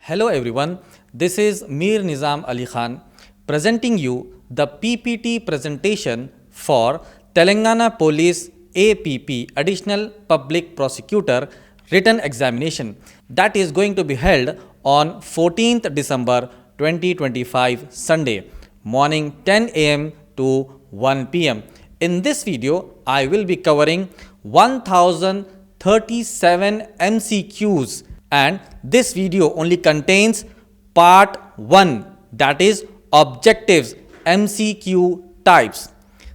Hello everyone, this is Mir Nizam Ali Khan presenting you the PPT presentation for Telangana Police APP Additional Public Prosecutor Written Examination that is going to be held on 14th December 2025 Sunday morning 10 am to 1 pm. In this video, I will be covering 1037 MCQs and this video only contains part 1, that is objectives MCQ types.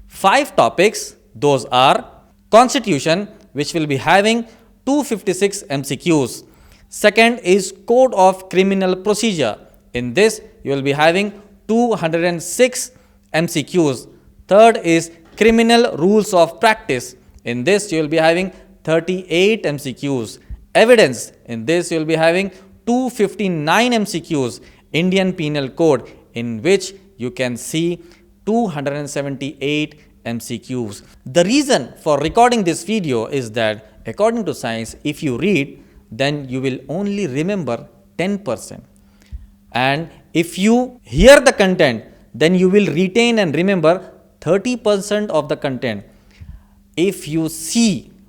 5 topics, those are Constitution, which will be having 256 MCQs. Second is Code of Criminal Procedure. In this you will be having 206 MCQs. Third is Criminal Rules of Practice. In this you will be having 38 MCQs. Evidence, in this you will be having 259 MCQs. Indian Penal Code, in which you can see 278 MCQs. The reason for recording this video is that according to science, if you read, then you will only remember 10%. And if you hear the content, then you will retain and remember 30% of the content. If you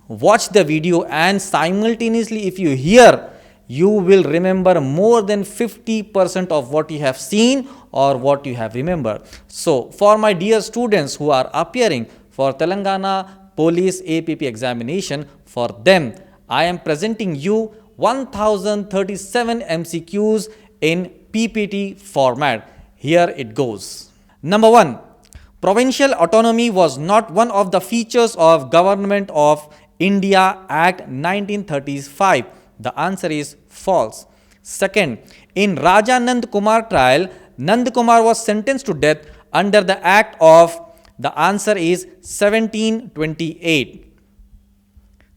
watch the video and simultaneously if you hear, you will remember more than 50% of what you have seen or what you have remembered. So for my dear students who are appearing for Telangana Police APP examination, for them I am presenting you 1037 MCQs in PPT format. Here it goes. Number 1. Provincial autonomy was not one of the features of Government of India Act 1935. The answer is false. Second, in Raja Nand Kumar trial, Nand Kumar was sentenced to death under the act of, the answer is 1728.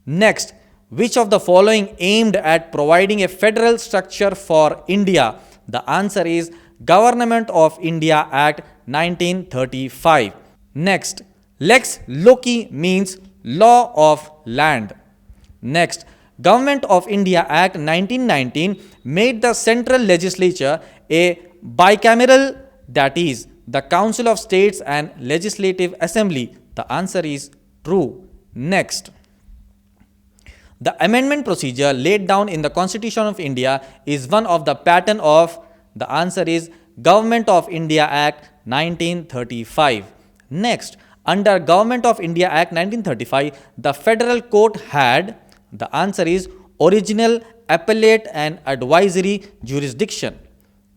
Next, which of the following aimed at providing a federal structure for India? The answer is Government of India Act 1935. Next, Lex Loci means law of land. Next, Government of India Act 1919 made the central legislature a bicameral, that is the Council of States and Legislative Assembly. The answer is true. Next, the amendment procedure laid down in the Constitution of India is one of the pattern of, the answer is Government of India Act 1935. Next, under Government of India Act 1935, the federal court had, the answer is original, appellate and advisory jurisdiction.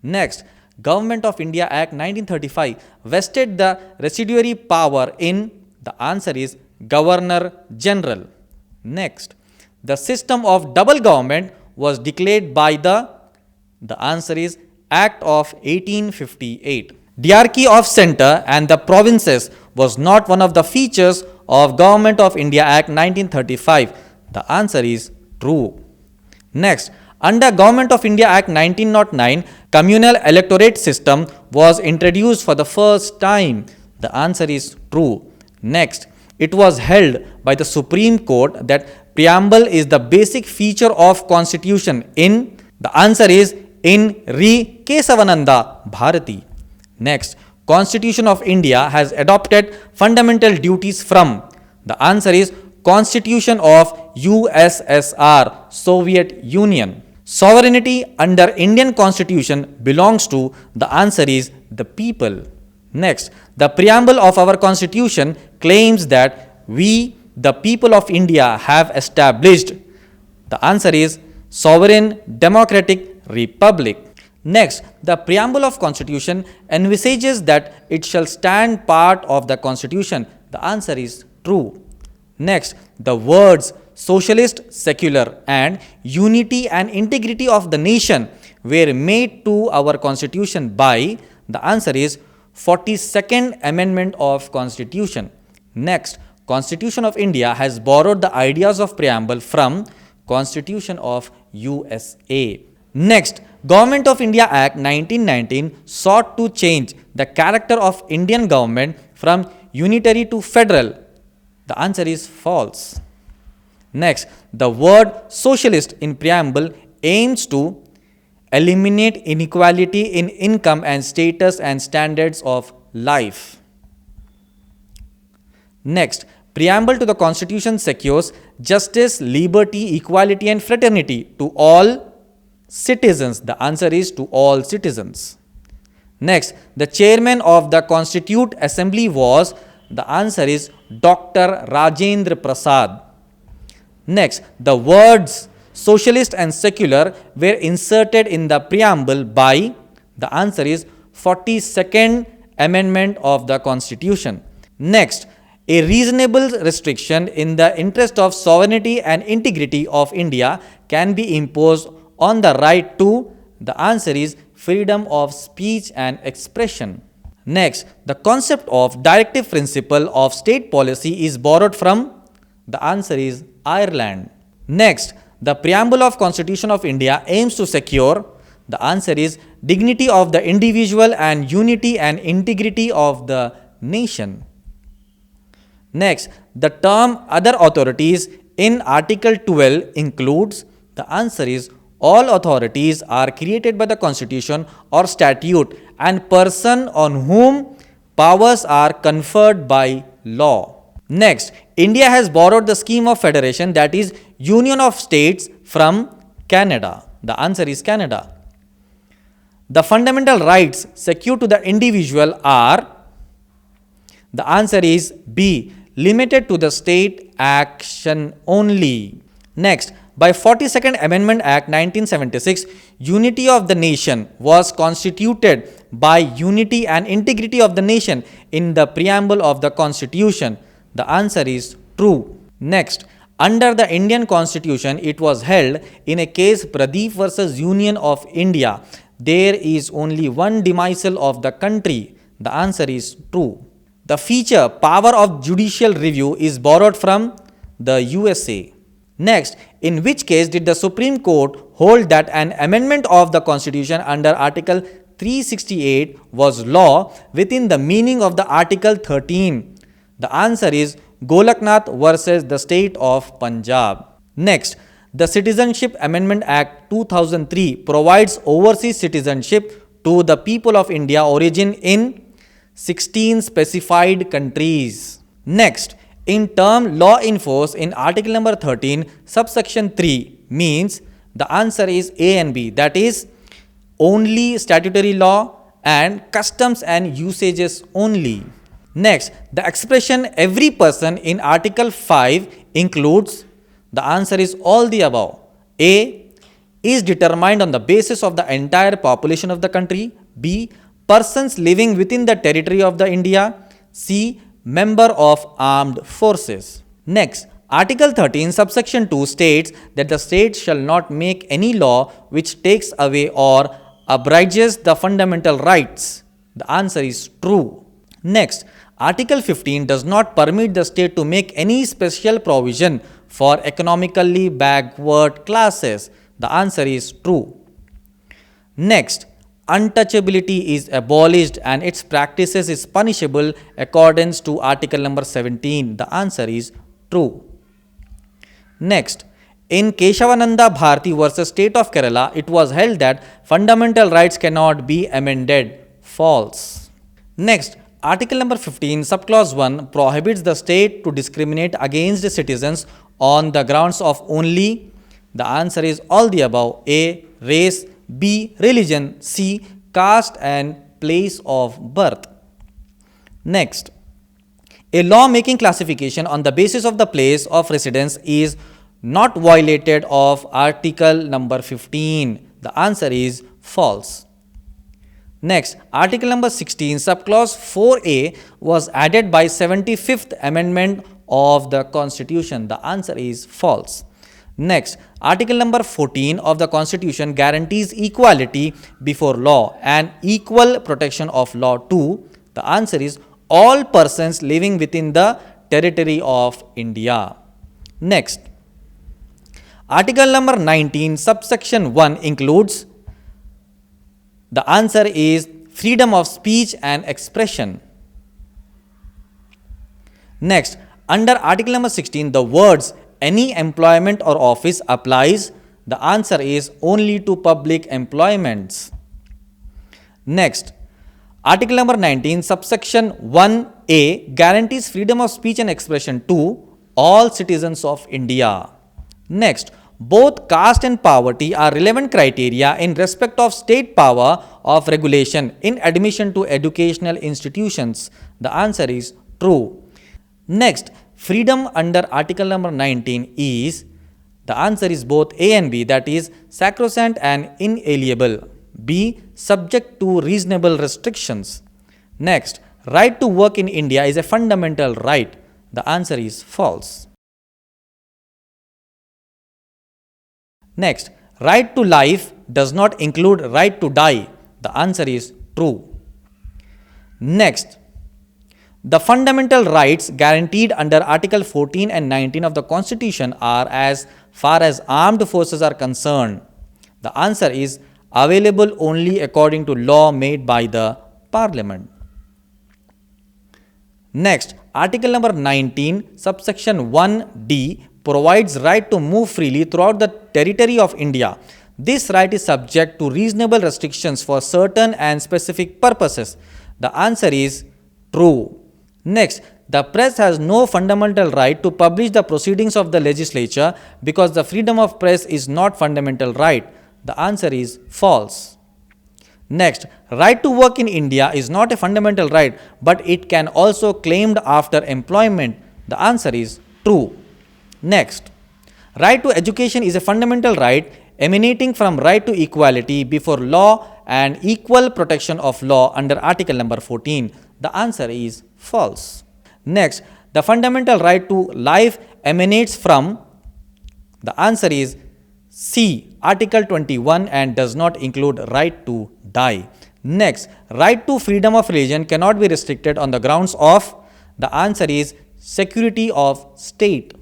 Next, Government of India Act 1935 vested the residuary power in, the answer is Governor General. Next, the system of double government was declared by the answer is Act of 1858. Diarchy of center and the provinces was not one of the features of Government of India Act 1935. The answer is true. Next, under Government of India Act 1909, communal electorate system was introduced for the first time. The answer is true. Next, it was held by the Supreme Court that preamble is the basic feature of Constitution in, the answer is in Re Kesavananda Bharati. Next, Constitution of India has adopted fundamental duties from, the answer is Constitution of USSR, Soviet Union. Sovereignty under Indian Constitution belongs to, the answer is the people. Next, the preamble of our Constitution claims that we, the people of India, have established, the answer is sovereign democratic republic. Next, the preamble of Constitution envisages that it shall stand part of the Constitution. The answer is true. Next, the words socialist, secular and unity and integrity of the nation were made to our Constitution by, the answer is 42nd Amendment of Constitution. Next, Constitution of India has borrowed the ideas of preamble from Constitution of USA. Next, Government of India Act 1919 sought to change the character of Indian government from unitary to federal. The answer is false. Next, the word socialist in preamble aims to eliminate inequality in income and status and standards of life. Next, preamble to the Constitution secures justice, liberty, equality and fraternity to all citizens. The answer is to all citizens. Next, the chairman of the Constituent Assembly was, the answer is Dr. Rajendra Prasad. Next, the words socialist and secular were inserted in the preamble by, the answer is 42nd Amendment of the Constitution. Next, a reasonable restriction in the interest of sovereignty and integrity of India can be imposed on the right to, the answer is freedom of speech and expression. Next, the concept of directive principle of state policy is borrowed from, the answer is Ireland. Next, the preamble of Constitution of India aims to secure, the answer is dignity of the individual and unity and integrity of the nation. Next, the term other authorities in Article 12 includes, the answer is all authorities are created by the Constitution or statute and person on whom powers are conferred by law. Next, India has borrowed the scheme of federation, that is Union of States, from Canada. The answer is Canada. The fundamental rights secured to the individual are, the answer is B, limited to the state action only. Next, by 42nd Amendment Act 1976, unity of the nation was constituted by unity and integrity of the nation in the preamble of the Constitution. The answer is true. Next, under the Indian Constitution, it was held in a case Pradeep versus Union of India, there is only one demisal of the country. The answer is true. The feature power of judicial review is borrowed from the USA. Next, in which case did the Supreme Court hold that an amendment of the Constitution under Article 368 was law within the meaning of the Article 13? The answer is Golaknath versus the state of Punjab. Next, the Citizenship Amendment Act 2003 provides overseas citizenship to the people of India origin in 16 specified countries. Next, in term law enforced in article number 13 subsection 3 means, the answer is A and B, that is only statutory law and customs and usages only. Next, the expression every person in article 5 includes, the answer is all the above. A is determined on the basis of the entire population of the country. B, persons living within the territory of the India. C, member of armed forces. Next, Article 13 subsection 2 states that the state shall not make any law which takes away or abridges the fundamental rights. The answer is true. Next, Article 15 does not permit the state to make any special provision for economically backward classes. The answer is true. Next, untouchability is abolished and its practices is punishable according to article number 17. The answer is true. Next, in Keshavananda Bharati versus State of Kerala, it was held that fundamental rights cannot be amended. False. Next, article number 15 subclause 1 prohibits the state to discriminate against citizens on the grounds of only, the answer is all the above. A, race. B, religion. C, caste and place of birth. Next, a law making classification on the basis of the place of residence is not violated of article number 15. The answer is false. Next, article number 16 subclause 4A was added by 75th amendment of the Constitution. The answer is false. Next, article number 14 of the Constitution guarantees equality before law and equal protection of law too. The answer is all persons living within the territory of India. Next, article number 19 subsection 1 includes, the answer is freedom of speech and expression. Next, under article number 16, the words any employment or office applies. The answer is only to public employments. Next, Article number 19, subsection 1A guarantees freedom of speech and expression to all citizens of India. Next, both caste and poverty are relevant criteria in respect of state power of regulation in admission to educational institutions. The answer is true. Next, freedom under Article number 19 is, the answer is both A and B, that is sacrosanct and inalienable. B, subject to reasonable restrictions. Next, right to work in India is a fundamental right. The answer is false. Next, right to life does not include right to die. The answer is true. Next, the fundamental rights guaranteed under Article 14 and 19 of the Constitution are as far as armed forces are concerned. The answer is available only according to law made by the Parliament. Next, Article number 19, subsection 1D provides right to move freely throughout the territory of India. This right is subject to reasonable restrictions for certain and specific purposes. The answer is true. Next, the press has no fundamental right to publish the proceedings of the legislature because the freedom of press is not fundamental right. The answer is false. Next, right to work in India is not a fundamental right, but it can also claimed after employment. The answer is true. Next, right to education is a fundamental right emanating from right to equality before law and equal protection of law under Article number 14. The answer is false. Next, the fundamental right to life emanates from, the answer is C, Article 21, and does not include right to die. Next, right to freedom of religion cannot be restricted on the grounds of, the answer is security of state.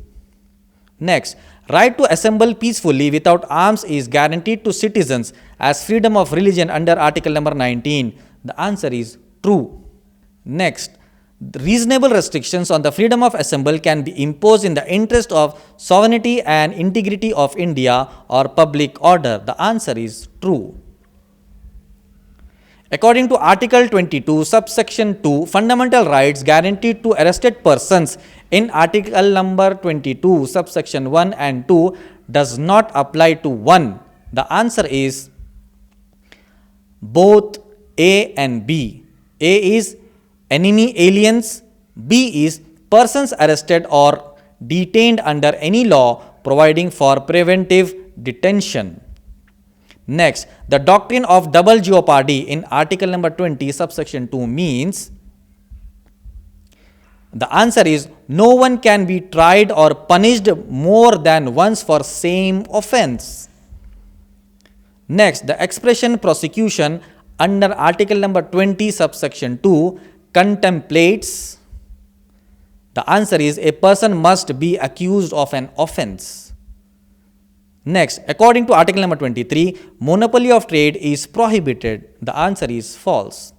Next, right to assemble peacefully without arms is guaranteed to citizens as freedom of religion under Article number 19. The answer is true. Next, reasonable restrictions on the freedom of assembly can be imposed in the interest of sovereignty and integrity of India or public order. The answer is true. According to Article 22, subsection 2, fundamental rights guaranteed to arrested persons in Article number 22, subsection 1 and 2 does not apply to 1. The answer is both A and B. A is enemy aliens, B is persons arrested or detained under any law providing for preventive detention. Next, the doctrine of double jeopardy in Article number 20, subsection 2 means, the answer is no one can be tried or punished more than once for same offense. Next, the expression prosecution under Article number 20, subsection 2 contemplates, the answer is a person must be accused of an offense. Next, according to Article number 23, monopoly of trade is prohibited. The answer is false.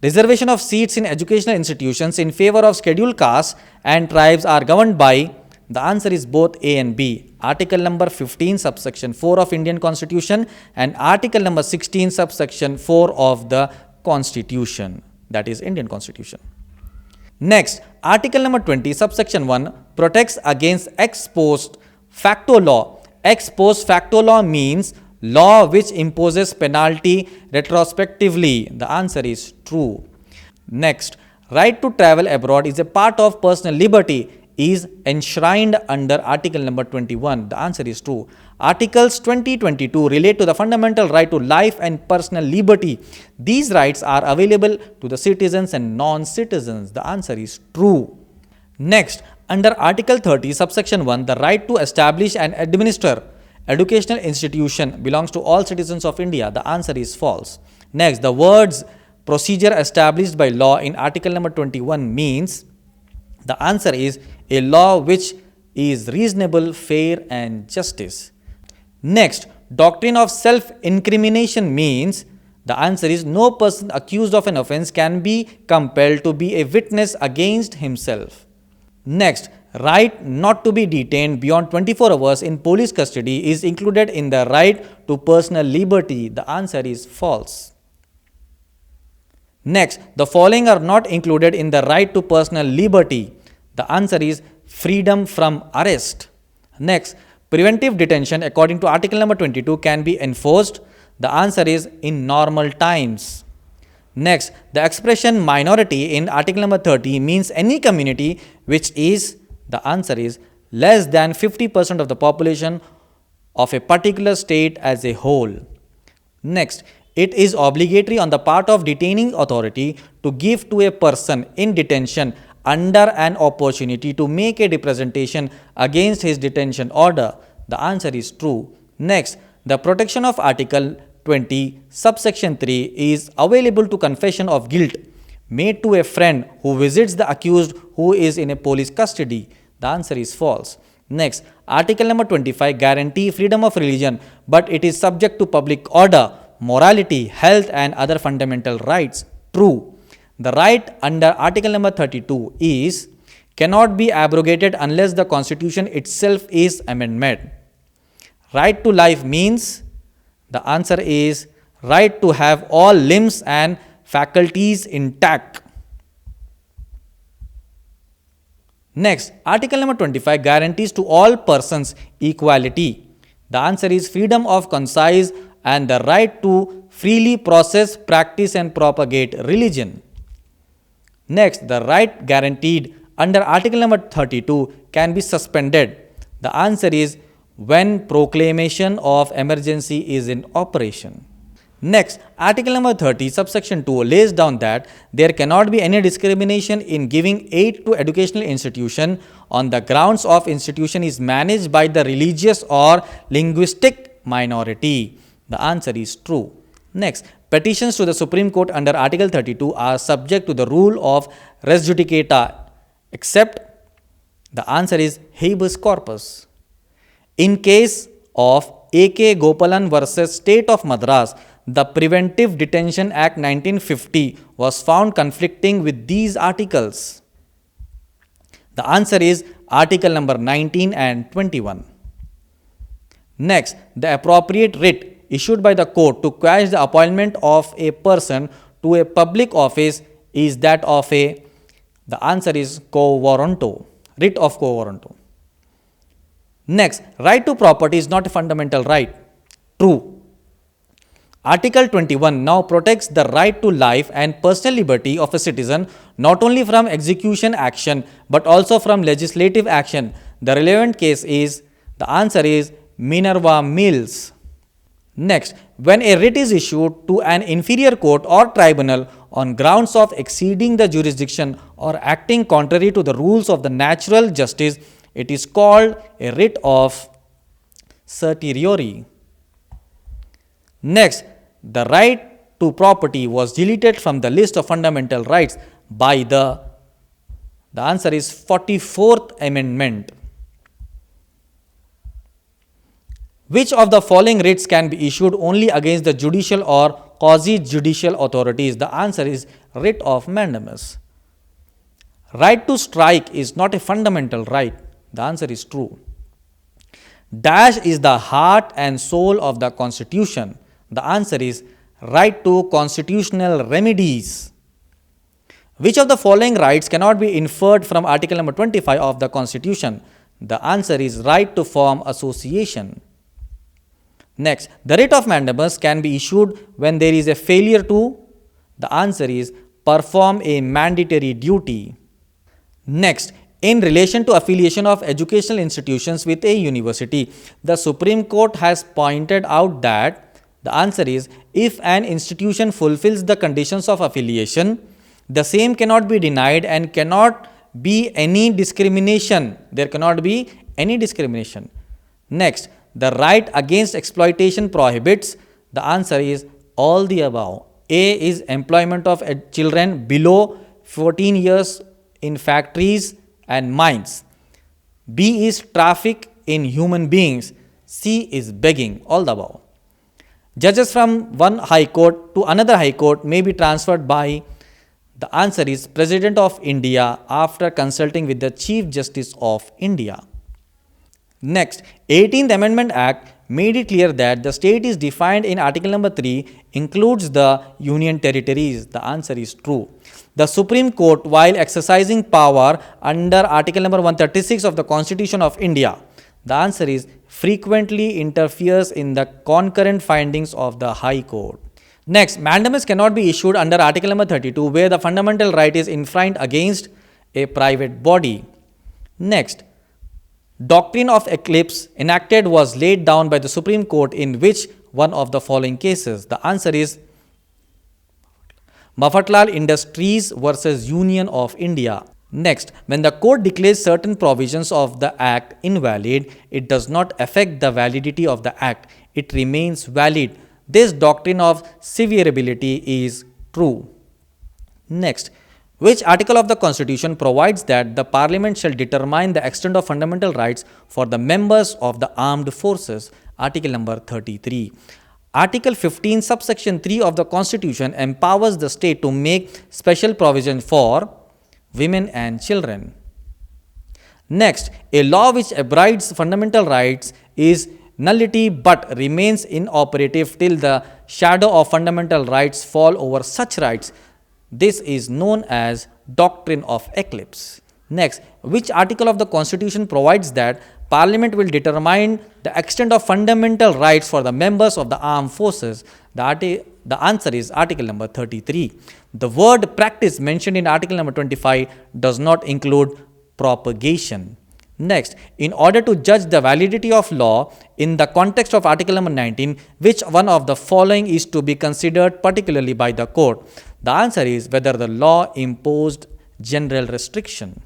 Reservation of seats in educational institutions in favor of scheduled castes and tribes are governed by, the answer is both A and B. Article number 15, subsection 4 of Indian Constitution and Article number 16, subsection 4 of the Constitution, that is Indian Constitution. Next, Article number 20, subsection 1 protects against ex post facto law. Ex post facto law means law which imposes penalty retrospectively. The answer is true. Next, right to travel abroad is a part of personal liberty is enshrined under Article number 21. The answer is true. Articles 20-22 relate to the fundamental right to life and personal liberty. These rights are available to the citizens and non-citizens. The answer is true. Next, under Article 30, subsection 1, the right to establish and administer educational institution belongs to all citizens of India. The answer is false. Next, the words procedure established by law in Article number 21 means, the answer is a law which is reasonable, fair and justice. Next, doctrine of self-incrimination means, the answer is no person accused of an offense can be compelled to be a witness against himself. Next, right not to be detained beyond 24 hours in police custody is included in the right to personal liberty. The answer is false. Next, the following are not included in the right to personal liberty. The answer is freedom from arrest. Next, preventive detention according to article number 22 can be enforced. The answer is in normal times. Next, the expression minority in article number 30 means any community which is, the answer is, less than 50% of the population of a particular state as a whole. Next, it is obligatory on the part of detaining authority to give to a person in detention under an opportunity to make a representation against his detention order. The answer is true. Next, the protection of article 20 subsection 3 is available to confession of guilt made to a friend who visits the accused who is in a police custody. The answer is false. Next, article number 25 guarantee freedom of religion, but it is subject to public order, morality, health and other fundamental rights. True. The right under article number 32 is cannot be abrogated unless the constitution itself is amended. Right to life means, the answer is right to have all limbs and faculties intact. Next, article number 25 guarantees to all persons equality. The answer is freedom of conscience and the right to freely process, practice and propagate religion. Next, the right guaranteed under article number 32 can be suspended. The answer is when proclamation of emergency is in operation. Next, article number 30 subsection 2 lays down that there cannot be any discrimination in giving aid to educational institution on the grounds of institution is managed by the religious or linguistic minority. The answer is true. Next, petitions to the Supreme Court under article 32 are subject to the rule of res judicata except, the answer is habeas corpus. In case of A.K. Gopalan versus State of Madras, the Preventive Detention Act 1950 was found conflicting with these articles. The answer is article number 19 and 21. Next, the appropriate writ issued by the court to quash the appointment of a person to a public office is that of a, the answer is quo warranto, writ of quo warranto. Next, right to property is not a fundamental right. True. Article 21 now protects the right to life and personal liberty of a citizen not only from execution action but also from legislative action. The relevant case is, the answer is Minerva Mills. Next, when a writ is issued to an inferior court or tribunal on grounds of exceeding the jurisdiction or acting contrary to the rules of the natural justice, it is called a writ of certiorari. Next, the right to property was deleted from the list of fundamental rights by the answer is 44th Amendment. Which of the following writs can be issued only against the judicial or quasi-judicial authorities? The answer is writ of mandamus. Right to strike is not a fundamental right. The answer is true. Dash is the heart and soul of the Constitution. The answer is right to constitutional remedies. Which of the following rights cannot be inferred from article number 25 of the Constitution? The answer is right to form association. Next, the writ of mandamus can be issued when there is a failure to, the answer is perform a mandatory duty. Next, in relation to affiliation of educational institutions with a university, the Supreme Court has pointed out that the answer is if an institution fulfills the conditions of affiliation, the same cannot be denied and cannot be any discrimination. There cannot be any discrimination. Next, the right against exploitation prohibits. The answer is all the above. A is employment of children below 14 years in factories and mines. B is traffic in human beings. C is begging, all the above. Judges from one high court to another high court may be transferred by, The answer is President of India after consulting with the Chief Justice of India. Next, 18th Amendment Act made it clear that the state is defined in Article number 3 includes the Union territories. The answer is true. The Supreme Court, while exercising power under Article number 136 of the Constitution of India, the answer is frequently interferes in the concurrent findings of the High Court. Next, mandamus cannot be issued under Article number 32 where the fundamental right is infringed against a private body. Next, doctrine of eclipse enacted was laid down by the Supreme Court in which one of the following cases? The answer is Mafatlal Industries versus Union of India. Next, when the court declares certain provisions of the act invalid, it does not affect the validity of the act. It remains valid. This doctrine of severability is true. Next, which article of the Constitution provides that the Parliament shall determine the extent of fundamental rights for the members of the armed forces? Article number 33. Article 15 subsection 3 of the Constitution empowers the state to make special provision for women and children. Next, a law which abides fundamental rights is nullity but remains inoperative till the shadow of fundamental rights fall over such rights. This is known as doctrine of eclipse. Next, which article of the Constitution provides that Parliament will determine the extent of fundamental rights for the members of the armed forces? The answer is Article number 33. The word practice mentioned in Article number 25 does not include propagation. Next, in order to judge the validity of law in the context of Article number 19, which one of the following is to be considered particularly by the court? The answer is whether the law imposed general restriction.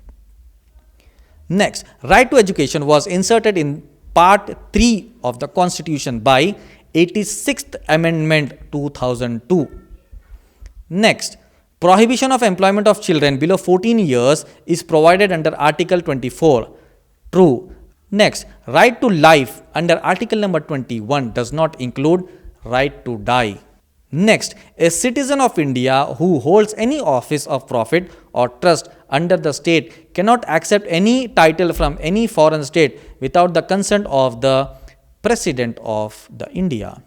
Next, right to education was inserted in Part 3 of the Constitution by 86th Amendment 2002. Next, prohibition of employment of children below 14 years is provided under Article 24. True. Next, right to life under Article number 21 does not include right to die. Next, a citizen of India who holds any office of profit or trust under the state cannot accept any title from any foreign state without the consent of the President of the India.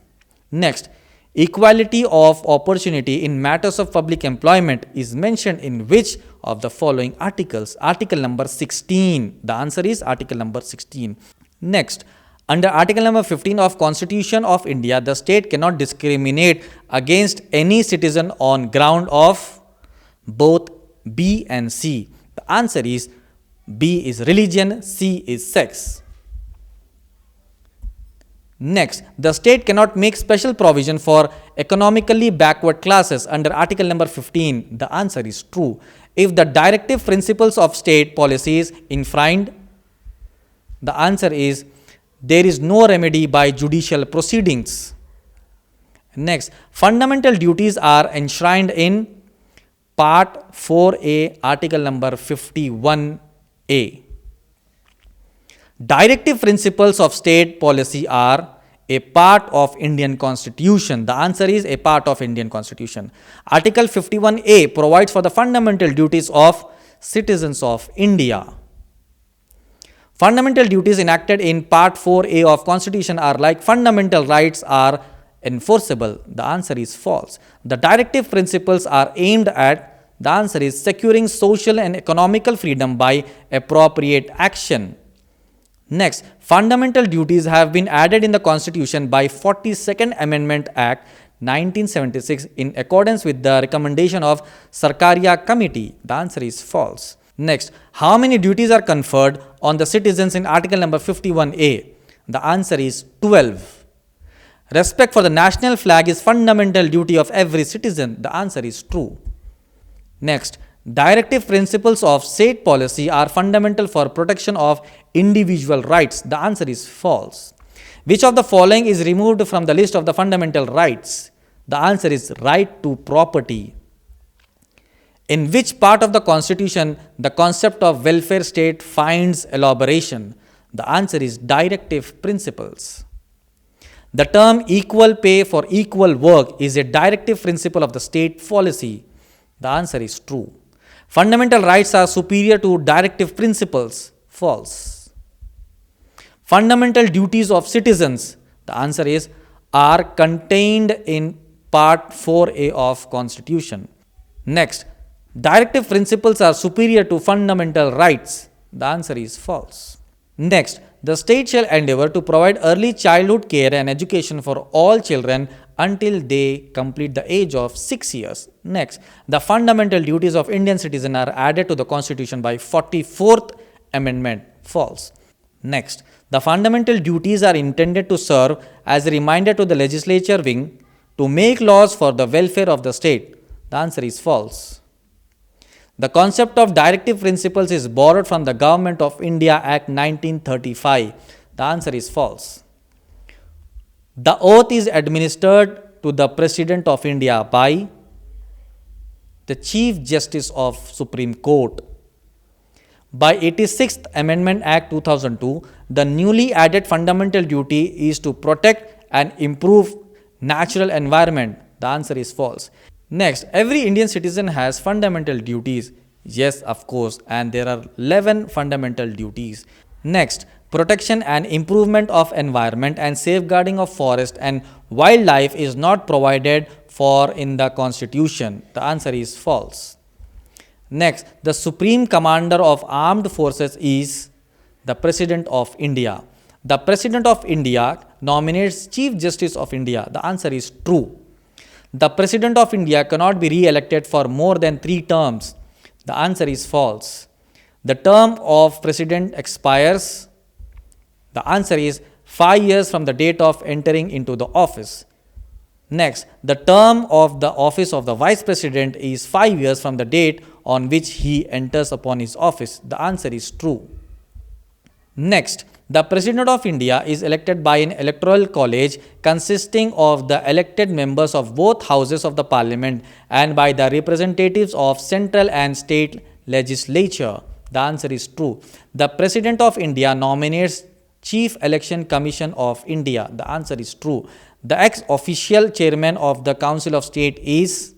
Next, equality of opportunity in matters of public employment is mentioned in which of the following articles? Article number 16. The answer is Article number 16. Next, under Article number 15 of Constitution of India, the state cannot discriminate against any citizen on ground of both B and C. The answer is B is religion, C is sex. Next, the state cannot make special provision for economically backward classes under Article number 15. The answer is true. If the directive principles of state policy is infringed, the answer is there is no remedy by judicial proceedings. Next, fundamental duties are enshrined in Part 4A, Article number 51A. Directive principles of state policy are a part of Indian Constitution. The answer is a part of Indian Constitution. Article 51A provides for the fundamental duties of citizens of India. Fundamental duties enacted in Part 4A of Constitution are like fundamental rights are enforceable. The answer is false. The directive principles are aimed at, the answer is securing social and economical freedom by appropriate action. Next, fundamental duties have been added in the Constitution by 42nd Amendment Act 1976 in accordance with the recommendation of Sarkaria Committee. The answer is false. Next, how many duties are conferred on the citizens in Article number 51A? The answer is 12. Respect for the national flag is fundamental duty of every citizen. The answer is true. Next, directive principles of state policy are fundamental for protection of individual rights. The answer is false. Which of the following is removed from the list of the fundamental rights? The answer is right to property. In which part of the Constitution the concept of welfare state finds elaboration? The answer is directive principles. The term equal pay for equal work is a directive principle of the state policy. The answer is true. Fundamental rights are superior to directive principles. False. Fundamental duties of citizens. The answer is are contained in Part 4A of Constitution. Next, directive principles are superior to fundamental rights. The answer is false. Next, the state shall endeavor to provide early childhood care and education for all children until they complete the age of 6 years. Next, the fundamental duties of Indian citizen are added to the Constitution by 44th Amendment. False. Next, the fundamental duties are intended to serve as a reminder to the legislature wing to make laws for the welfare of the state. The answer is false. The concept of directive principles is borrowed from the Government of India Act 1935. The answer is false. The oath is administered to the President of India by the Chief Justice of Supreme Court. By 86th Amendment Act 2002, the newly added fundamental duty is to protect and improve natural environment. The answer is false. Next, every Indian citizen has fundamental duties. Yes, of course, and there are 11 fundamental duties. Next, protection and improvement of environment and safeguarding of forest and wildlife is not provided for in the Constitution. The answer is false. Next, the Supreme Commander of Armed Forces is the President of India. The President of India nominates Chief Justice of India. The answer is true. The President of India cannot be re-elected for more than 3 terms. The answer is false. The term of President expires. The answer is 5 years from the date of entering into the office. Next, the term of the office of the Vice President is 5 years from the date on which he enters upon his office. The answer is true. Next, the President of India is elected by an electoral college consisting of the elected members of both houses of the parliament and by the representatives of central and state legislature. The answer is true. The President of India nominates Chief Election Commission of India. The answer is true. The ex-official chairman of the Council of State is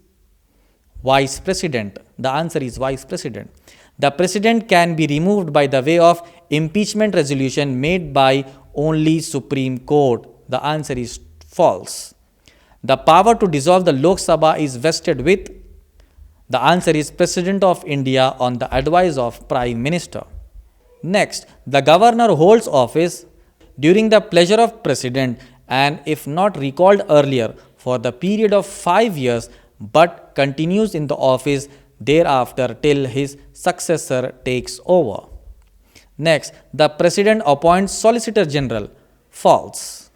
Vice President. The answer is Vice President. The President can be removed by the way of impeachment resolution made by only Supreme Court. The answer is false. The power to dissolve the Lok Sabha is vested with. The answer is President of India on the advice of Prime Minister. Next, the Governor holds office during the pleasure of President and if not recalled earlier for the period of 5 years but continues in the office thereafter till his successor takes over. Next, the President appoints Solicitor General. False.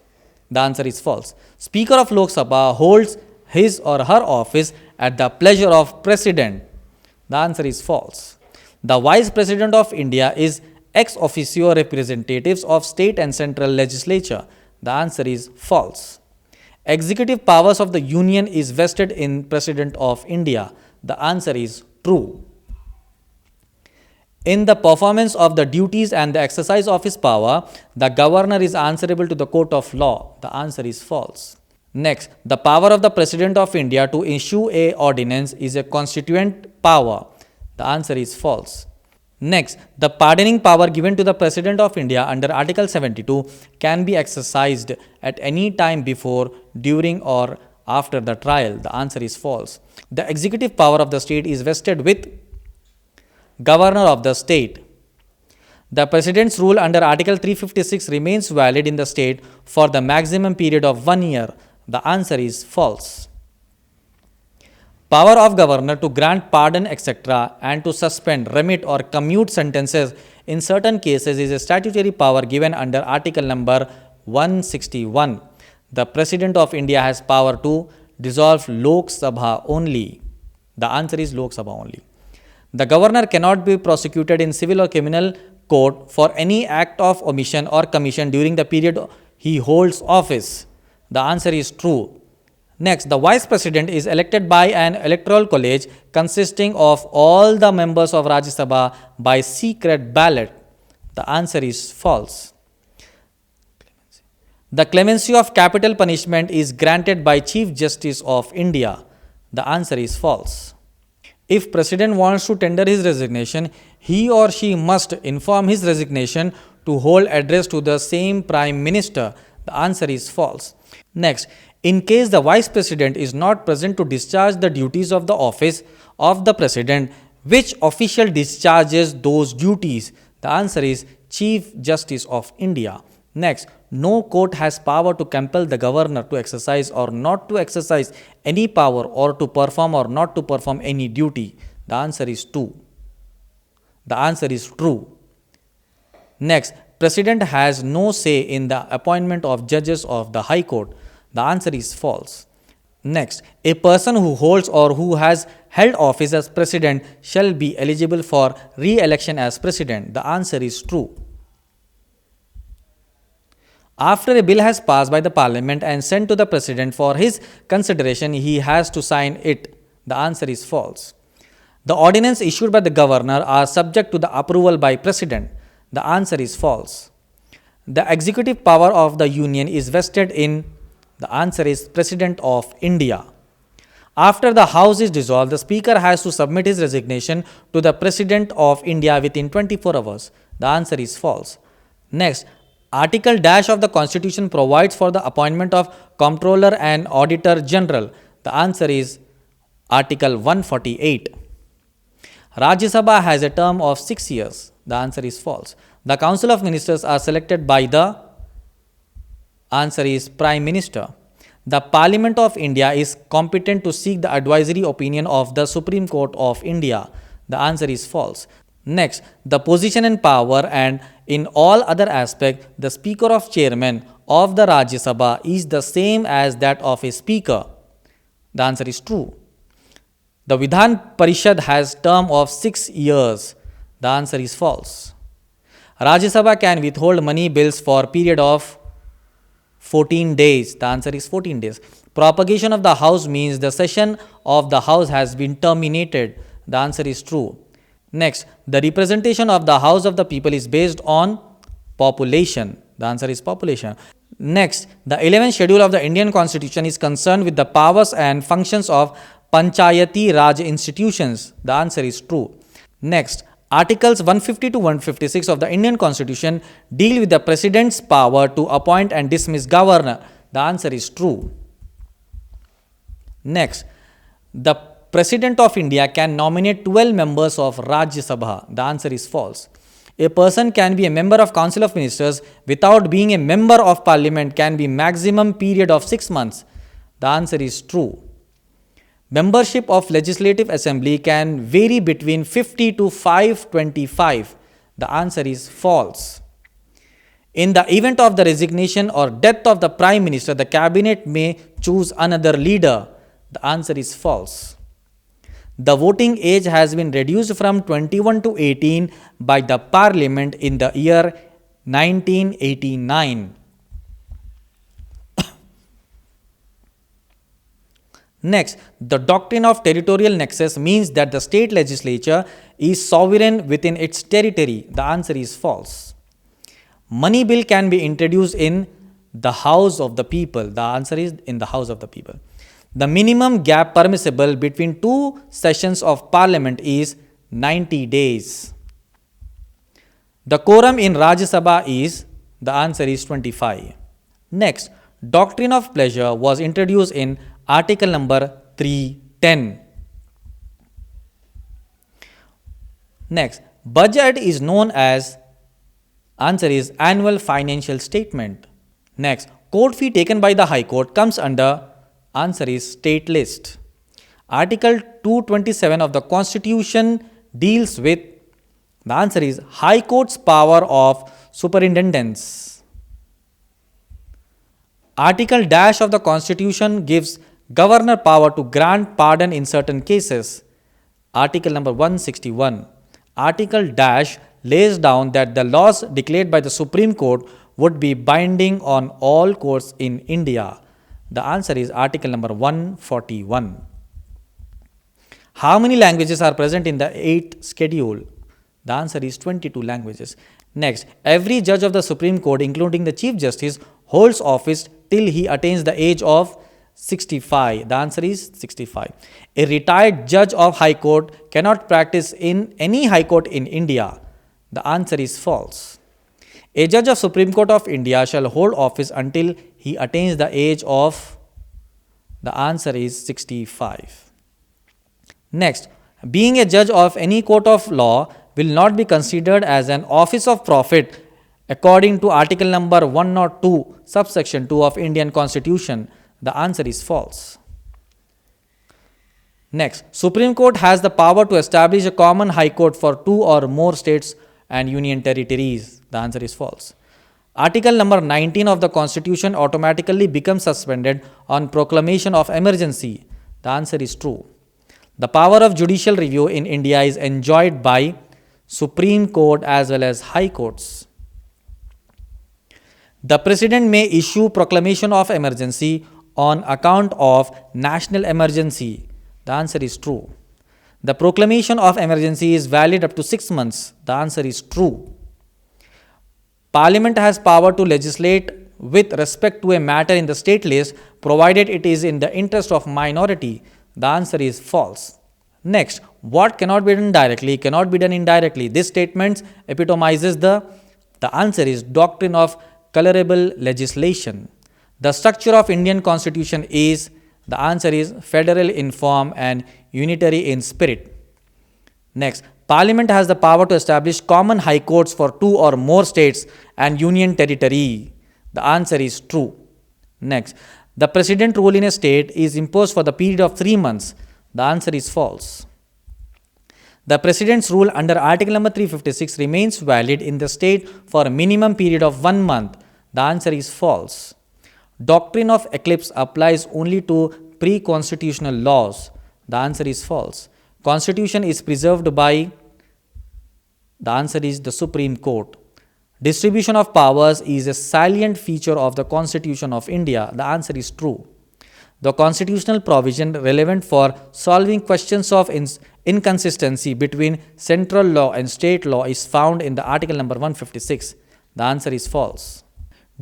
The answer is false. Speaker of Lok Sabha holds his or her office at the pleasure of President. The answer is false. The Vice President of India is ex officio representatives of state and central legislature. The answer is false. Executive powers of the Union is vested in President of India. The answer is true. In the performance of the duties and the exercise of his power, the governor is answerable to the court of law. The answer is false. Next, the power of the President of India to issue a ordinance is a constituent power. The answer is false. Next, the pardoning power given to the President of India under Article 72 can be exercised at any time before, during or after the trial. The answer is false. The executive power of the state is vested with Governor of the state. The President's rule under Article 356 remains valid in the state for the maximum period of 1 year. The answer is false. Power of governor to grant pardon, etc., and to suspend, remit, or commute sentences in certain cases is a statutory power given under Article number 161. The President of India has power to dissolve Lok Sabha only. The answer is Lok Sabha only. The governor cannot be prosecuted in civil or criminal court for any act of omission or commission during the period he holds office. The answer is true. Next, the Vice President is elected by an electoral college consisting of all the members of Rajya Sabha by secret ballot. The answer is false. The clemency of capital punishment is granted by Chief Justice of India. The answer is false. If President wants to tender his resignation, he or she must inform his resignation to hold address to the same Prime Minister. The answer is false. Next, in case the Vice President is not present to discharge the duties of the office of the President, which official discharges those duties? The answer is Chief Justice of India. Next, no court has power to compel the governor to exercise or not to exercise any power or to perform or not to perform any duty. The answer is true. The answer is true. Next, President has no say in the appointment of judges of the High Court. The answer is false. Next, a person who holds or who has held office as President shall be eligible for re-election as President. The answer is true. After a bill has passed by the Parliament and sent to the President for his consideration, he has to sign it. The answer is false. The ordinance issued by the Governor are subject to the approval by President. The answer is false. The executive power of the Union is vested in. The answer is President of India. After the House is dissolved, the Speaker has to submit his resignation to the President of India within 24 hours. The answer is false. Next, Article dash of the Constitution provides for the appointment of Comptroller and Auditor General. The answer is Article 148. Rajya Sabha has a term of 6 years. The answer is false. The Council of Ministers are selected by the answer is Prime Minister. The Parliament of India is competent to seek the advisory opinion of the Supreme Court of India. The answer is false. Next, the position and power and in all other aspects, the Speaker of Chairman of the Rajya Sabha is the same as that of a Speaker. The answer is true. The Vidhan Parishad has term of 6 years. The answer is false. Rajya Sabha can withhold money bills for period of 14 days. The answer is 14 days. Propagation of the House means the session of the House has been terminated. The answer is true. Next, the representation of the House of the People is based on population. The answer is population. Next, the 11th schedule of the Indian Constitution is concerned with the powers and functions of Panchayati Raj institutions. The answer is true. Next, Articles 150 to 156 of the Indian Constitution deal with the President's power to appoint and dismiss governor. The answer is true. Next, the President of India can nominate 12 members of Rajya Sabha. The answer is false. A person can be a member of Council of Ministers without being a member of Parliament can be maximum period of 6 months. The answer is true. Membership of Legislative Assembly can vary between 50 to 525. The answer is false. In the event of the resignation or death of the Prime Minister, the Cabinet may choose another leader. The answer is false. The voting age has been reduced from 21 to 18 by the Parliament in the year 1989. Next, the doctrine of territorial nexus means that the state legislature is sovereign within its territory. The answer is false. Money bill can be introduced in the House of the People. The answer is in the House of the People. The minimum gap permissible between two sessions of Parliament is 90 days. The quorum in Rajya Sabha is, the answer is 25. Next, doctrine of pleasure was introduced in Article number 310. Next, budget is known as, answer is annual financial statement. Next, court fee taken by the High Court comes under, answer is state list. Article 227 of the Constitution deals with, the answer is High Court's power of superintendence. Article dash of the Constitution gives governor power to grant pardon in certain cases. Article number 161. Article dash lays down that the laws declared by the Supreme Court would be binding on all courts in India. The answer is Article number 141. How many languages are present in the 8th schedule? The answer is 22 languages. Next, every judge of the Supreme Court, including the Chief Justice, holds office till he attains the age of 65. The answer is 65. A retired judge of High Court cannot practice in any High Court in India. The answer is false. A judge of Supreme Court of India shall hold office until he attains the age of. The answer is 65. Next, being a judge of any court of law will not be considered as an office of profit according to article number 102 subsection 2 of Indian Constitution. The answer is false. Next, Supreme Court has the power to establish a common high court for 2 or more states and union territories. The answer is false. Article number 19 of the Constitution automatically becomes suspended on proclamation of emergency. The answer is true. The power of judicial review in India is enjoyed by Supreme Court as well as High Courts. The President may issue proclamation of emergency on account of national emergency. The answer is true. The proclamation of emergency is valid up to 6 months. The answer is true. Parliament has power to legislate with respect to a matter in the state list provided it is in the interest of minority. The answer is false. Next, what cannot be done directly cannot be done indirectly. This statement epitomizes the answer is doctrine of colorable legislation. The structure of Indian Constitution is, the answer is federal in form and unitary in spirit. Next, Parliament has the power to establish common high courts for 2 or more states and union territory. The answer is true. Next, the President rule in a state is imposed for the period of 3 months. The answer is false. The President's rule under Article number 356 remains valid in the state for a minimum period of 1 month. The answer is false. Doctrine of eclipse applies only to pre-constitutional laws. The answer is false. Constitution is preserved by. The answer is the Supreme Court. Distribution of powers is a salient feature of the Constitution of India. The answer is true. The constitutional provision relevant for solving questions of inconsistency between central law and state law is found in the article number 156. The answer is false.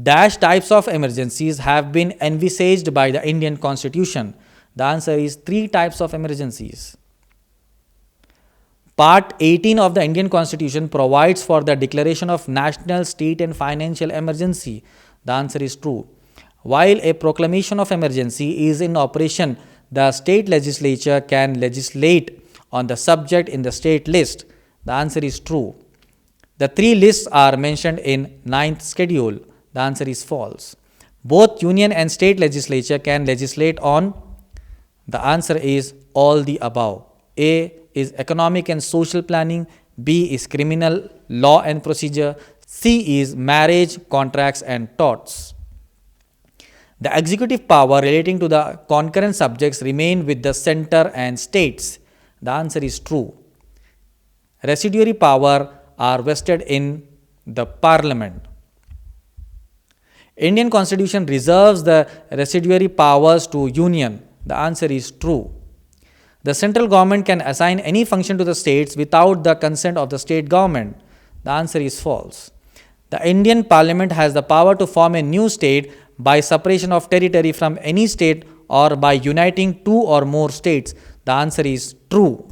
Dash types of emergencies have been envisaged by the Indian Constitution. The answer is 3 types of emergencies. Part 18 of the Indian Constitution provides for the declaration of national, state and financial emergency. The answer is true. While a proclamation of emergency is in operation, the state legislature can legislate on the subject in the state list. The answer is true. The 3 lists are mentioned in 9th schedule. The answer is false. Both union and state legislature can legislate on. The answer is all the above. A is economic and social planning. B is criminal law and procedure. C is marriage, contracts and torts. The executive power relating to the concurrent subjects remain with the center and states. The answer is true. Residuary power are vested in the Parliament. Indian Constitution reserves the residuary powers to Union. The answer is true. The central government can assign any function to the states without the consent of the state government. The answer is false. The Indian Parliament has the power to form a new state by separation of territory from any state or by uniting 2 or more states. The answer is true.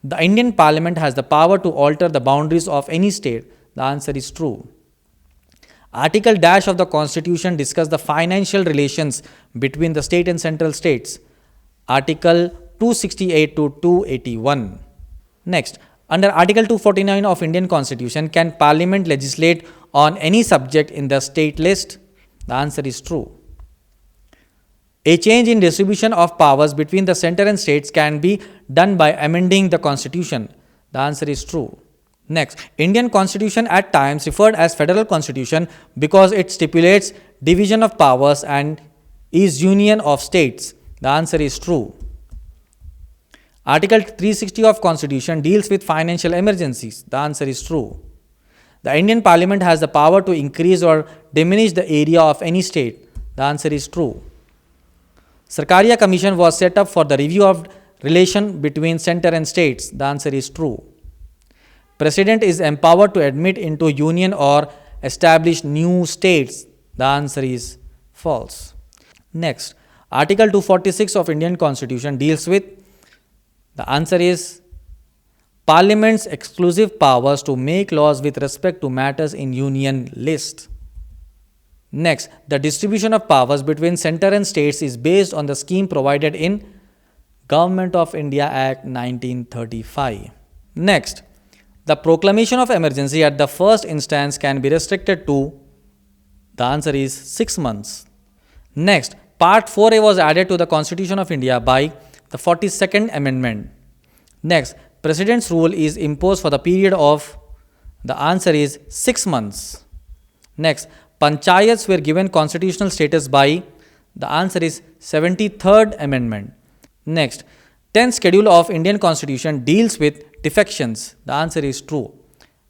The Indian Parliament has the power to alter the boundaries of any state. The answer is true. Article dash of the Constitution discusses the financial relations between the state and central states. Article 268 to 281. Next, under Article 249 of Indian Constitution, can Parliament legislate on any subject in the state list? The answer is true. A change in distribution of powers between the center and states can be done by amending the Constitution. The answer is true. Next, Indian Constitution at times referred as Federal Constitution because it stipulates division of powers and is union of states. The answer is true. Article 360 of Constitution deals with financial emergencies. The answer is true. The Indian Parliament has the power to increase or diminish the area of any state. The answer is true. Sarkaria Commission was set up for the review of relation between center and states. The answer is true. President is empowered to admit into union or establish new states. The answer is false. Next, Article 246 of Indian Constitution deals with, the answer is, Parliament's exclusive powers to make laws with respect to matters in Union list. Next, the distribution of powers between center and states is based on the scheme provided in Government of India Act 1935. Next, the proclamation of emergency at the first instance can be restricted to, the answer is, 6 months. Next, Part 4A was added to the Constitution of India by the 42nd Amendment. Next, President's rule is imposed for the period of, the answer is, 6 months. Next, Panchayats were given constitutional status by, the answer is, 73rd Amendment. Next, 10th Schedule of Indian Constitution deals with defections. The answer is true.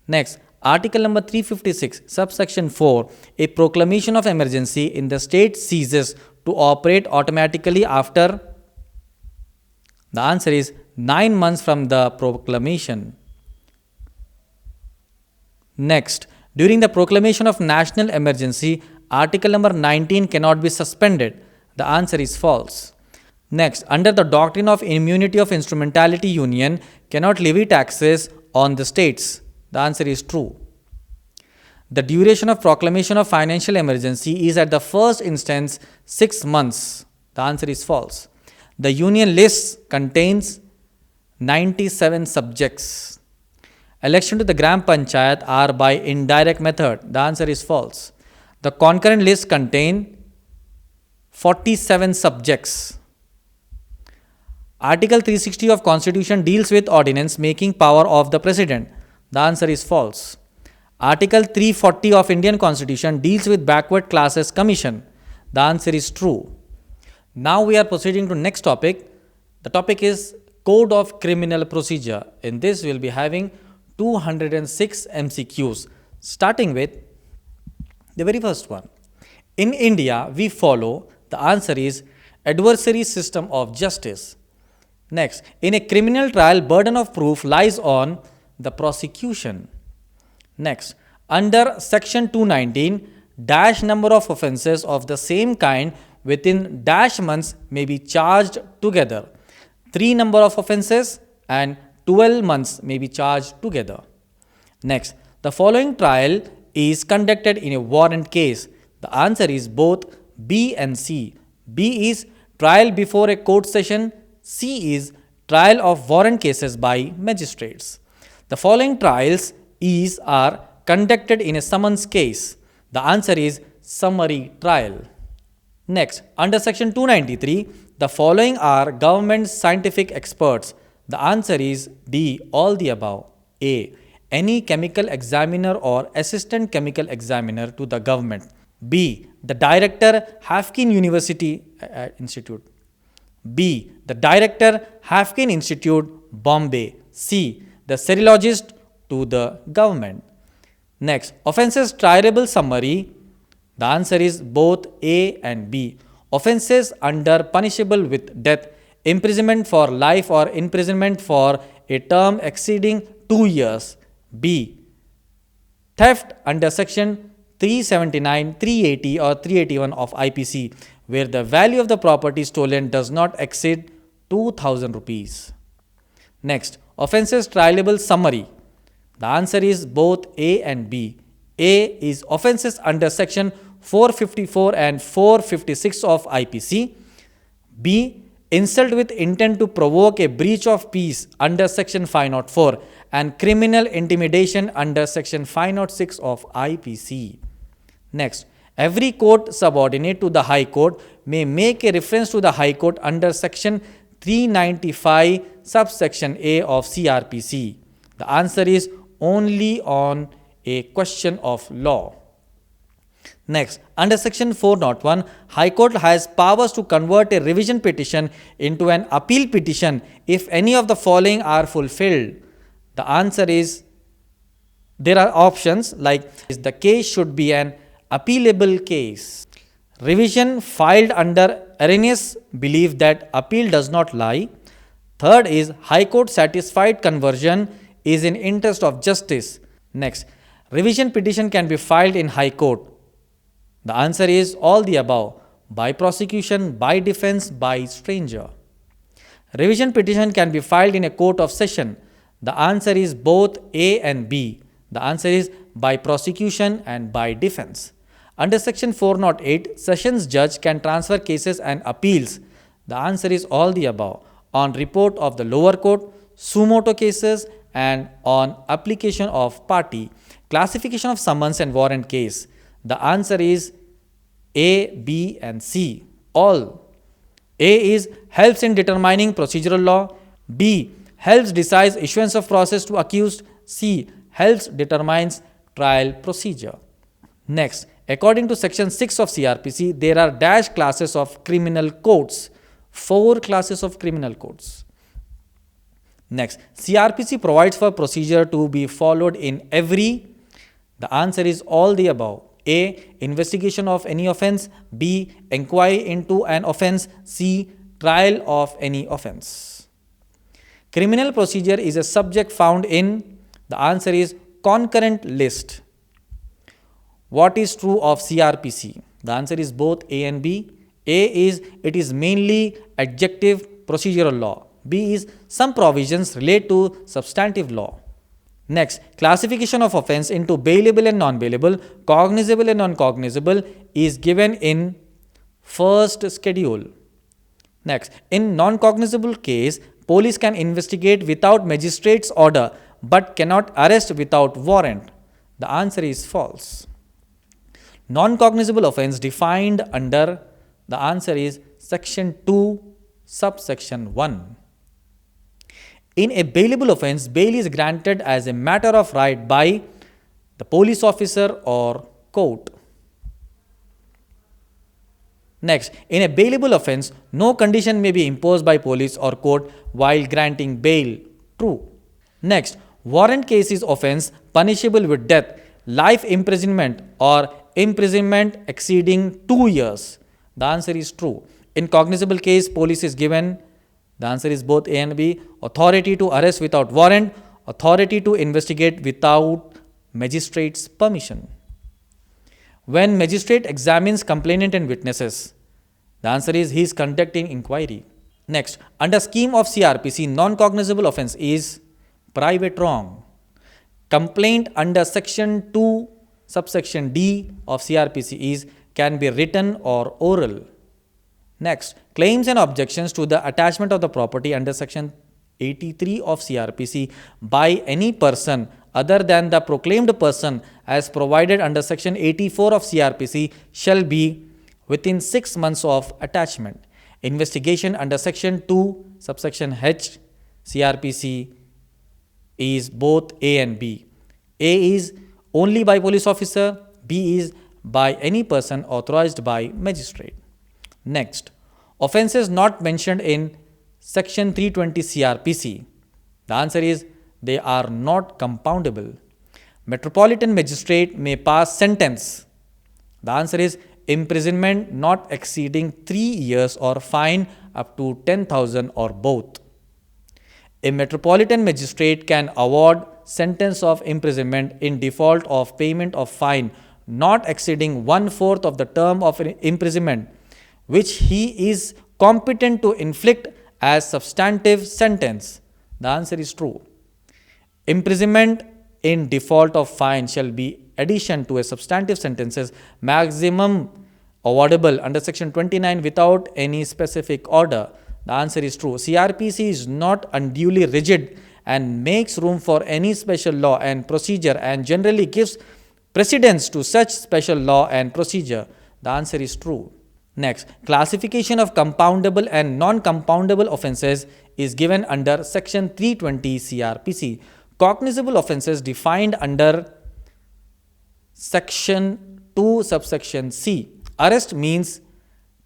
Next, Article number 356, subsection 4, a proclamation of emergency in the state ceases to operate automatically after, the answer is, 9 months from the proclamation. Next, during the proclamation of national emergency, Article number 19 cannot be suspended. The answer is false. Next, under the doctrine of immunity of instrumentality, Union cannot levy taxes on the states. The answer is true. The duration of proclamation of financial emergency is at the first instance 6 months. The answer is false. The Union list contains 97 subjects. Election to the Gram Panchayat are by indirect method. The answer is false. The concurrent list contain 47 subjects. Article 360 of Constitution deals with ordinance making power of the President. The answer is false. Article 340 of Indian Constitution deals with backward classes commission. The answer is true. Now we are proceeding to next topic. The topic is Code of Criminal Procedure. In this we will be having 206 MCQs, starting with the very first one. In India, we follow, the answer is, adversary system of justice. Next, in a criminal trial, burden of proof lies on the prosecution. Next, under section 219, dash number of offences of the same kind within dash months may be charged together. 3 number of offences and 12 months may be charged together. Next, the following trial is conducted in a warrant case. The answer is both B and C. B is trial before a court session. C is trial of warrant cases by magistrates. The following trials are conducted in a summons case. The answer is summary trial. Next, under section 293, the following are government scientific experts. The answer is D, all the above. A, any chemical examiner or assistant chemical examiner to the government. B, the director, Hafkin University Institute. B, the director, Hafkin Institute, Bombay. C, the serologist to the government. Next, offences triable summary. The answer is both A and B. Offences under punishable with death, imprisonment for life or imprisonment for a term exceeding 2 years. B, theft under section 379, 380 or 381 of IPC, where the value of the property stolen does not exceed 2000 rupees. Next, offences triable summary. The answer is both A and B. A is offences under section 454 and 456 of IPC. B, insult with intent to provoke a breach of peace under section 504 and criminal intimidation under section 506 of IPC. Next, every court subordinate to the High Court may make a reference to the High Court under section 395 subsection A of CRPC. The answer is only on a question of law. Next, under section 401, High Court has powers to convert a revision petition into an appeal petition if any of the following are fulfilled. The answer is, there are options like the case should be an appealable case. Revision filed under erroneous belief that appeal does not lie. Third is High Court satisfied conversion is in interest of justice. Next, revision petition can be filed in High Court. The answer is all the above. by prosecution, by defense, by stranger. Revision petition can be filed in a court of session. The answer is both A and B. The answer is by prosecution and by defense. Under section 408, sessions judge can transfer cases and appeals. The answer is all the above. On report of the lower court, suo motu cases, and on application of party. Classification of summons and warrant case. The answer is A, B, and C. All. A is helps in determining procedural law. B helps decides issuance of process to accused. C helps determines trial procedure. Next, according to section 6 of CRPC, there are dash classes of criminal codes. 4 classes of criminal codes. Next, CRPC provides for procedure to be followed in every. The answer is all the above. A. Investigation of any offense. B. Inquiry into an offense. C. Trial of any offense. Criminal procedure is a subject found in. The answer is concurrent list. What is true of CRPC? The answer is both A and B. A is it is mainly adjective procedural law. B is some provisions relate to substantive law. Next, classification of offense into bailable and non-bailable, cognizable and non-cognizable is given in first schedule. Next, in non-cognizable case, police can investigate without magistrate's order but cannot arrest without warrant. The answer is false. Non-cognizable offense defined under, the answer is section 2, subsection 1. In a bailable offense, bail is granted as a matter of right by the police officer or court. Next, in a bailable offense, no condition may be imposed by police or court while granting bail. True. Next, warrant case is offense punishable with death, life imprisonment or imprisonment exceeding 2 years. The answer is true. In cognizable case, police is given. The answer is both A and B. Authority to arrest without warrant, authority to investigate without magistrate's permission. When magistrate examines complainant and witnesses, the answer is he is conducting inquiry. Next, under scheme of CRPC, non-cognizable offense is private wrong. Complaint under section 2, subsection D of CRPC is can be written or oral. Next, claims and objections to the attachment of the property under section 83 of CRPC by any person other than the proclaimed person as provided under section 84 of CRPC shall be within 6 months of attachment. Investigation under section 2, subsection H, CRPC is both A and B. A is only by police officer, B is by any person authorized by magistrate. Next, offenses not mentioned in section 320 CRPC. The answer is they are not compoundable. Metropolitan magistrate may pass sentence. The answer is imprisonment not exceeding 3 years or fine up to 10,000 or both. A metropolitan magistrate can award sentence of imprisonment in default of payment of fine not exceeding 1/4 of the term of imprisonment which he is competent to inflict as substantive sentence. The answer is true. Imprisonment in default of fine shall be addition to a substantive sentences maximum awardable under section 29 without any specific order. The answer is true. CRPC is not unduly rigid and makes room for any special law and procedure and generally gives precedence to such special law and procedure. The answer is true. Next, classification of compoundable and non-compoundable offences is given under section 320 CRPC. Cognizable offences defined under section 2 subsection C. Arrest means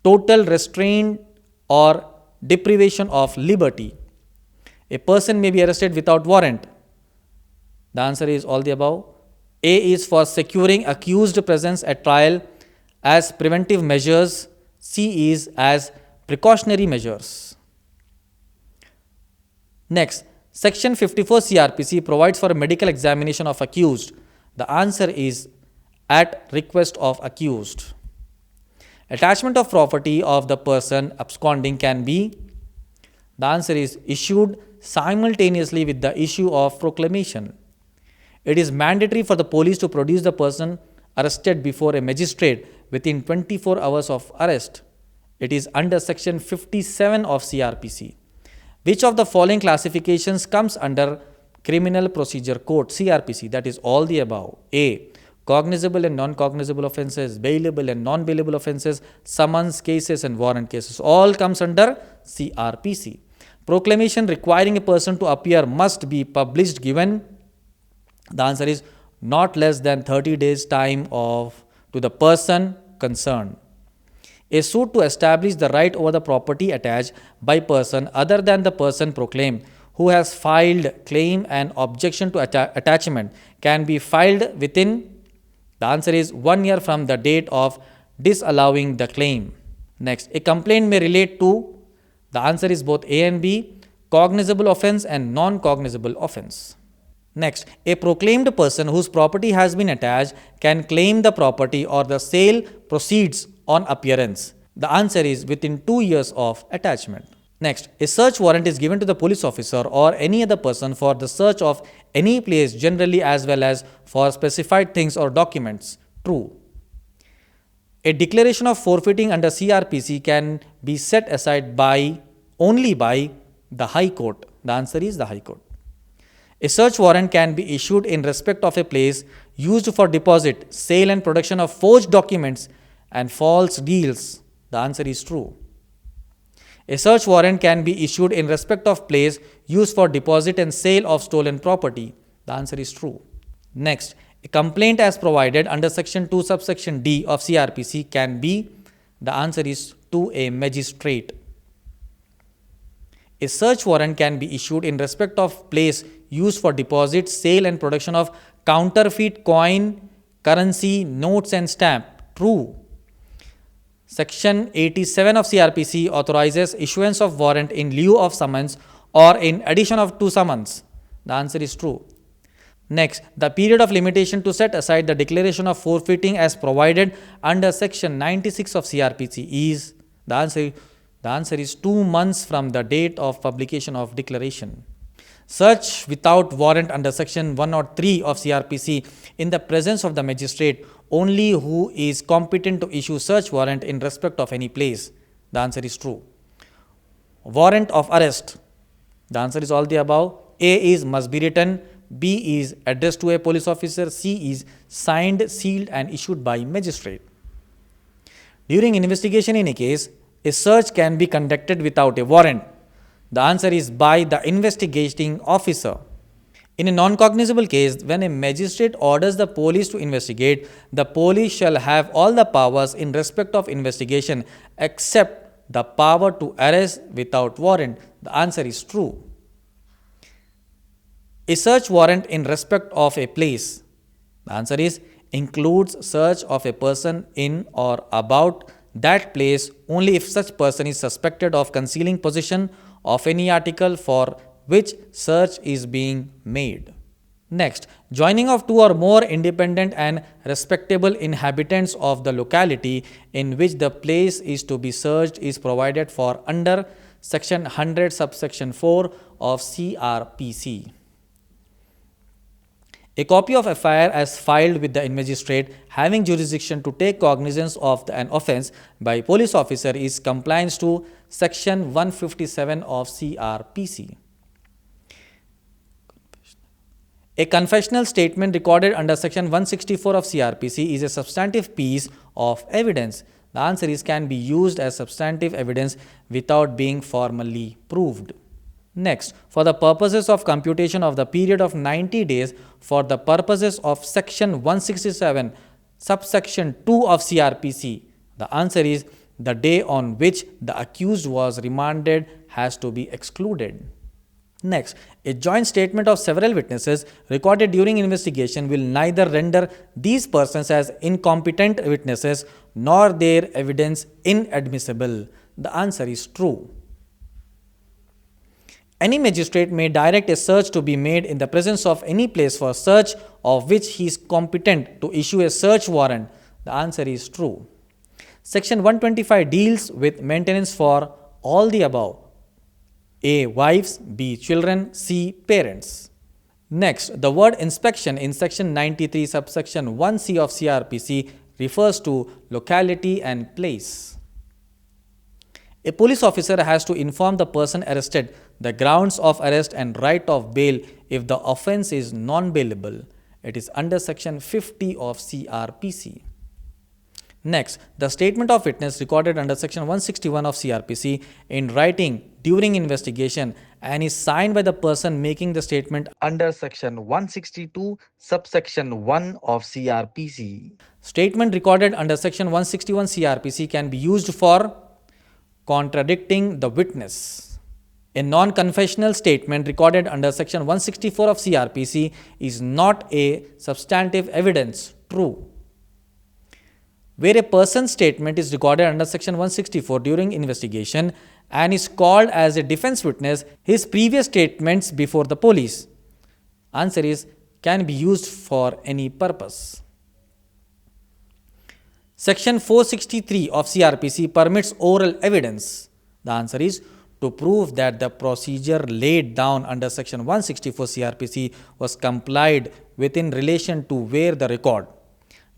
total restraint or deprivation of liberty. A person may be arrested without warrant. The answer is all the above. A is for securing accused presence at trial as preventive measures. C is as precautionary measures. Next, section 54 CRPC provides for a medical examination of accused. The answer is at request of accused. Attachment of property of the person absconding can be, the answer is issued simultaneously with the issue of proclamation. It is mandatory for the police to produce the person arrested before a magistrate within 24 hours of arrest. It is under section 57 of CRPC. Which of the following classifications comes under Criminal Procedure Code CRPC? That is all the above. A. Cognizable and non-cognizable offences, bailable and non-bailable offences, summons cases and warrant cases, all comes under CRPC. Proclamation requiring a person to appear must be published given, the answer is not less than 30 days time to the person concerned. A suit to establish the right over the property attached by person other than the person proclaimed who has filed claim and objection to attachment can be filed within, the answer is 1 year from the date of disallowing the claim. Next, a complaint may relate to, the answer is both A and B, cognizable offence and non-cognizable offence. Next, a proclaimed person whose property has been attached can claim the property or the sale proceeds on appearance. The answer is within 2 years of attachment. Next, a search warrant is given to the police officer or any other person for the search of any place generally as well as for specified things or documents. True. A declaration of forfeiting under CRPC can be set aside only by the High Court. The answer is the High Court. A search warrant can be issued in respect of a place used for deposit, sale and production of forged documents and false deals. The answer is true. A search warrant can be issued in respect of place used for deposit and sale of stolen property. The answer is true. Next, a complaint as provided under section 2 subsection D of CRPC can be, the answer is to a magistrate. A search warrant can be issued in respect of place used for deposit, sale and production of counterfeit coin, currency, notes and stamp. True. Section 87 of CRPC authorizes issuance of warrant in lieu of summons or in addition to summons. The answer is true. Next, the period of limitation to set aside the declaration of forfeiting as provided under section 96 of CRPC is, the answer is 2 months from the date of publication of declaration. Search without warrant under section 103 of CRPC in the presence of the magistrate only who is competent to issue search warrant in respect of any place. The answer is true. Warrant of arrest. The answer is all the above. A is must be written, B is addressed to a police officer, C is signed, sealed and issued by magistrate. During investigation in a case, a search can be conducted without a warrant. The answer is by the investigating officer. In a non-cognizable case, when a magistrate orders the police to investigate, the police shall have all the powers in respect of investigation except the power to arrest without warrant. The answer is true. A search warrant in respect of a place. The answer is includes search of a person in or about that place only if such person is suspected of concealing possession of any article for which search is being made. Next, joining of two or more independent and respectable inhabitants of the locality in which the place is to be searched is provided for under section 100 subsection 4 of CRPC. A copy of FIR as filed with the magistrate having jurisdiction to take cognizance of an offence by police officer is compliance to section 157 of CRPC. A confessional statement recorded under section 164 of CRPC is a substantive piece of evidence. The answer is can be used as substantive evidence without being formally proved. Next, for the purposes of computation of the period of 90 days for the purposes of section 167 subsection 2 of CRPC, the answer is the day on which the accused was remanded has to be excluded. Next, a joint statement of several witnesses recorded during investigation will neither render these persons as incompetent witnesses nor their evidence inadmissible. The answer is true. Any magistrate may direct a search to be made in the presence of any place for search of which he is competent to issue a search warrant. The answer is true. Section 125 deals with maintenance for all the above. A. Wives. B. Children. C. Parents. Next, the word inspection in section 93 subsection 1C of CRPC refers to locality and place. A police officer has to inform the person arrested the grounds of arrest and right of bail if the offence is non-bailable. It is under section 50 of CRPC. Next, the statement of witness recorded under section 161 of CRPC in writing during investigation and is signed by the person making the statement under section 162 subsection 1 of CRPC. Statement recorded under section 161 CRPC can be used for contradicting the witness. A non-confessional statement recorded under section 164 of CRPC is not a substantive evidence. True. Where a person's statement is recorded under section 164 during investigation and is called as a defense witness, his previous statements before the police. Answer is can be used for any purpose. Section 463 of CRPC permits oral evidence. The answer is to prove that the procedure laid down under section 164 CRPC was complied with in relation to where the record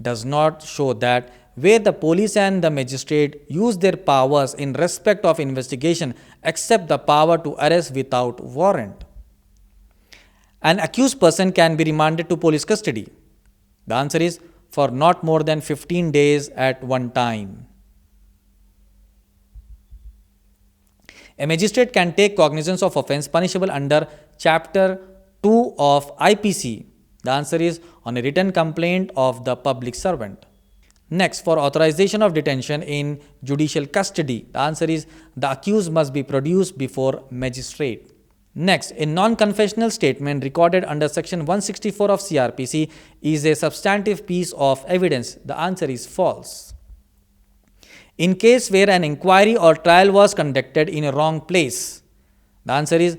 does not show that where the police and the magistrate use their powers in respect of investigation except the power to arrest without warrant. An accused person can be remanded to police custody. The answer is for not more than 15 days at one time. A magistrate can take cognizance of offence punishable under Chapter 2 of IPC. The answer is on a written complaint of the public servant. Next, for authorization of detention in judicial custody, the answer is the accused must be produced before magistrate. Next, a non-confessional statement recorded under section 164 of CRPC is a substantive piece of evidence. The answer is false. In case where an inquiry or trial was conducted in a wrong place, the answer is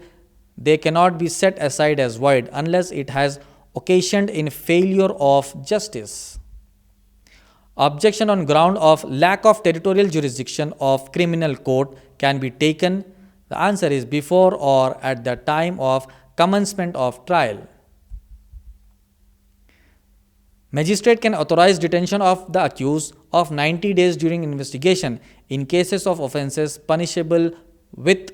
they cannot be set aside as void unless it has occasioned in failure of justice. Objection on ground of lack of territorial jurisdiction of criminal court can be taken. The answer is before or at the time of commencement of trial. Magistrate can authorize detention of the accused of 90 days during investigation in cases of offences punishable with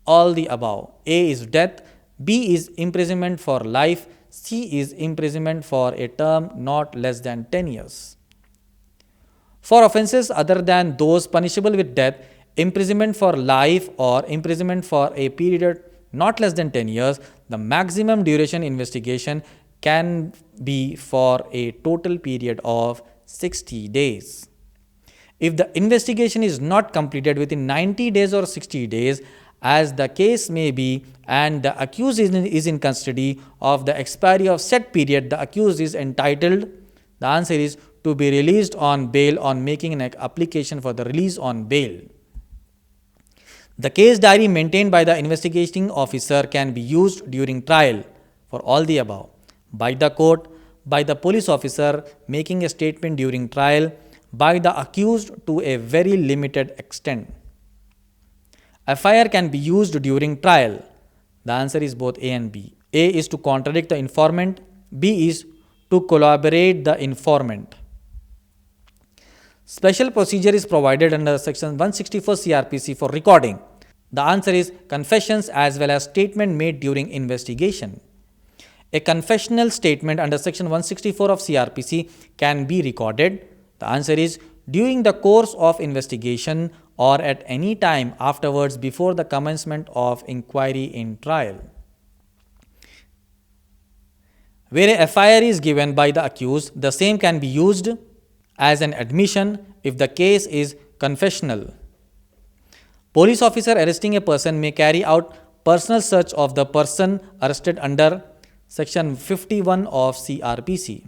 all the above. A is death, B is imprisonment for life, C is imprisonment for a term not less than 10 years. For offences other than those punishable with death, imprisonment for life or imprisonment for a period not less than 10 years, the maximum duration investigation can be for a total period of 60 days. If the investigation is not completed within 90 days or 60 days, as the case may be, and the accused is in custody of the expiry of said period, the accused is entitled, the answer is to be released on bail on making an application for the release on bail. The case diary maintained by the investigating officer can be used during trial for all the above, by the court, by the police officer making a statement during trial, by the accused to a very limited extent. FIR can be used during trial. The answer is both A and B. A is to contradict the informant, B is to collaborate the informant. Special procedure is provided under section 164 CRPC for recording. The answer is confessions as well as statement made during investigation. A confessional statement under section 164 of CRPC can be recorded. The answer is during the course of investigation or at any time afterwards before the commencement of inquiry in trial. Where a FIR is given by the accused, the same can be used as an admission if the case is confessional. Police officer arresting a person may carry out personal search of the person arrested under section 51 of CRPC.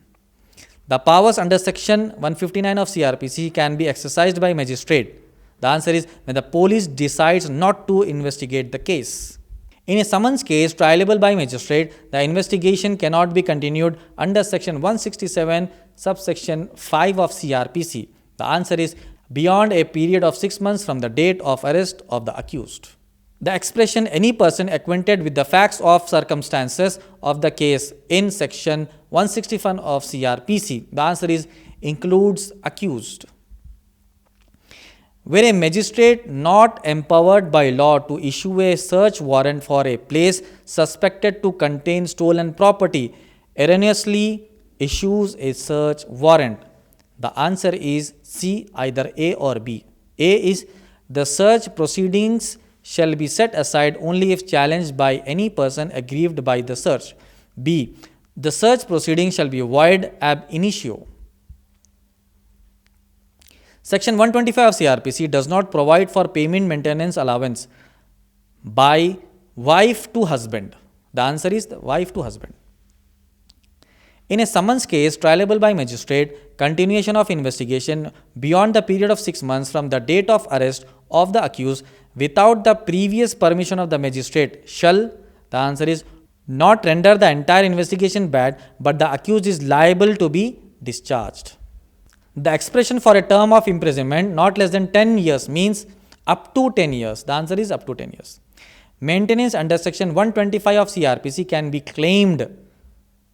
The powers under section 159 of CRPC can be exercised by magistrate. The answer is when the police decides not to investigate the case. In a summons case trialable by magistrate, the investigation cannot be continued under section 167 subsection 5 of CRPC. The answer is beyond a period of 6 months from the date of arrest of the accused. The expression any person acquainted with the facts or circumstances of the case in section 161 of CRPC, the answer is includes accused. Where a magistrate not empowered by law to issue a search warrant for a place suspected to contain stolen property erroneously issues a search warrant, the answer is C, either A or B. A is the search proceedings shall be set aside only if challenged by any person aggrieved by the search. B, the search proceedings shall be void ab initio. Section 125 of CRPC does not provide for payment maintenance allowance by wife to husband. The answer is the wife to husband. In a summons case trialable by magistrate, continuation of investigation beyond the period of 6 months from the date of arrest of the accused without the previous permission of the magistrate shall, the answer is, not render the entire investigation bad, but the accused is liable to be discharged. The expression for a term of imprisonment not less than 10 years means up to 10 years. The answer is up to 10 years. Maintenance under section 125 of CRPC can be claimed.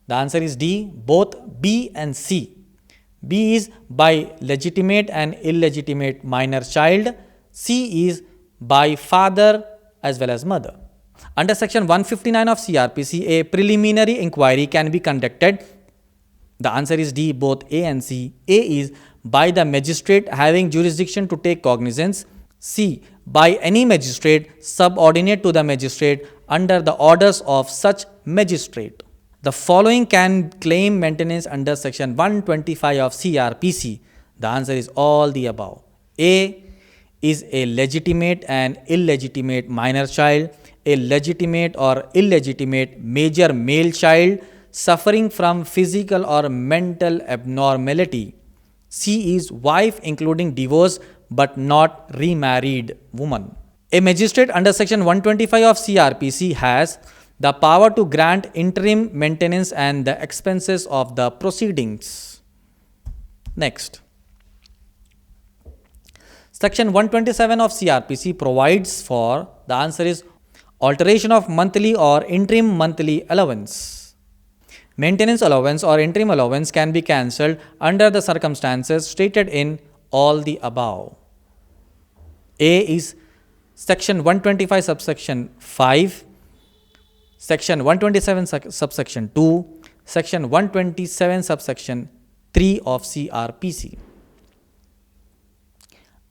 The answer is D, both B and C. B is by legitimate and illegitimate minor child. C is by father as well as mother. Under section 159 of CRPC, a preliminary inquiry can be conducted. The answer is D, both A and C. A is by the magistrate having jurisdiction to take cognizance. C, by any magistrate subordinate to the magistrate under the orders of such magistrate. The following can claim maintenance under section 125 of CRPC. The answer is all the above. A is a legitimate and illegitimate minor child, a legitimate or illegitimate major male child suffering from physical or mental abnormality. C is wife including divorced but not remarried woman. A magistrate under section 125 of CRPC has the power to grant interim maintenance and the expenses of the proceedings. Next. Section 127 of CRPC provides for, the answer is, alteration of monthly or interim monthly allowance. Maintenance allowance or interim allowance can be cancelled under the circumstances stated in all the above. A is section 125 subsection 5, section 127 subsection 2, section 127 subsection 3 of CRPC.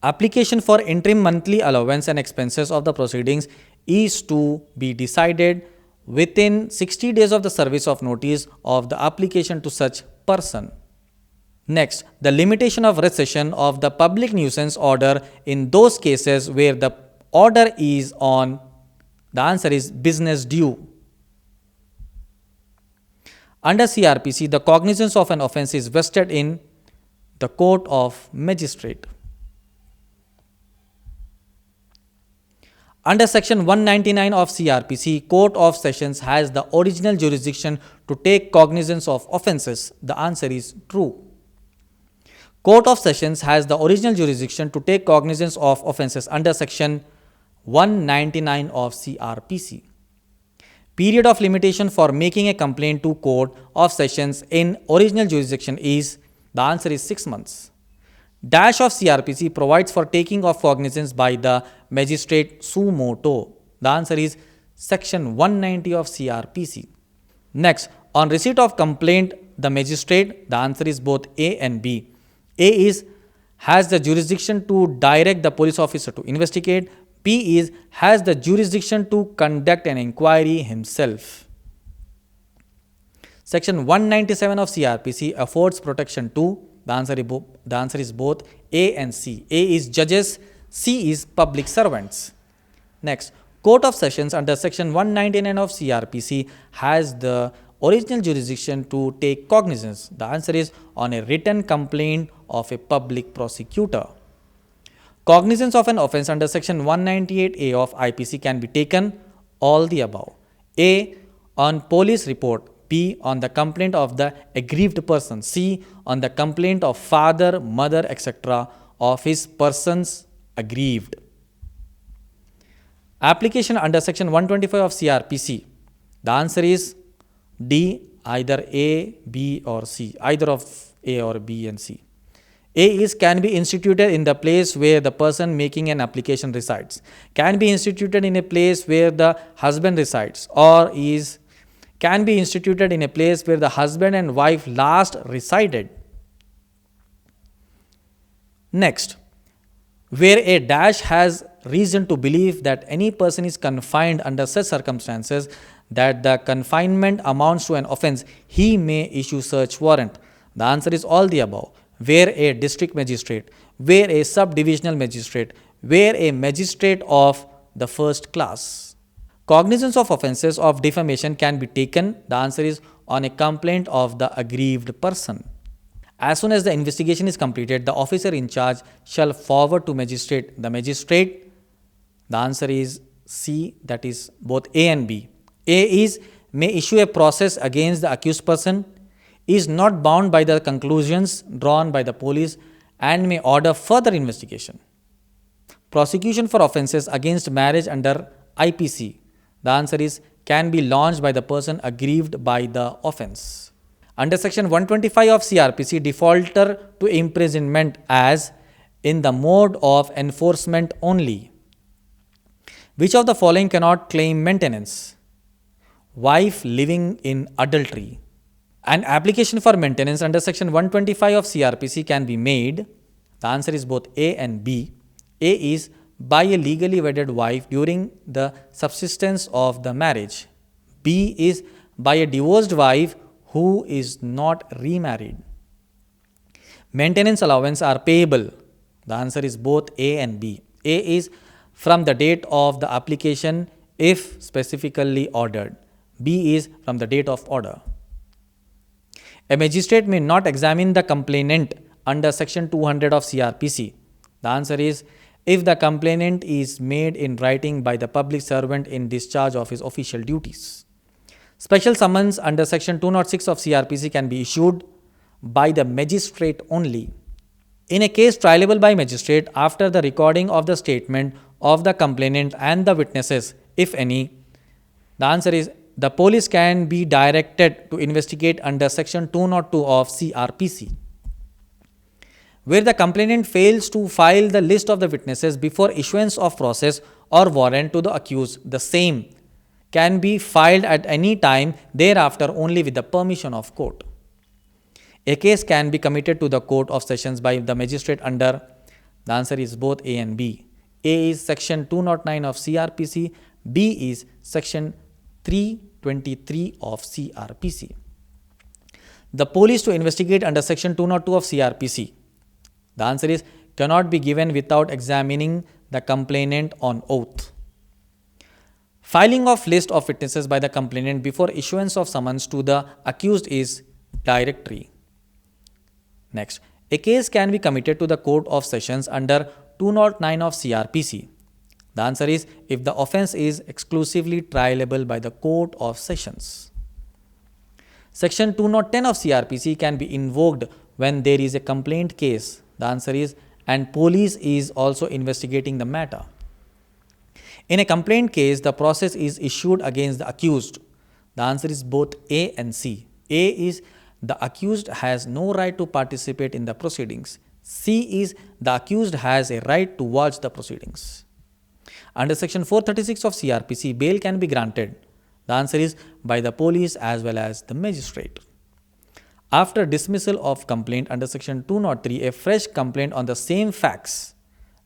Application for interim monthly allowance and expenses of the proceedings is to be decided within 60 days of the service of notice of the application to such person. Next, the limitation of rescission of the public nuisance order in those cases where the order is on, the answer is, business due. Under CRPC, the cognizance of an offence is vested in the court of magistrate. Under section 199 of CRPC, Court of Sessions has the original jurisdiction to take cognizance of offences. The answer is true. Court of Sessions has the original jurisdiction to take cognizance of offences under section 199 of CRPC. Period of limitation for making a complaint to Court of Sessions in original jurisdiction is, the answer is 6 months. Dash of CRPC provides for taking of cognizance by the magistrate suo motu. The answer is section 190 of CRPC. Next, on receipt of complaint, the magistrate, the answer is both A and B. A is has the jurisdiction to direct the police officer to investigate. B is has the jurisdiction to conduct an inquiry himself. Section 197 of CRPC affords protection to, the answer is both A and C. A is judges, C is public servants. Next, Court of Sessions under section 199 of CRPC has the original jurisdiction to take cognizance. The answer is on a written complaint of a public prosecutor. Cognizance of an offence under section 198A of IPC can be taken, all the above. A, on police report. B, on the complaint of the aggrieved person. C, on the complaint of father, mother, etc. of his persons aggrieved. Application under section 125 of CRPC. The answer is D, either A, B or C, either of A or B and C. A is can be instituted in the place where the person making an application resides, can be instituted in a place where the husband resides, or is can be instituted in a place where the husband and wife last resided. Next, where a dash has reason to believe that any person is confined under such circumstances that the confinement amounts to an offence, he may issue search warrant. The answer is all the above. Where a district magistrate, where a subdivisional magistrate, where a magistrate of the first class. Cognizance of offences of defamation can be taken. The answer is on a complaint of the aggrieved person. As soon as the investigation is completed, the officer in charge shall forward to magistrate. The magistrate, the answer is C, that is both A and B. A is may issue a process against the accused person, is not bound by the conclusions drawn by the police, and may order further investigation. Prosecution for offences against marriage under IPC. The answer is can be launched by the person aggrieved by the offence. Under section 125 of CRPC, defaulter to imprisonment as in the mode of enforcement only. Which of the following cannot claim maintenance? Wife living in adultery. An application for maintenance under section 125 of CRPC can be made. The answer is both A and B. A is by a legally wedded wife during the subsistence of the marriage. B is by a divorced wife who is not remarried. Maintenance allowance are payable. The answer is both A and B. A is from the date of the application if specifically ordered. B is from the date of order. A magistrate may not examine the complainant under section 200 of CRPC. The answer is if the complainant is made in writing by the public servant in discharge of his official duties. Special summons under section 206 of CRPC can be issued by the magistrate only. In a case trialable by magistrate after the recording of the statement of the complainant and the witnesses, if any, the answer is the police can be directed to investigate under section 202 of CRPC. Where the complainant fails to file the list of the witnesses before issuance of process or warrant to the accused, the same can be filed at any time thereafter only with the permission of court. A case can be committed to the court of sessions by the magistrate under, the answer is both A and B. A is section 209 of CRPC, B is section 323 of CRPC. The police to investigate under section 202 of CRPC. The answer is cannot be given without examining the complainant on oath. Filing of list of witnesses by the complainant before issuance of summons to the accused is directory. Next, a case can be committed to the court of sessions under 209 of CRPC. The answer is if the offence is exclusively trialable by the court of sessions. Section 210 of CRPC can be invoked when there is a complaint case. The answer is and police is also investigating the matter. In a complaint case, the process is issued against the accused. The answer is both A and C. A is the accused has no right to participate in the proceedings. C is the accused has a right to watch the proceedings. Under section 436 of CRPC, bail can be granted. The answer is by the police as well as the magistrate. After dismissal of complaint under section 203, a fresh complaint on the same facts,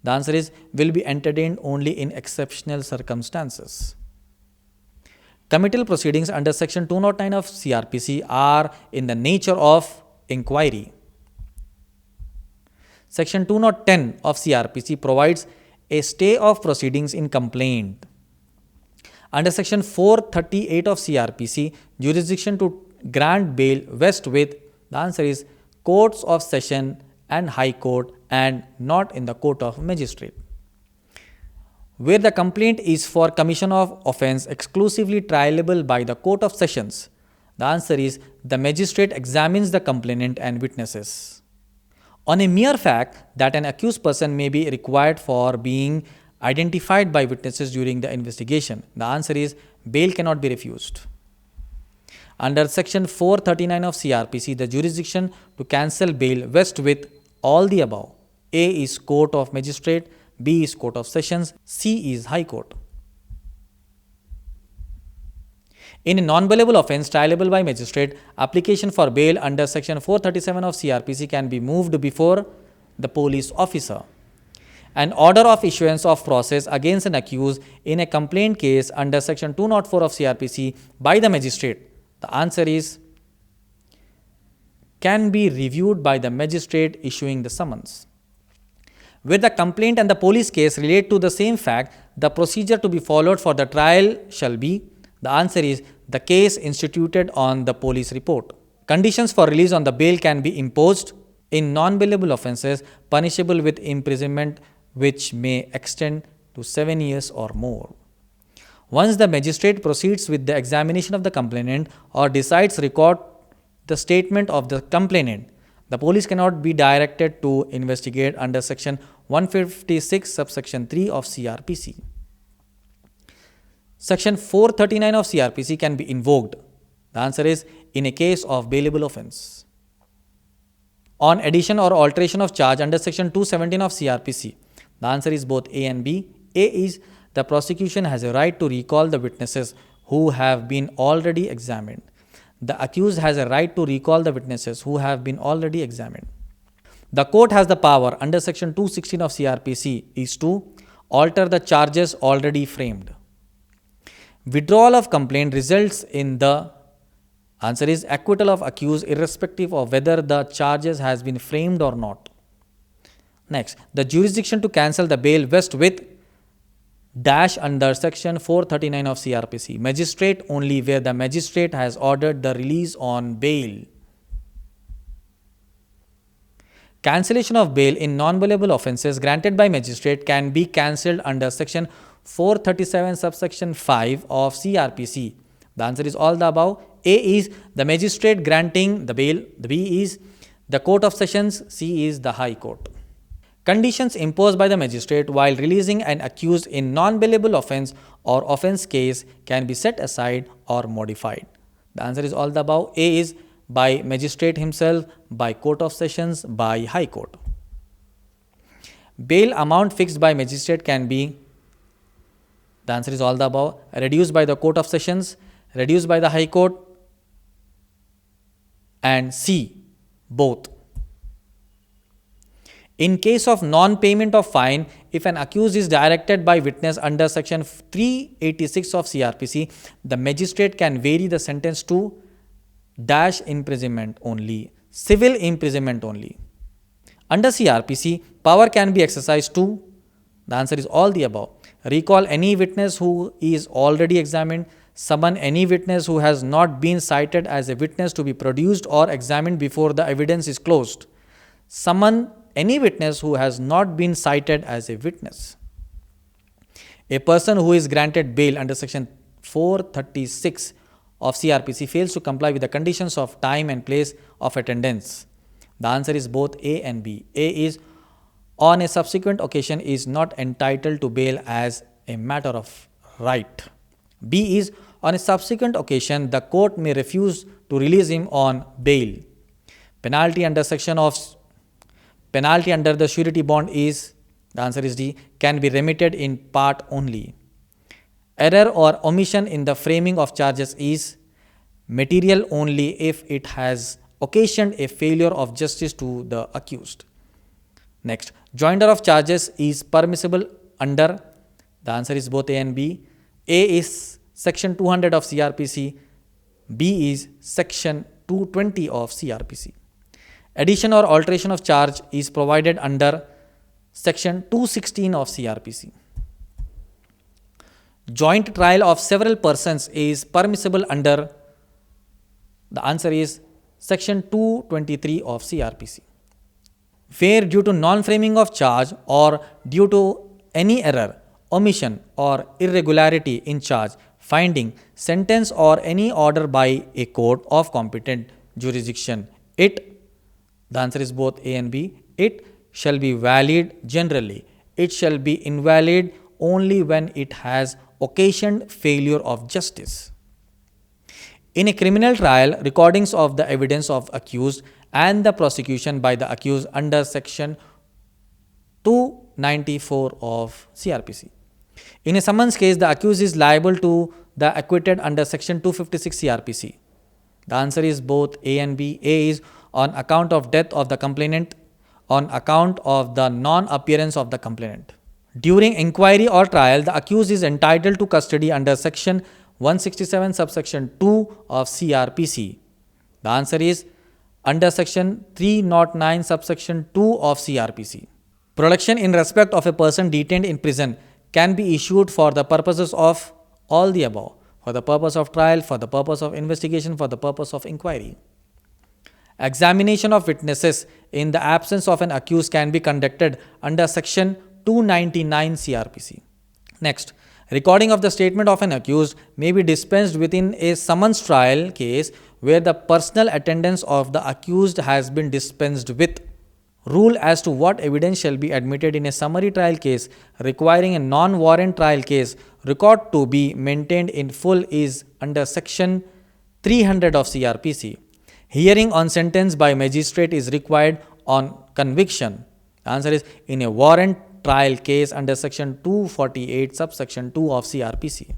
the answer is will be entertained only in exceptional circumstances. Committal proceedings under section 209 of CRPC are in the nature of inquiry. Section 210 of CRPC provides a stay of proceedings in complaint. Under section 438 of CRPC, jurisdiction to grant bail vests with, the answer is courts of session and high court and not in the court of magistrate. Where the complaint is for commission of offence exclusively trialable by the court of sessions, the answer is the magistrate examines the complainant and witnesses. On a mere fact that an accused person may be required for being identified by witnesses during the investigation, the answer is bail cannot be refused. Under section 439 of CRPC, the jurisdiction to cancel bail vests with all the above. A is Court of Magistrate, B is Court of Sessions, C is High Court. In a non-bailable offence trialable by magistrate, application for bail under section 437 of CRPC can be moved before the police officer. An order of issuance of process against an accused in a complaint case under section 204 of CRPC by the magistrate, the answer is can be reviewed by the magistrate issuing the summons. Where the complaint and the police case relate to the same fact, the procedure to be followed for the trial shall be, the answer is the case instituted on the police report. Conditions for release on the bail can be imposed in non-bailable offences punishable with imprisonment which may extend to 7 years or more. Once the magistrate proceeds with the examination of the complainant or decides record the statement of the complainant, the police cannot be directed to investigate under section 156 subsection 3 of CRPC. Section 439 of CRPC can be invoked. The answer is in a case of bailable offence. On addition or alteration of charge under section 217 of CRPC, the answer is both A and B. A is the prosecution has a right to recall the witnesses who have been already examined. The accused has a right to recall the witnesses who have been already examined. The court has the power under section 216 of CRPC is to alter the charges already framed. Withdrawal of complaint results in the answer is acquittal of accused irrespective of whether the charges has been framed or not. Next, the jurisdiction to cancel the bail vests with dash under section 439 of CRPC. Magistrate only where the magistrate has ordered the release on bail. Cancellation of bail in non-bailable offences granted by magistrate can be cancelled under section 437 subsection 5 of CRPC. The answer is all the above. A is the magistrate granting the bail, the B is the Court of Sessions, C is the High Court. Conditions imposed by the magistrate while releasing an accused in non-bailable offence or offence case can be set aside or modified. The answer is all the above. A is by magistrate himself, by Court of Sessions, by High Court. Bail amount fixed by magistrate can be, the answer is all the above, reduced by the Court of Sessions, reduced by the High Court, and C, both. In case of non-payment of fine, if an accused is directed by witness under section 386 of CRPC, the magistrate can vary the sentence to dash imprisonment only, civil imprisonment only. Under CRPC, power can be exercised to, the answer is all the above, recall any witness who is already examined, summon any witness who has not been cited as a witness to be produced or examined before the evidence is closed, summon any witness who has not been cited as a witness. A person who is granted bail under section 436 of CRPC fails to comply with the conditions of time and place of attendance. The answer is both A and B. A is on a subsequent occasion is not entitled to bail as a matter of right. B is on a subsequent occasion the court may refuse to release him on bail. Penalty under the surety bond is, the answer is D, can be remitted in part only. Error or omission in the framing of charges is material only if it has occasioned a failure of justice to the accused. Next, joinder of charges is permissible under, the answer is both A and B. A is section 200 of CRPC, B is section 220 of CRPC. Addition or alteration of charge is provided under section 216 of CRPC. Joint trial of several persons is permissible under, the answer is section 223 of CRPC. Where due to non-framing of charge or due to any error, omission or irregularity in charge, finding, sentence or any order by a court of competent jurisdiction, the answer is both A and B. It shall be valid generally. It shall be invalid only when it has occasioned failure of justice. In a criminal trial, recordings of the evidence of accused and the prosecution by the accused under section 294 of CRPC. In a summons case, the accused is liable to the acquitted under section 256 CRPC. The answer is both A and B. A is on account of death of the complainant, on account of the non-appearance of the complainant. During inquiry or trial, the accused is entitled to custody under section 167 subsection 2 of CRPC. The answer is under section 309 subsection 2 of CRPC. Protection in respect of a person detained in prison can be issued for the purposes of all the above, for the purpose of trial, for the purpose of investigation, for the purpose of inquiry. Examination of witnesses in the absence of an accused can be conducted under section 299 CRPC. Next, recording of the statement of an accused may be dispensed within a summons trial case where the personal attendance of the accused has been dispensed with. Rule as to what evidence shall be admitted in a summary trial case requiring a non-warrant trial case record to be maintained in full is under section 300 of CRPC. Hearing on sentence by magistrate is required on conviction. The answer is in a warrant trial case under section 248 subsection 2 of CRPC.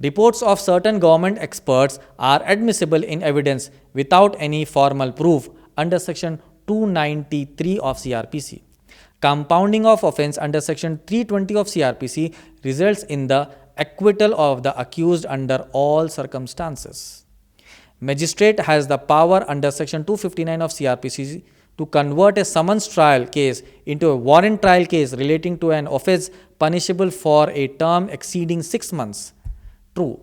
Reports of certain government experts are admissible in evidence without any formal proof under section 293 of CRPC. Compounding of offence under section 320 of CRPC results in the acquittal of the accused under all circumstances. Magistrate has the power under section 259 of CRPC to convert a summons trial case into a warrant trial case relating to an offence punishable for a term exceeding 6 months. True.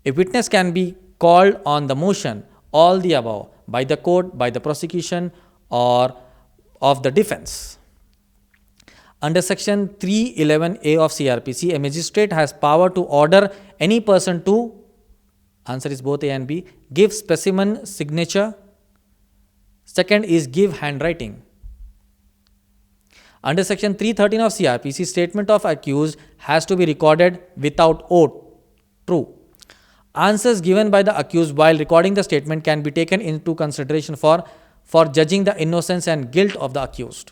A witness can be called on the motion, all the above, by the court, by the prosecution, or of the defense. Under section 311A of CRPC, a magistrate has power to order any person to, answer is both A and B, give specimen signature. Second is give handwriting. Under section 313 of CRPC, statement of accused has to be recorded without oath. True. Answers given by the accused while recording the statement can be taken into consideration for judging the innocence and guilt of the accused.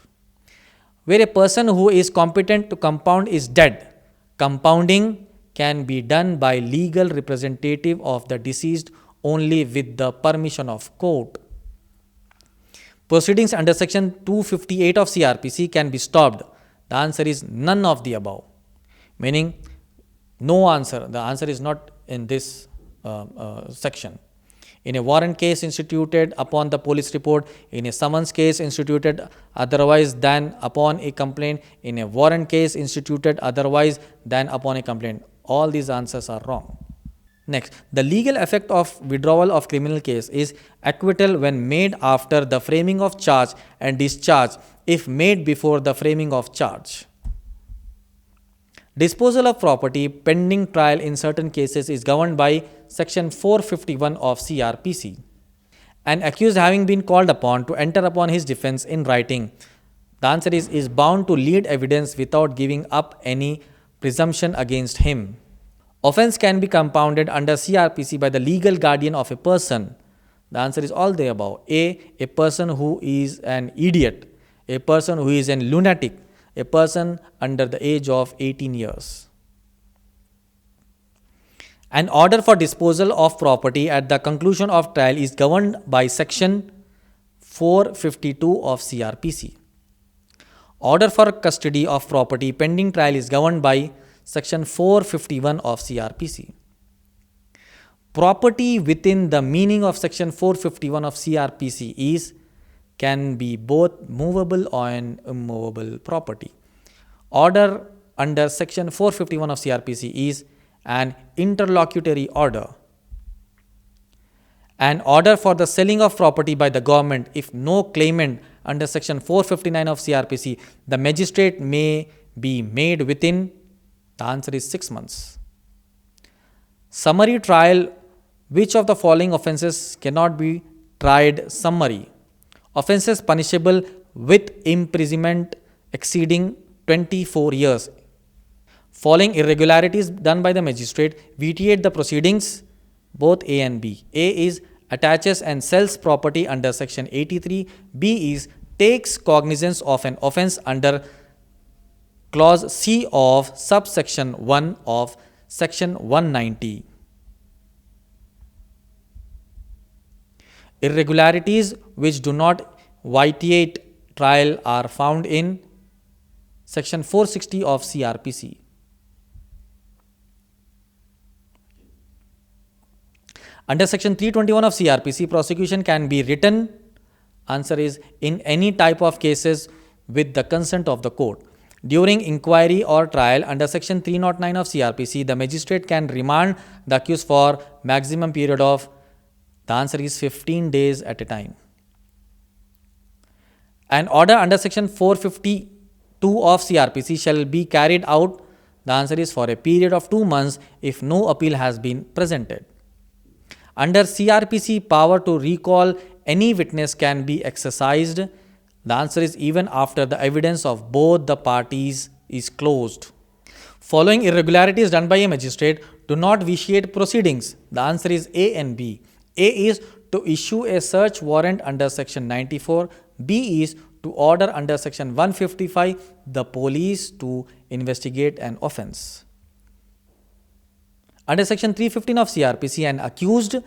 Where a person who is competent to compound is dead, compounding can be done by legal representative of the deceased only with the permission of court. Proceedings under section 258 of CRPC can be stopped. The answer is none of the above, meaning no answer. The answer is not in this section. In a warrant case instituted upon the police report, in a summons case instituted otherwise than upon a complaint, in a warrant case instituted otherwise than upon a complaint. All these answers are wrong. Next, the legal effect of withdrawal of criminal case is acquittal when made after the framing of charge and discharge if made before the framing of charge. Disposal of property pending trial in certain cases is governed by section 451 of CRPC. An accused having been called upon to enter upon his defense in writing, the answer is bound to lead evidence without giving up any presumption against him. Offence can be compounded under CRPC by the legal guardian of a person. The answer is all the above. A person who is an idiot, a person who is a lunatic, a person under the age of 18 years. An order for disposal of property at the conclusion of trial is governed by section 452 of CRPC. Order for custody of property pending trial is governed by section 451 of CRPC. Property within the meaning of section 451 of CRPC can be both movable and immovable property. Order under section 451 of CRPC is an interlocutory order. An order for the selling of property by the government if no claimant under section 459 of CRPC, the magistrate may be made within, the answer is 6 months. Summary trial, which of the following offences cannot be tried summary? Offences punishable with imprisonment exceeding 24 years. Following irregularities done by the magistrate, vitiate the proceedings, both A and B. A is attaches and sells property under section 83. B is takes cognizance of an offence under clause C of subsection 1 of section 190. Irregularities which do not vitiate trial are found in section 460 of CRPC. Under section 321 of CRPC, prosecution can be written, answer is, in any type of cases with the consent of the court. During inquiry or trial under section 309 of CRPC, the magistrate can remand the accused for maximum period of, the answer is, 15 days at a time. An order under section 452 of CRPC shall be carried out, the answer is, for a period of 2 months if no appeal has been presented. Under CRPC, power to recall any witness can be exercised. The answer is even after the evidence of both the parties is closed. Following irregularities done by a magistrate do not vitiate proceedings. The answer is A and B. A is to issue a search warrant under section 94. B is to order under section 155 the police to investigate an offence. Under section 315 of CRPC, an accused,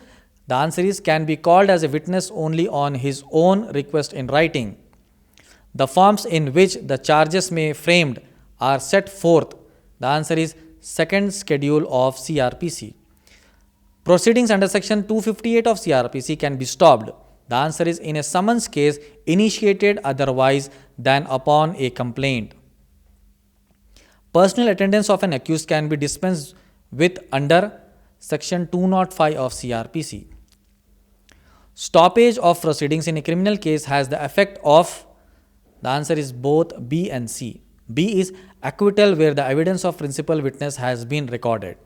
the answer is, can be called as a witness only on his own request in writing. The forms in which the charges may be framed are set forth. The answer is second schedule of CRPC. Proceedings under section 258 of CRPC can be stopped. The answer is in a summons case initiated otherwise than upon a complaint. Personal attendance of an accused can be dispensed with under section 205 of CRPC. Stoppage of proceedings in a criminal case has the effect of, the answer is both B and C. B is acquittal where the evidence of principal witness has been recorded.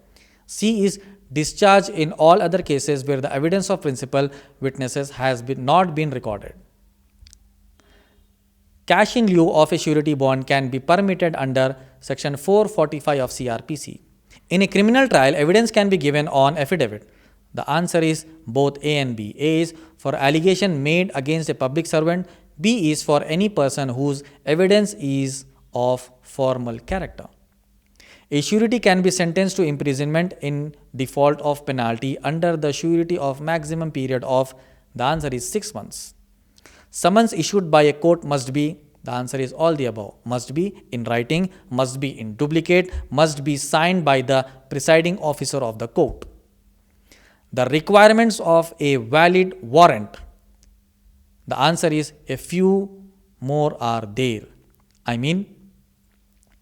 C is discharge in all other cases where the evidence of principal witnesses has not been recorded. Cash in lieu of a surety bond can be permitted under section 445 of CRPC. In a criminal trial, evidence can be given on affidavit. The answer is both A and B. A is for allegation made against a public servant. B is for any person whose evidence is of formal character. A surety can be sentenced to imprisonment in default of penalty under the surety of maximum period of, the answer is 6 months. Summons issued by a court must be, the answer is all the above, must be in writing, must be in duplicate, must be signed by the presiding officer of the court. The requirements of a valid warrant, the answer is a few more are there. I mean,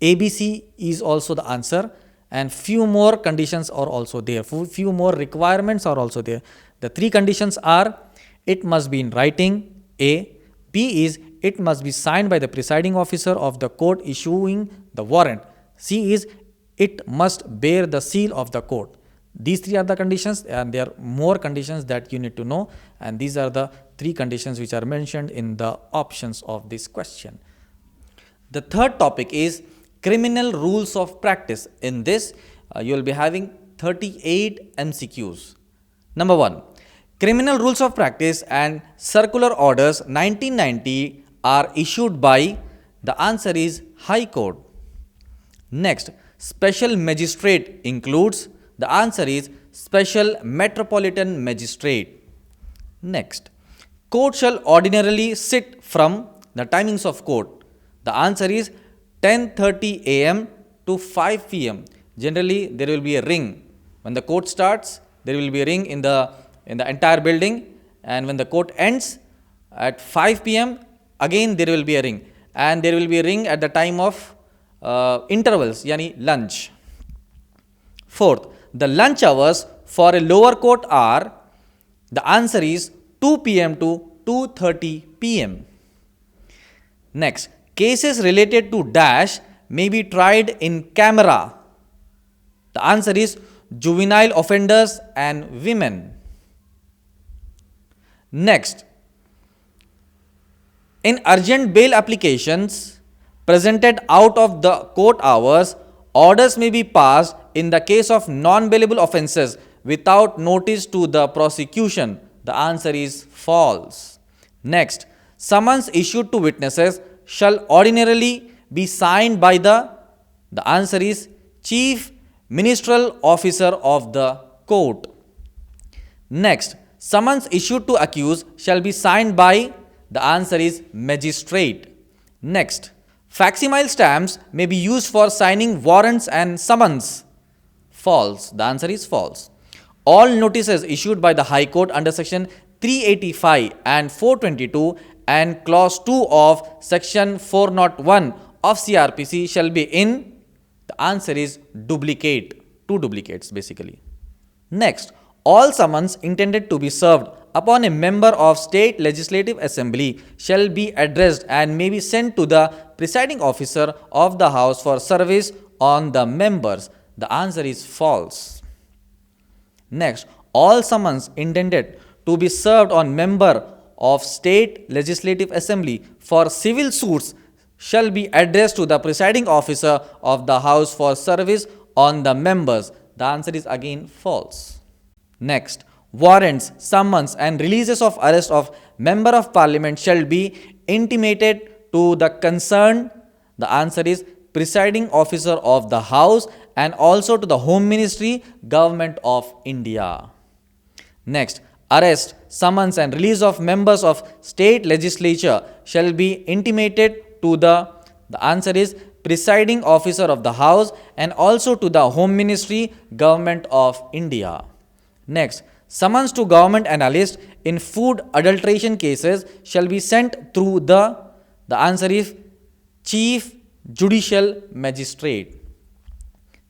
ABC is also the answer and few more conditions are also there. Few more requirements are also there. The 3 conditions are, it must be in writing, A. B is, it must be signed by the presiding officer of the court issuing the warrant. C is, it must bear the seal of the court. These 3 are the conditions, and there are more conditions that you need to know, and these are the 3 conditions which are mentioned in the options of this question. The third topic is criminal rules of practice. In this, you will be having 38 MCQs. Number 1. Criminal rules of practice and circular orders 1990 are issued by, the answer is High Court. Next, special magistrate includes, the answer is special metropolitan magistrate. Next, court shall ordinarily sit from, the timings of court, the answer is 10:30 a.m. to 5 p.m. Generally, there will be a ring. When the court starts, there will be a ring in the entire building, and when the court ends at 5 p.m., again there will be a ring, and there will be a ring at the time of intervals, yani lunch. Fourth, the lunch hours for a lower court are, the answer is 2 p.m. to 2:30 p.m. Next, cases related to dash may be tried in camera. The answer is juvenile offenders and women. Next, In urgent bail applications presented out of the court hours, orders may be passed in the case of non-bailable offences without notice to the prosecution. The answer is false. Next, summons issued to witnesses shall ordinarily be signed by the answer is chief ministerial officer of the court. Next, summons issued to accused shall be signed by, the answer is magistrate. Next, facsimile stamps may be used for signing warrants and summons. False. The answer is false. All notices issued by the High Court under section 385 and 422 and clause 2 of section 401 of CRPC shall be in, the answer is duplicate. Two duplicates basically. Next, all summons intended to be served upon a member of State Legislative Assembly shall be addressed and may be sent to the presiding officer of the House for service on the members. The answer is false. Next, all summons intended to be served on member of State Legislative Assembly for civil suits shall be addressed to the presiding officer of the House for service on the members. The answer is again false. Next, warrants, summons and releases of arrest of member of parliament shall be intimated to the concerned, the answer is presiding officer of the House, and also to the Home Ministry, Government of India. Next, arrest, summons and release of members of state legislature shall be intimated to the answer is presiding officer of the House and also to the Home Ministry, Government of India. Next, summons to government analyst in food adulteration cases shall be sent through the answer is chief judicial magistrate.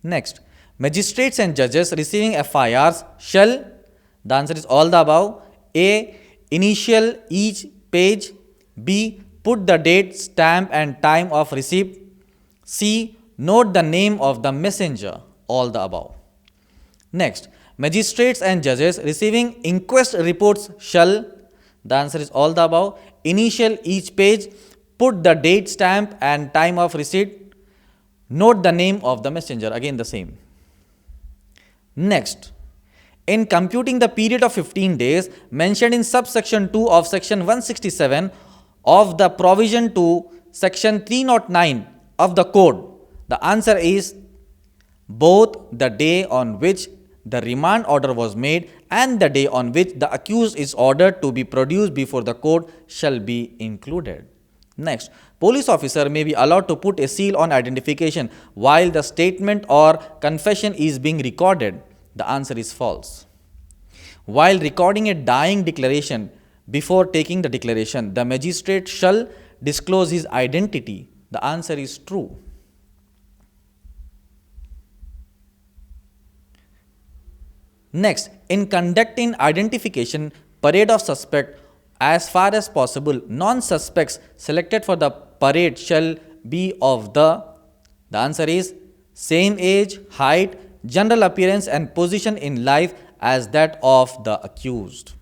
Next, magistrates and judges receiving FIRs shall, the answer is all the above. A, initial each page. B, put the date, stamp and time of receipt. C, note the name of the messenger. All the above. Next, magistrates and judges receiving inquest reports shall, the answer is all the above. Initial each page, put the date, stamp and time of receipt, note the name of the messenger, again the same. Next, in computing the period of 15 days mentioned in subsection 2 of section 167 of the provision to section 309 of the code, the answer is both the day on which the remand order was made and the day on which the accused is ordered to be produced before the court shall be included. Next, police officer may be allowed to put a seal on identification while the statement or confession is being recorded. The answer is false. While recording a dying declaration before taking the declaration, the magistrate shall disclose his identity. The answer is true. Next, in conducting identification parade of suspect, as far as possible, non-suspects selected for the parade shall be of the answer is same age, height, general appearance and position in life as that of the accused.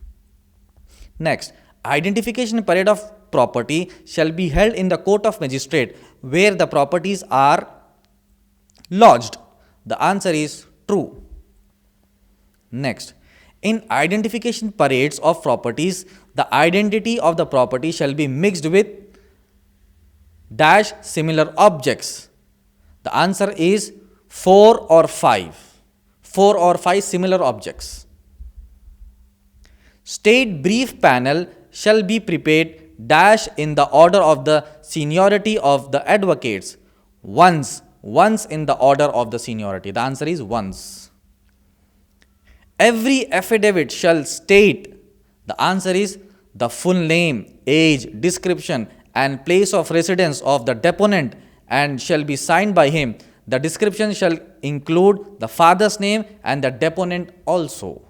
Next, identification parade of property shall be held in the court of magistrate where the properties are lodged. The answer is true. Next, in identification parades of properties, the identity of the property shall be mixed with dash similar objects. The answer is 4 or 5. 4 or 5 similar objects. State brief panel shall be prepared dash in the order of the seniority of the advocates. Once in the order of the seniority. The answer is once. Every affidavit shall state, the answer is the full name, age, description and place of residence of the deponent and shall be signed by him. The description shall include the father's name and the deponent also.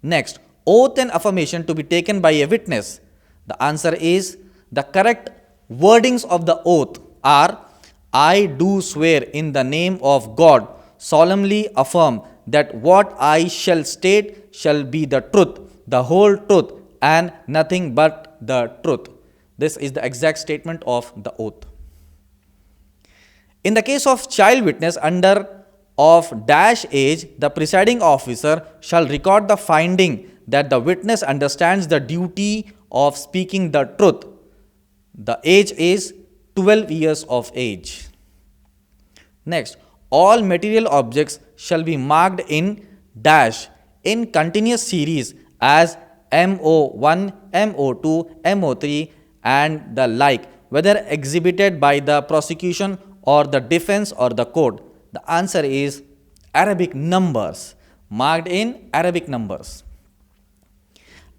Next, oath and affirmation to be taken by a witness. The answer is the correct wordings of the oath are I do swear in the name of God solemnly affirm that what I shall state shall be the truth, the whole truth and nothing but the truth. This is the exact statement of the oath. In the case of child witness under of dash age, the presiding officer shall record the finding that the witness understands the duty of speaking the truth. The age is 12 years of age. Next, all material objects shall be marked in dash in continuous series as MO1, MO2, MO3 and the like, whether exhibited by the prosecution or the defense or the court. The answer is Arabic numbers, marked in Arabic numbers.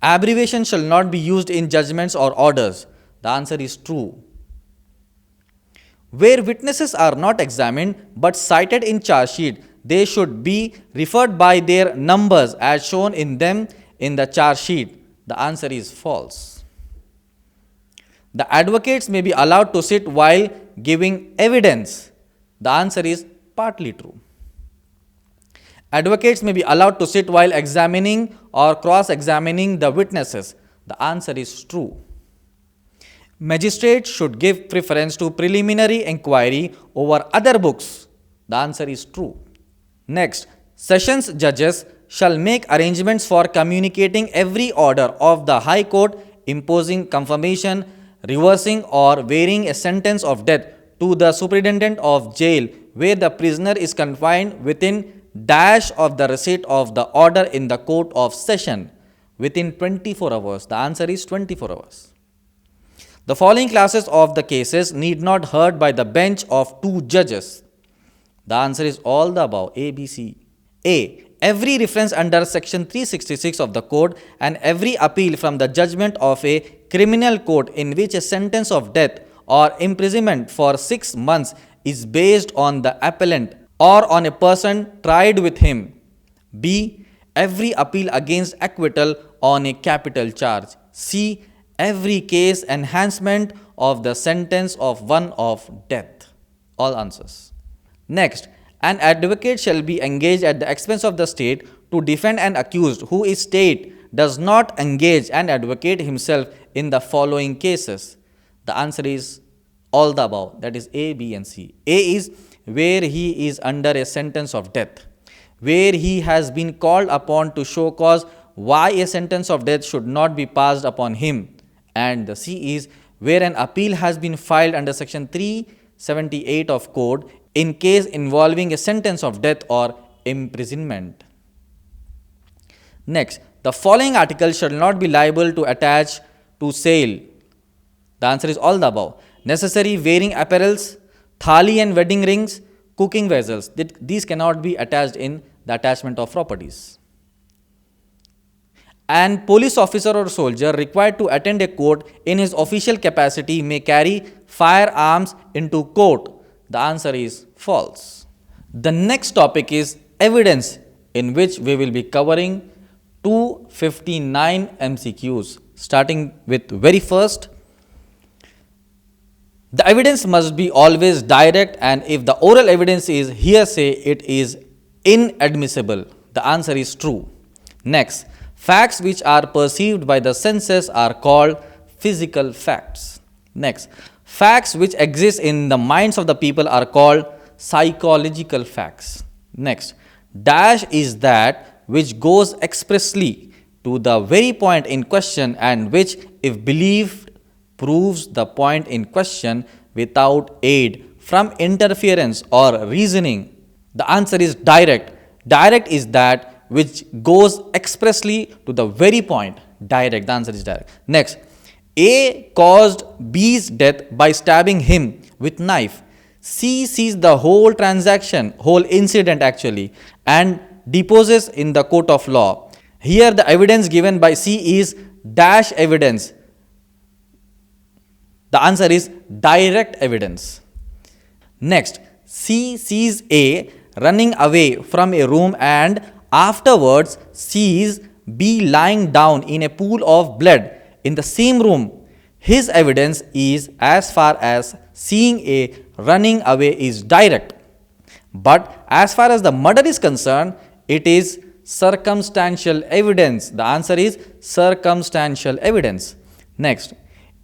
Abbreviation shall not be used in judgments or orders. The answer is true. Where witnesses are not examined but cited in charge sheet, they should be referred by their numbers as shown in them in the charge sheet. The answer is false. The advocates may be allowed to sit while giving evidence. The answer is partly true. Advocates may be allowed to sit while examining or cross-examining the witnesses. The answer is true. Magistrates should give preference to preliminary inquiry over other books. The answer is true. Next, sessions judges shall make arrangements for communicating every order of the High Court imposing confirmation, reversing or varying a sentence of death to the superintendent of jail where the prisoner is confined within dash of the receipt of the order in the court of session within 24 hours. The answer is 24 hours. The following classes of the cases need not heard by the bench of 2 judges. The answer is all the above, A, B, C. A. Every reference under section 366 of the code and every appeal from the judgment of a criminal court in which a sentence of death or imprisonment for 6 months is based on the appellant or on a person tried with him. B. Every appeal against acquittal on a capital charge. C. Every case enhancement of the sentence of one of death. All answers. Next, an advocate shall be engaged at the expense of the state to defend an accused who is state does not engage an advocate himself in the following cases. The answer is all the above, that is A, B and C. A is where he is under a sentence of death, where he has been called upon to show cause why a sentence of death should not be passed upon him. And the C is where an appeal has been filed under section 378 of code in case involving a sentence of death or imprisonment. Next, the following article shall not be liable to attach to sale. The answer is all the above. Necessary wearing apparels, thali and wedding rings, cooking vessels. These cannot be attached in the attachment of properties. An police officer or soldier required to attend a court in his official capacity may carry firearms into court. The answer is false. The next topic is evidence, in which we will be covering 259 MCQs. Starting with very first, the evidence must be always direct, and if the oral evidence is hearsay, it is inadmissible. The answer is true. Next, facts which are perceived by the senses are called physical facts. Next, facts which exist in the minds of the people are called psychological facts. Next, dash is that which goes expressly to the very point in question and which, if believed, proves the point in question without aid from interference or reasoning. The answer is direct. Direct is that which goes expressly to the very point. Direct. The answer is direct. Next, A caused B's death by stabbing him with knife. C sees the whole transaction, whole incident actually, and deposes in the court of law. Here the evidence given by C is dash evidence. The answer is direct evidence. Next, C sees A running away from a room and afterwards sees B lying down in a pool of blood in the same room. His evidence is as far as seeing A running away is direct. But as far as the murder is concerned, it is circumstantial evidence. The answer is circumstantial evidence. Next,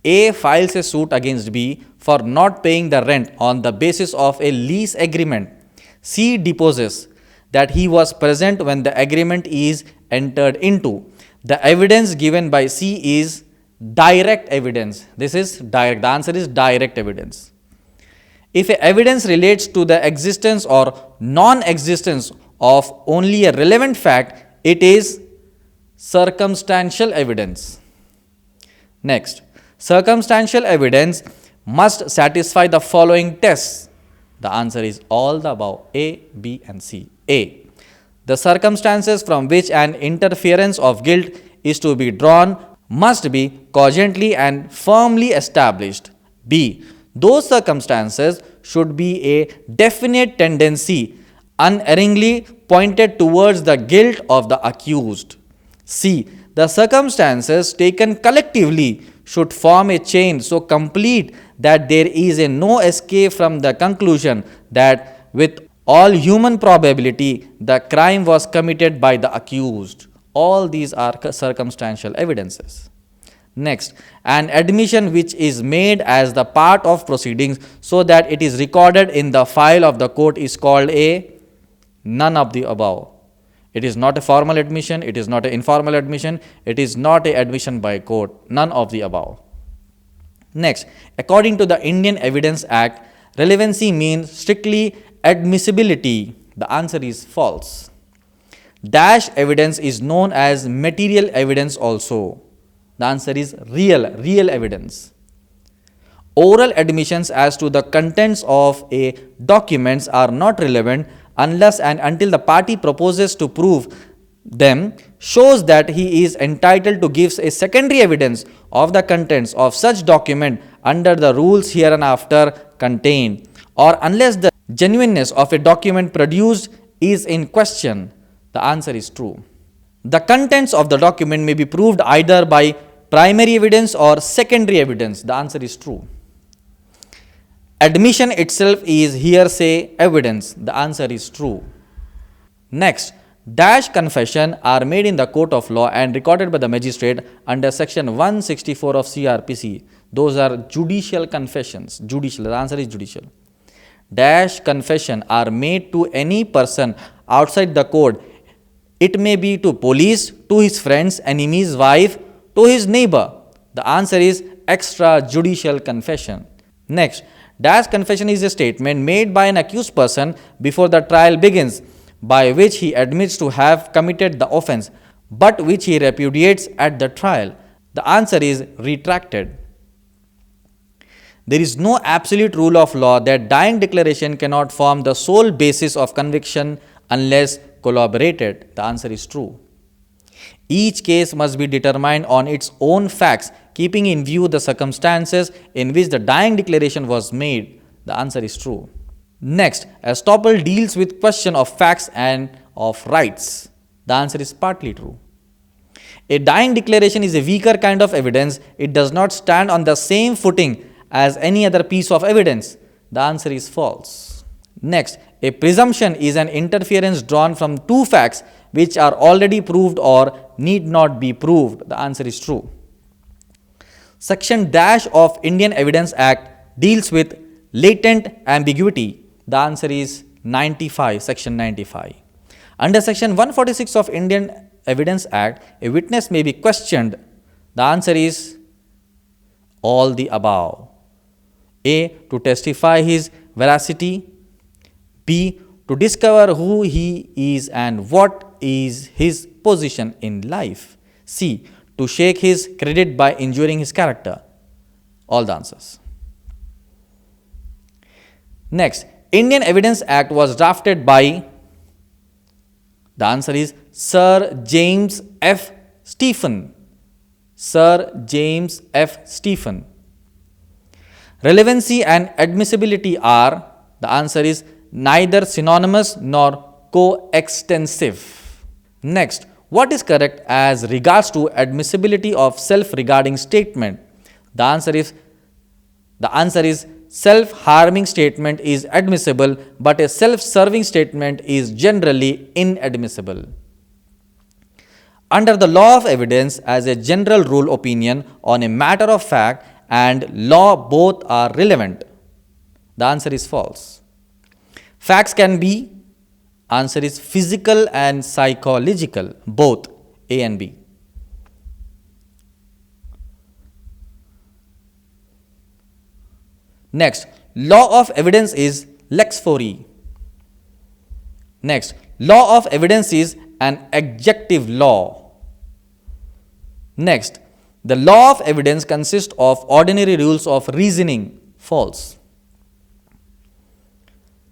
A files a suit against B for not paying the rent on the basis of a lease agreement. C deposes that he was present when the agreement is entered into. The evidence given by C is direct evidence. This is direct. The answer is direct evidence. If evidence relates to the existence or non-existence of only a relevant fact, it is circumstantial evidence. Next, circumstantial evidence must satisfy the following tests. The answer is all the above: A, B and C. A. The circumstances from which an interference of guilt is to be drawn must be cogently and firmly established. B. Those circumstances should be a definite tendency unerringly pointed towards the guilt of the accused. C. The circumstances taken collectively should form a chain so complete that there is no escape from the conclusion that with all human probability the crime was committed by the accused. All these are circumstantial evidences. Next, an admission which is made as the part of proceedings so that it is recorded in the file of the court is called a none of the above. It is not a formal admission, it is not an informal admission, it is not an admission by court, none of the above. Next, according to the Indian Evidence Act, relevancy means strictly admissibility. The answer is false. Dash evidence is known as material evidence also. The answer is real evidence. Oral admissions as to the contents of a documents are not relevant unless and until the party proposes to prove them shows that he is entitled to give a secondary evidence of the contents of such document under the rules hereinafter contained, or unless the genuineness of a document produced is in question. The answer is true. The contents of the document may be proved either by primary evidence or secondary evidence. The answer is true. Admission itself is hearsay evidence. The answer is true. Next, dash confession are made in the court of law and recorded by the magistrate under section 164 of CRPC. Those are judicial confessions. Judicial. The answer is judicial. Dash confession are made to any person outside the court. It may be to police, to his friends, enemy's wife, to his neighbor. The answer is extrajudicial confession. Next, dash confession is a statement made by an accused person before the trial begins, by which he admits to have committed the offense, but which he repudiates at the trial. The answer is retracted. There is no absolute rule of law that dying declaration cannot form the sole basis of conviction unless corroborated. The answer is true. Each case must be determined on its own facts, keeping in view the circumstances in which the dying declaration was made. The answer is true. Next, estoppel deals with question of facts and of rights. The answer is partly true. A dying declaration is a weaker kind of evidence. It does not stand on the same footing as any other piece of evidence. The answer is false. Next, a presumption is an interference drawn from two facts which are already proved or need not be proved. The answer is true. Section dash of Indian Evidence Act deals with latent ambiguity. The answer is 95, section 95. Under section 146 of Indian Evidence Act, a witness may be questioned. The answer is all the above. A. To testify his veracity. B. To discover who he is and what is his position in life. C. To shake his credit by injuring his character. All the answers. Next, Indian Evidence Act was drafted by, the answer is Sir James F. Stephen. Sir James F. Stephen. Relevancy and admissibility are, the answer is neither synonymous nor coextensive. Next, what is correct as regards to admissibility of self-regarding statement? The answer is self-harming statement is admissible, but a self-serving statement is generally inadmissible. Under the law of evidence, as a general rule, opinion on a matter of fact and law both are relevant. The answer is false. Facts can be, answer is physical and psychological, both A and B. Next, law of evidence is lex fori. Next, law of evidence is an adjective law. Next, the law of evidence consists of ordinary rules of reasoning. False.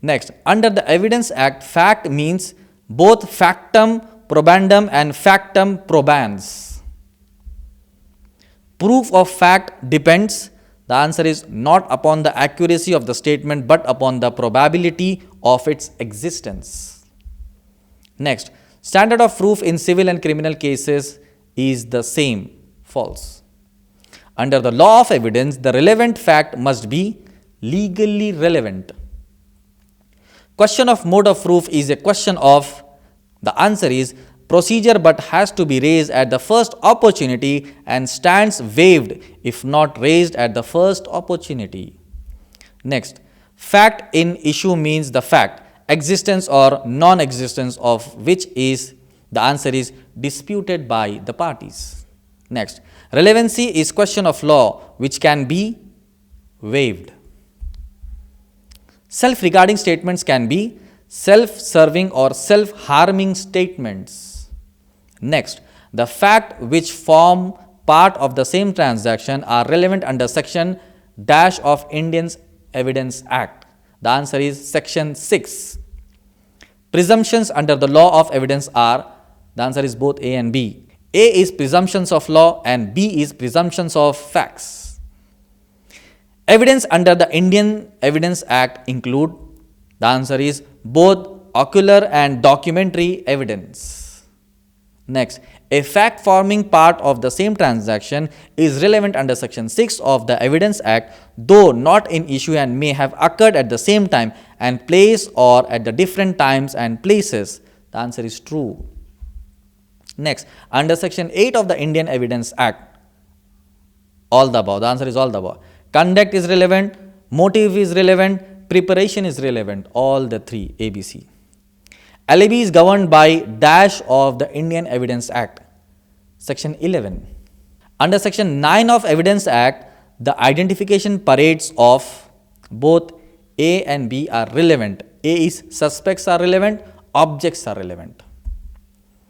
Next, under the Evidence Act, fact means both factum probandum and factum probans. Proof of fact depends. The answer is not upon the accuracy of the statement but upon the probability of its existence. Next, standard of proof in civil and criminal cases is the same. False. Under the law of evidence, the relevant fact must be legally relevant. Question of mode of proof is a question of, the answer is procedure but has to be raised at the first opportunity and stands waived if not raised at the first opportunity. Next, fact in issue means the fact, existence or non-existence of which is, the answer is disputed by the parties. Next, relevancy is question of law which can be waived. Self-regarding statements can be self-serving or self-harming statements. Next, the fact which form part of the same transaction are relevant under section dash of Indian Evidence Act. The answer is section 6. Presumptions under the law of evidence are, the answer is both A and B. A is presumptions of law and B is presumptions of facts. Evidence under the Indian Evidence Act include, the answer is both ocular and documentary evidence. Next, a fact forming part of the same transaction is relevant under section 6 of the Evidence Act, though not in issue and may have occurred at the same time and place or at the different times and places. The answer is true. Next, under section 8 of the Indian Evidence Act, all the above. The answer is all the above. Conduct is relevant, motive is relevant, preparation is relevant, all the three, ABC. Alibi is governed by dash of the Indian Evidence Act, section 11. Under section 9 of Evidence Act, the identification parades of both A and B are relevant. A is suspects are relevant, objects are relevant.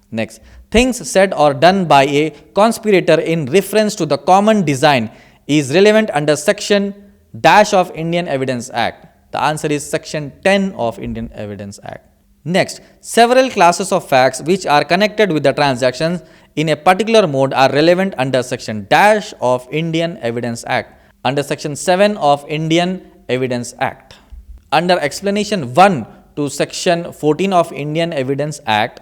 Next, things said or done by a conspirator in reference to the common design is relevant under section dash of Indian Evidence Act. The answer is section 10 of Indian Evidence Act. Next, several classes of facts which are connected with the transactions in a particular mode are relevant under section dash of Indian Evidence Act, under section 7 of Indian Evidence Act. Under explanation 1 to section 14 of Indian Evidence Act,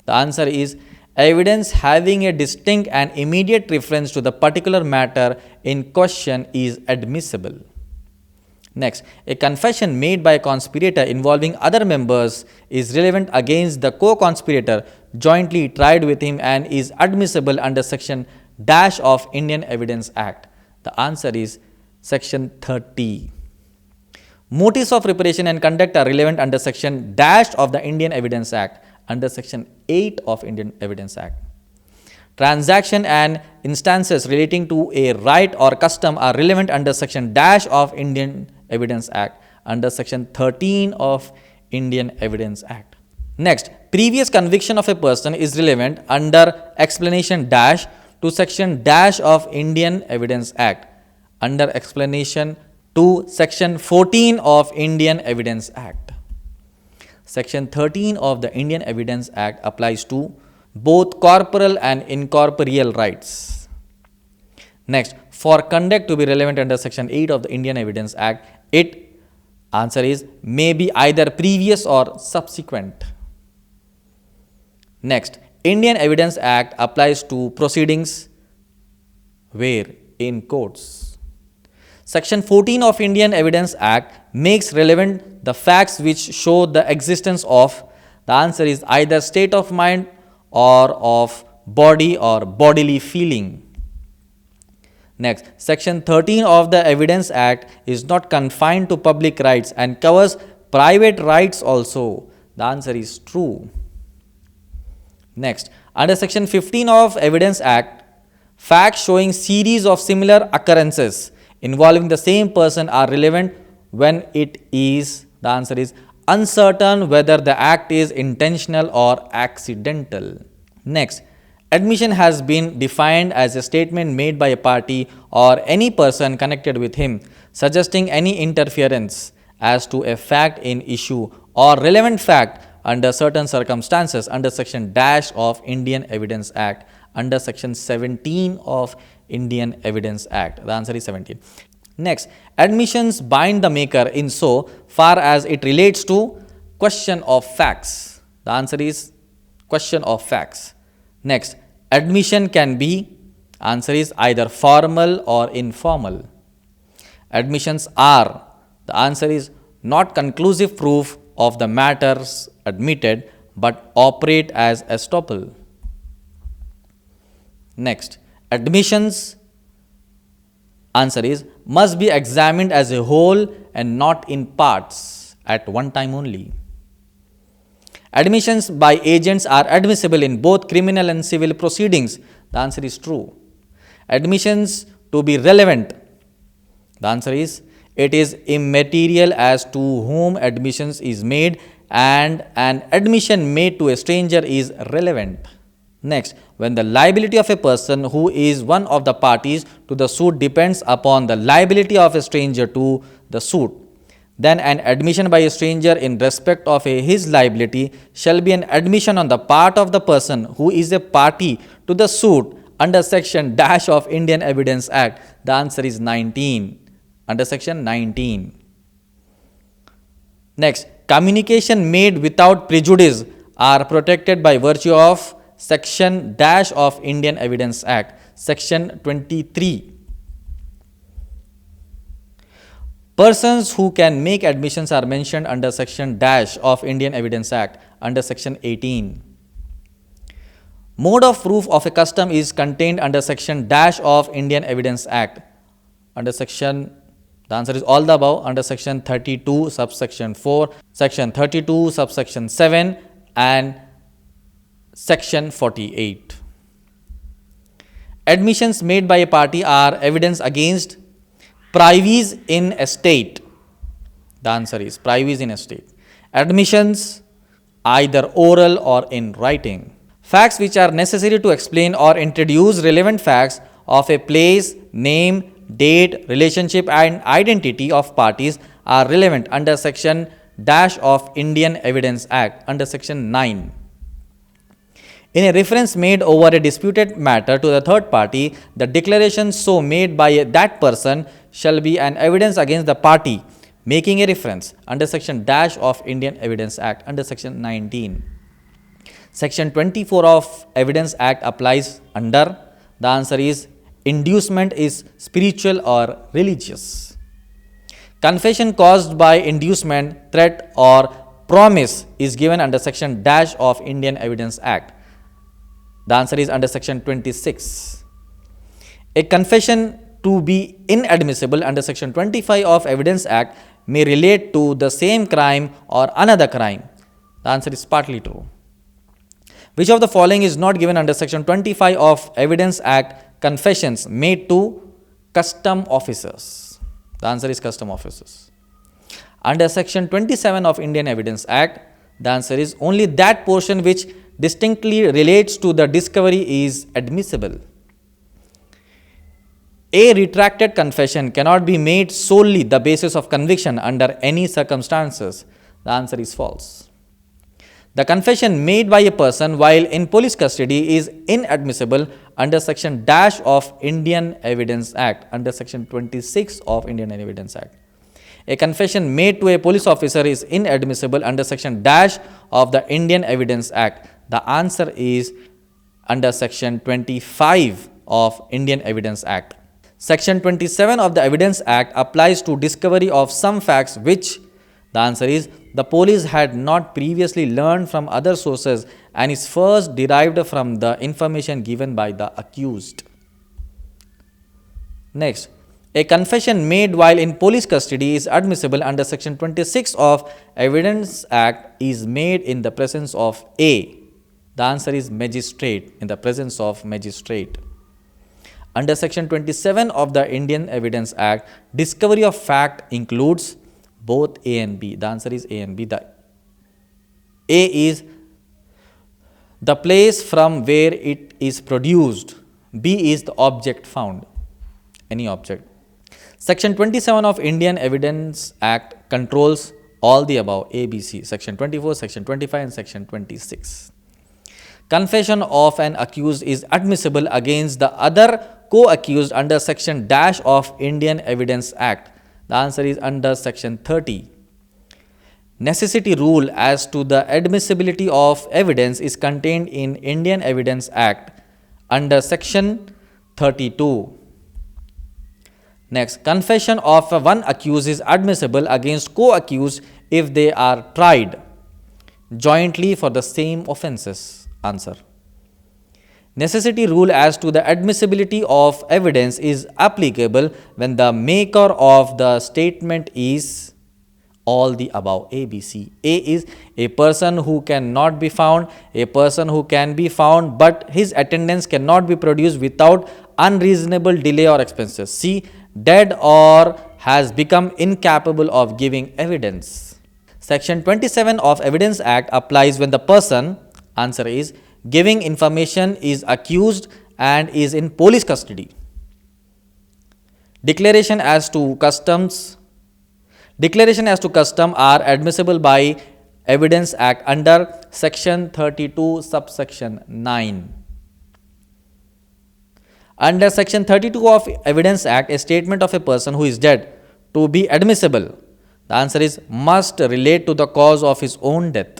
the answer is evidence having a distinct and immediate reference to the particular matter in question is admissible. Next, a confession made by a conspirator involving other members is relevant against the co-conspirator jointly tried with him and is admissible under section dash of Indian Evidence Act. The answer is section 30. Motives of preparation and conduct are relevant under section dash of the Indian Evidence Act, under section 8 of Indian Evidence Act. Transaction and instances relating to a right or custom are relevant under section dash of Indian Evidence Act, under section 13 of Indian Evidence Act. Next, previous conviction of a person is relevant under explanation dash to section dash of Indian Evidence Act, under explanation to section 14 of Indian Evidence Act. Section 13 of the Indian Evidence Act applies to both corporeal and incorporeal rights. Next, for conduct to be relevant under section 8 of the Indian Evidence Act, it, answer is, may be either previous or subsequent. Next, Indian Evidence Act applies to proceedings where? In courts. Section 14 of Indian Evidence Act makes relevant the facts which show the existence of, the answer is either state of mind or of body or bodily feeling. Next, Section 13 of the Evidence Act is not confined to public rights and covers private rights also. The answer is true. Next, under Section 15 of Evidence Act, facts showing series of similar occurrences involving the same person are relevant when it is, the answer is, uncertain whether the act is intentional or accidental. Next, admission has been defined as a statement made by a party or any person connected with him, suggesting any interference as to a fact in issue or relevant fact under certain circumstances under Section dash of Indian Evidence Act, under Section 17 of Indian Evidence Act. The answer is 17. Next, admissions bind the maker in so far as it relates to question of facts. The answer is question of facts. Next, admission can be, answer is either formal or informal. Admissions are, the answer is not conclusive proof of the matters admitted but operate as estoppel. Next, admissions, answer is must be examined as a whole and not in parts at one time only. Admissions by agents are admissible in both criminal and civil proceedings. The answer is true. Admissions to be relevant. The answer is it is immaterial as to whom admissions is made, and an admission made to a stranger is relevant. Next, when the liability of a person who is one of the parties to the suit depends upon the liability of a stranger to the suit, then an admission by a stranger in respect of his liability shall be an admission on the part of the person who is a party to the suit under Section dash of Indian Evidence Act. The answer is 19. Under Section 19. Next, communication made without prejudice are protected by virtue of Section dash of Indian Evidence Act, Section 23. Persons who can make admissions are mentioned under Section dash of Indian Evidence Act, under Section 18. Mode of proof of a custom is contained under Section dash of Indian Evidence Act, under Section, the answer is all the above, under Section 32 subsection 4, Section 32 subsection 7 and Section 48. Admissions made by a party are evidence against privies in estate. The answer is privies in estate. Admissions either oral or in writing. Facts which are necessary to explain or introduce relevant facts of a place, name, date, relationship and identity of parties are relevant under Section dash of Indian Evidence Act, under Section 9. In a reference made over a disputed matter to the third party, the declaration so made by that person shall be an evidence against the party making a reference under Section dash of Indian Evidence Act, under Section 19. Section 24 of Evidence Act applies under, the answer is inducement is spiritual or religious. Confession caused by inducement, threat or promise is given under Section dash of Indian Evidence Act. The answer is under Section 26. A confession to be inadmissible under Section 25 of Evidence Act may relate to the same crime or another crime. The answer is partly true. Which of the following is not given under Section 25 of Evidence Act? Confessions made to custom officers. The answer is custom officers. Under Section 27 of Indian Evidence Act, the answer is only that portion which distinctly relates to the discovery is admissible. A retracted confession cannot be made solely the basis of conviction under any circumstances. The answer is false. The confession made by a person while in police custody is inadmissible under Section dash of Indian Evidence Act, under Section 26 of Indian Evidence Act. A confession made to a police officer is inadmissible under Section dash of the Indian Evidence Act. The answer is under Section 25 of Indian Evidence Act. Section 27 of the Evidence Act applies to discovery of some facts which The answer is the police had not previously learned from other sources and is first derived from the information given by the accused. Next, a confession made while in police custody is admissible under section 26 of Evidence Act is made in the presence of A. The answer is magistrate, in the presence of magistrate. Under section 27 of the Indian Evidence Act, discovery of fact includes both A and B. The answer is A and B. The A is the place from where it is produced. B is the object found, any object. Section 27 of Indian Evidence Act controls all the above, A, B, C. Section 24, Section 25 and Section 26. Confession of an accused is admissible against the other co-accused under Section dash of Indian Evidence Act. The answer is under Section 30. Necessity rule as to the admissibility of evidence is contained in Indian Evidence Act under Section 32. Next, confession of one accused is admissible against co-accused if they are tried jointly for the same offences. Answer. Necessity rule as to the admissibility of evidence is applicable when the maker of the statement is all the above, A, B, C. A is a person who cannot be found, a person who can be found but his attendance cannot be produced without unreasonable delay or expenses. C, dead or has become incapable of giving evidence. Section 27 of Evidence Act applies when the person, answer is, giving information is accused and is in police custody. Declaration as to custom are admissible by Evidence Act under Section 32 subsection 9. Under Section 32 of Evidence Act, a statement of a person who is dead to be admissible, the answer is must relate to the cause of his own death.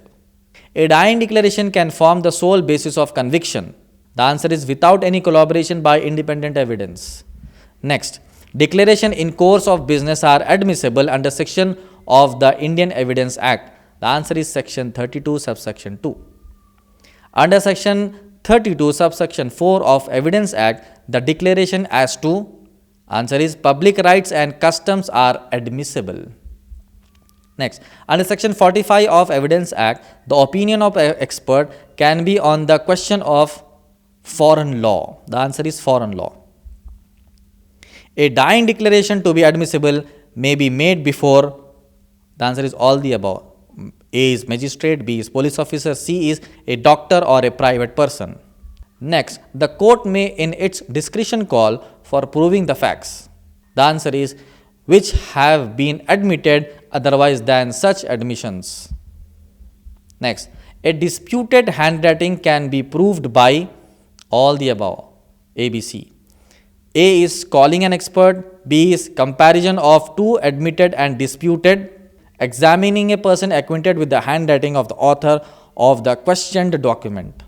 A dying declaration can form the sole basis of conviction. The answer is without any collaboration by independent evidence. Next, declaration in course of business are admissible under section of the Indian Evidence Act. The answer is Section 32 subsection 2. Under Section 32 subsection 4 of Evidence Act, the declaration as to, answer is, public rights and customs are admissible. Next, under Section 45 of Evidence Act, the opinion of an expert can be on the question of foreign law. The answer is foreign law. A dying declaration to be admissible may be made before, the answer is all the above. A is magistrate, B is police officer, C is a doctor or a private person. Next, the court may in its discretion call for proving the facts. The answer is which have been admitted otherwise than such admissions. Next, a disputed handwriting can be proved by all the above, A, B, C. A is calling an expert, B is comparison of two admitted and disputed, examining a person acquainted with the handwriting of the author of the questioned document.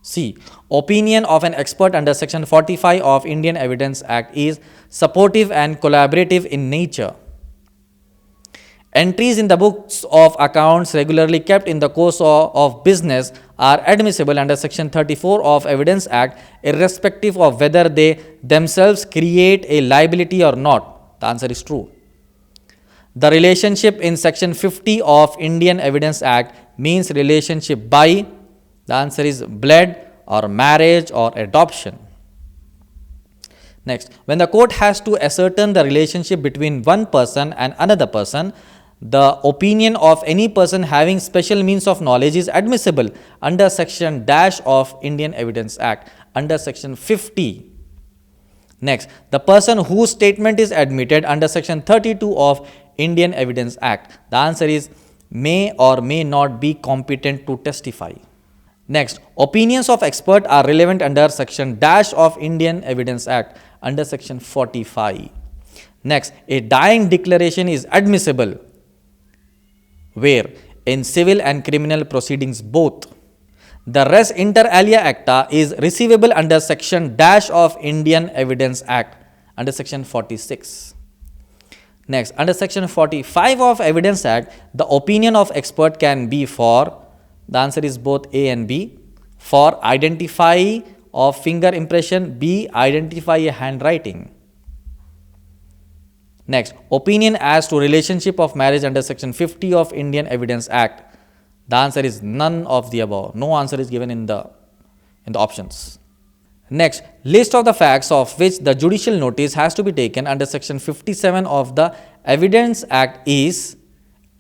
C, opinion of an expert under Section 45 of Indian Evidence Act is supportive and collaborative in nature. Entries in the books of accounts regularly kept in the course of business are admissible under Section 34 of Evidence Act, irrespective of whether they themselves create a liability or not. The answer is true. The relationship in Section 50 of Indian Evidence Act means relationship by, the answer is blood or marriage or adoption. Next, when the court has to ascertain the relationship between one person and another person, the opinion of any person having special means of knowledge is admissible under Section dash of Indian Evidence Act, under Section 50. Next, the person whose statement is admitted under Section 32 of Indian Evidence Act, the answer is may or may not be competent to testify. Next, opinions of expert are relevant under Section dash of Indian Evidence Act, under Section 45. Next, a dying declaration is admissible where in civil and criminal proceedings both. The res inter alia acta is receivable under Section dash of Indian Evidence Act, under Section 46. Next, under section 45 of Evidence Act, the opinion of expert can be for, the answer is both A and B, for identify of finger impression, B, identify a handwriting. Next, opinion as to relationship of marriage under section 50 of Indian Evidence Act. The answer is none of the above. No answer is given in the options. Next, list of the facts of which the judicial notice has to be taken under section 57 of the Evidence Act is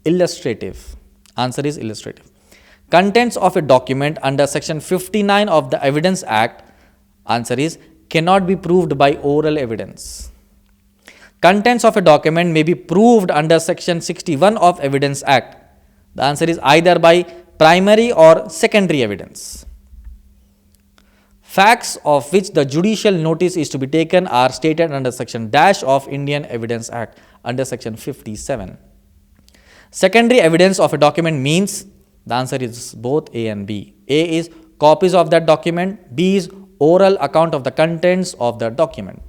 illustrative. Answer is illustrative. Contents of a document under section 59 of the Evidence Act. Answer is cannot be proved by oral evidence. Contents of a document may be proved under section 61 of Evidence Act. The answer is either by primary or secondary evidence. Facts of which the judicial notice is to be taken are stated under section dash of Indian Evidence Act under section 57. Secondary evidence of a document means, the answer is both A and B. A is copies of that document, B is oral account of the contents of the document.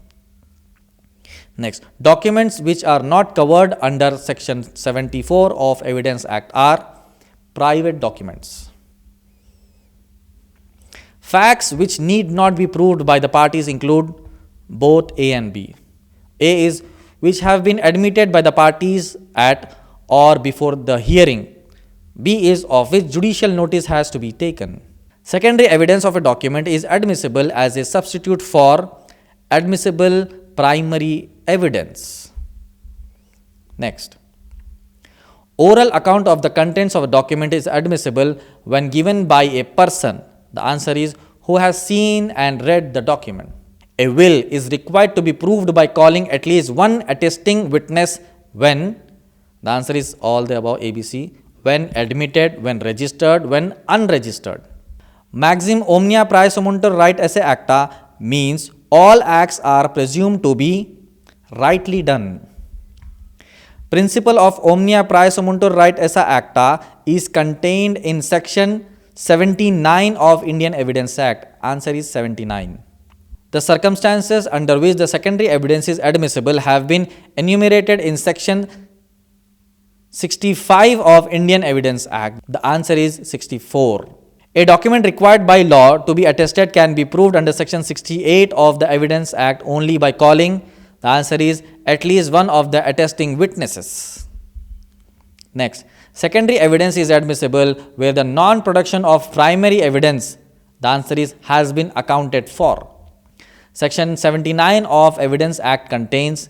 Next, documents which are not covered under section 74 of Evidence Act are private documents. Facts which need not be proved by the parties include both A and B. A is which have been admitted by the parties at or before the hearing. B is of which judicial notice has to be taken. Secondary evidence of a document is admissible as a substitute for admissible primary evidence. Next, oral account of the contents of a document is admissible when given by a person. The answer is who has seen and read the document. A will is required to be proved by calling at least one attesting witness when, the answer is all the above ABC, when admitted, when registered, when unregistered. Maxim omnia prae sumuntur right esse acta means all acts are presumed to be rightly done. Principle of omnia prae sumuntur right esse acta is contained in section 79 of Indian Evidence Act. Answer is 79. The circumstances under which the secondary evidence is admissible have been enumerated in section 65 of Indian Evidence Act. The answer is 64. A document required by law to be attested can be proved under section 68 of the Evidence Act only by calling, the answer is at least one of the attesting witnesses. Next, secondary evidence is admissible where the non-production of primary evidence, the answer is has been accounted for. Section 79 of Evidence Act contains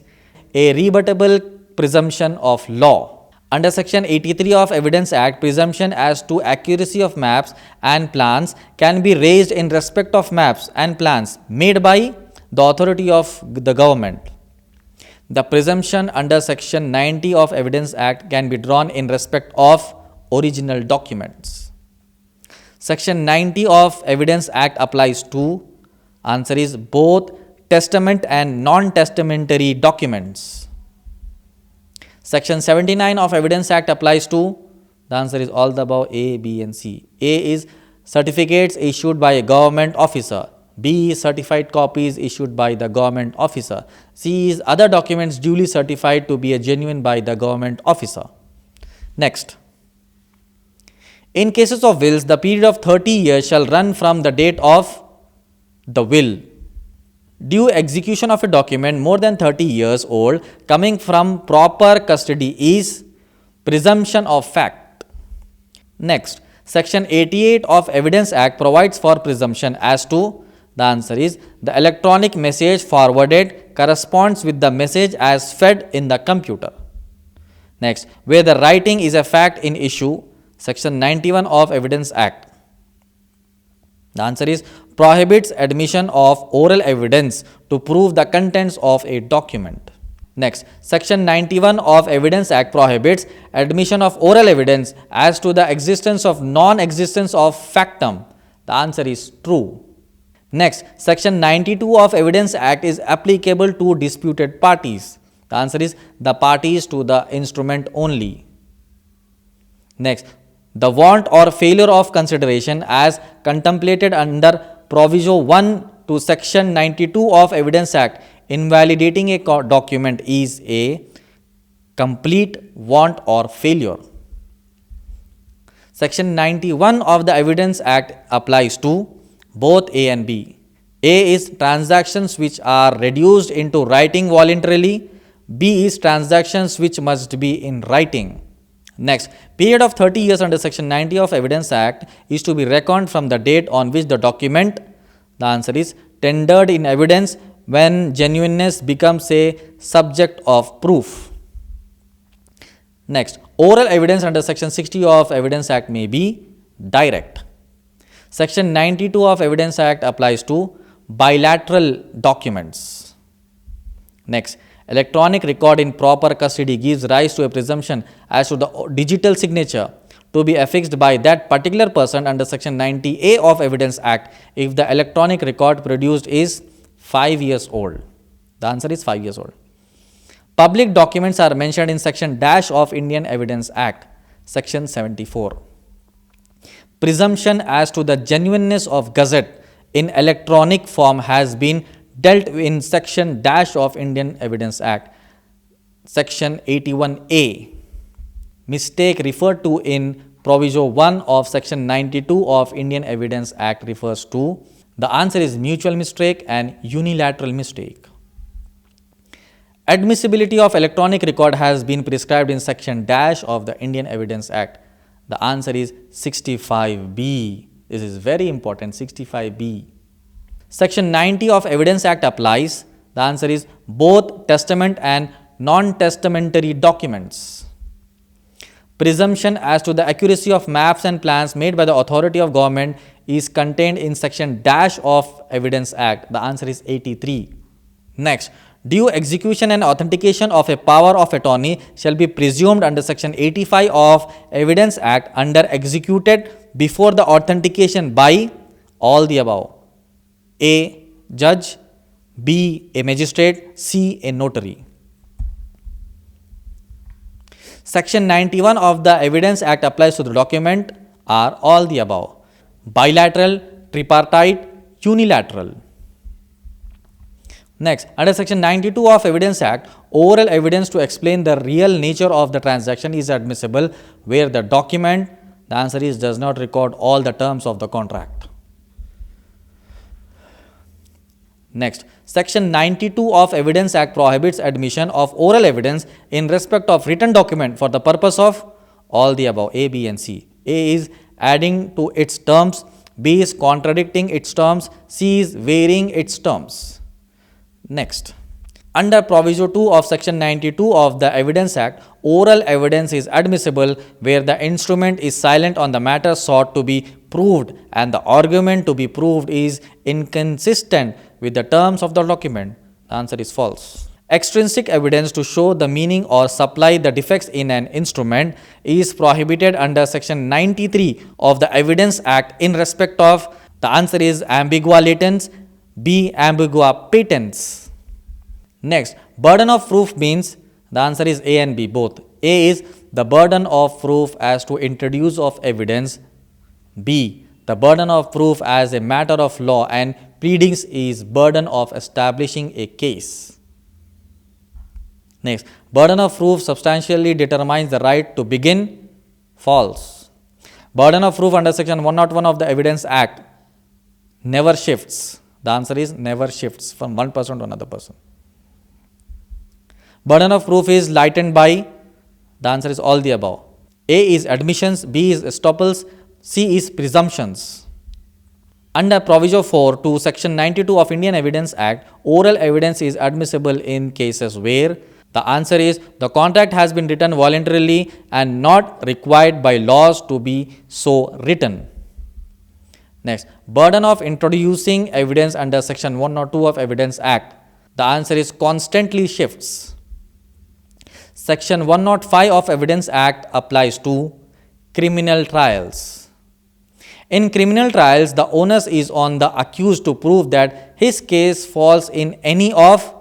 a rebuttable presumption of law. Under section 83 of Evidence Act, presumption as to accuracy of maps and plans can be raised in respect of maps and plans made by the authority of the government. The presumption under section 90 of Evidence Act can be drawn in respect of original documents. Section 90 of Evidence Act applies to, answer is both testament and non-testamentary documents. Section 79 of Evidence Act applies to, the answer is all the above A, B and C. A is certificates issued by a government officer. B is certified copies issued by the government officer. C is other documents duly certified to be a genuine by the government officer. Next, in cases of wills, the period of 30 years shall run from the date of the will. Due execution of a document more than 30 years old coming from proper custody is presumption of fact. Next, section 88 of Evidence Act provides for presumption as to, the answer is the electronic message forwarded corresponds with the message as fed in the computer. Next, where the writing is a fact in issue, section 91 of Evidence Act. The answer is prohibits admission of oral evidence to prove the contents of a document. Next, section 91 of Evidence Act prohibits admission of oral evidence as to the existence of non-existence of factum. The answer is true. Next, section 92 of Evidence Act is applicable to disputed parties. The answer is the parties to the instrument only. Next, the want or failure of consideration as contemplated under Proviso 1 to section 92 of Evidence Act invalidating a document is a complete, want or failure. Section 91 of the Evidence Act applies to both A and B. A is transactions which are reduced into writing voluntarily. B is transactions which must be in writing. Next, period of 30 years under Section 90 of Evidence Act is to be reckoned from the date on which the document, the answer is, tendered in evidence when genuineness becomes a subject of proof. Next, oral evidence under Section 60 of Evidence Act may be direct. Section 92 of Evidence Act applies to bilateral documents. Next, electronic record in proper custody gives rise to a presumption as to the digital signature to be affixed by that particular person under Section 90A of Evidence Act if the electronic record produced is 5 years old. The answer is 5 years old. Public documents are mentioned in Section Dash of Indian Evidence Act, Section 74. Presumption as to the genuineness of gazette in electronic form has been dealt in Section Dash of Indian Evidence Act, Section 81A. Mistake referred to in Proviso 1 of Section 92 of Indian Evidence Act refers to, the answer is mutual mistake and unilateral mistake. Admissibility of electronic record has been prescribed in Section Dash of the Indian Evidence Act. The answer is 65B. This is very important, 65B. Section 90 of Evidence Act applies. The answer is both testament and non-testamentary documents. Presumption as to the accuracy of maps and plans made by the authority of government is contained in Section Dash of Evidence Act. The answer is 83. Next, due execution and authentication of a power of attorney shall be presumed under Section 85 of Evidence Act under executed before the authentication by all the above. A. Judge, B. A magistrate, C. A notary. Section 91 of the Evidence Act applies to the document are all the above: bilateral, tripartite, unilateral. Next, under Section 92 of Evidence Act, oral evidence to explain the real nature of the transaction is admissible where the document, the answer is, does not record all the terms of the contract. Next, Section 92 of Evidence Act prohibits admission of oral evidence in respect of written document for the purpose of all the above, A, B and C. A is adding to its terms, B is contradicting its terms, C is varying its terms. Next, under Proviso 2 of Section 92 of the Evidence Act, oral evidence is admissible where the instrument is silent on the matter sought to be proved and the argument to be proved is inconsistent with the terms of the document. The answer is false. Extrinsic evidence to show the meaning or supply the defects in an instrument is prohibited under Section 93 of the Evidence Act in respect of, the answer is, ambigua latens, B. ambigua patens. Next, burden of proof means, the answer is A and B both. A is the burden of proof as to introduce of evidence. B, the burden of proof as a matter of law, and pleadings is burden of establishing a case. Next, burden of proof substantially determines the right to begin. False. Burden of proof under Section 101 of the Evidence Act never shifts. The answer is never shifts from one person to another person. Burden of proof is lightened by, the answer is all the above. A is admissions, B is estoppels, C is presumptions. Under Proviso 4 to Section 92 of Indian Evidence Act, oral evidence is admissible in cases where, the answer is, the contract has been written voluntarily and not required by laws to be so written. Next, burden of introducing evidence under Section 102 of Evidence Act. The answer is constantly shifts. Section 105 of Evidence Act applies to criminal trials. In criminal trials, the onus is on the accused to prove that his case falls in any of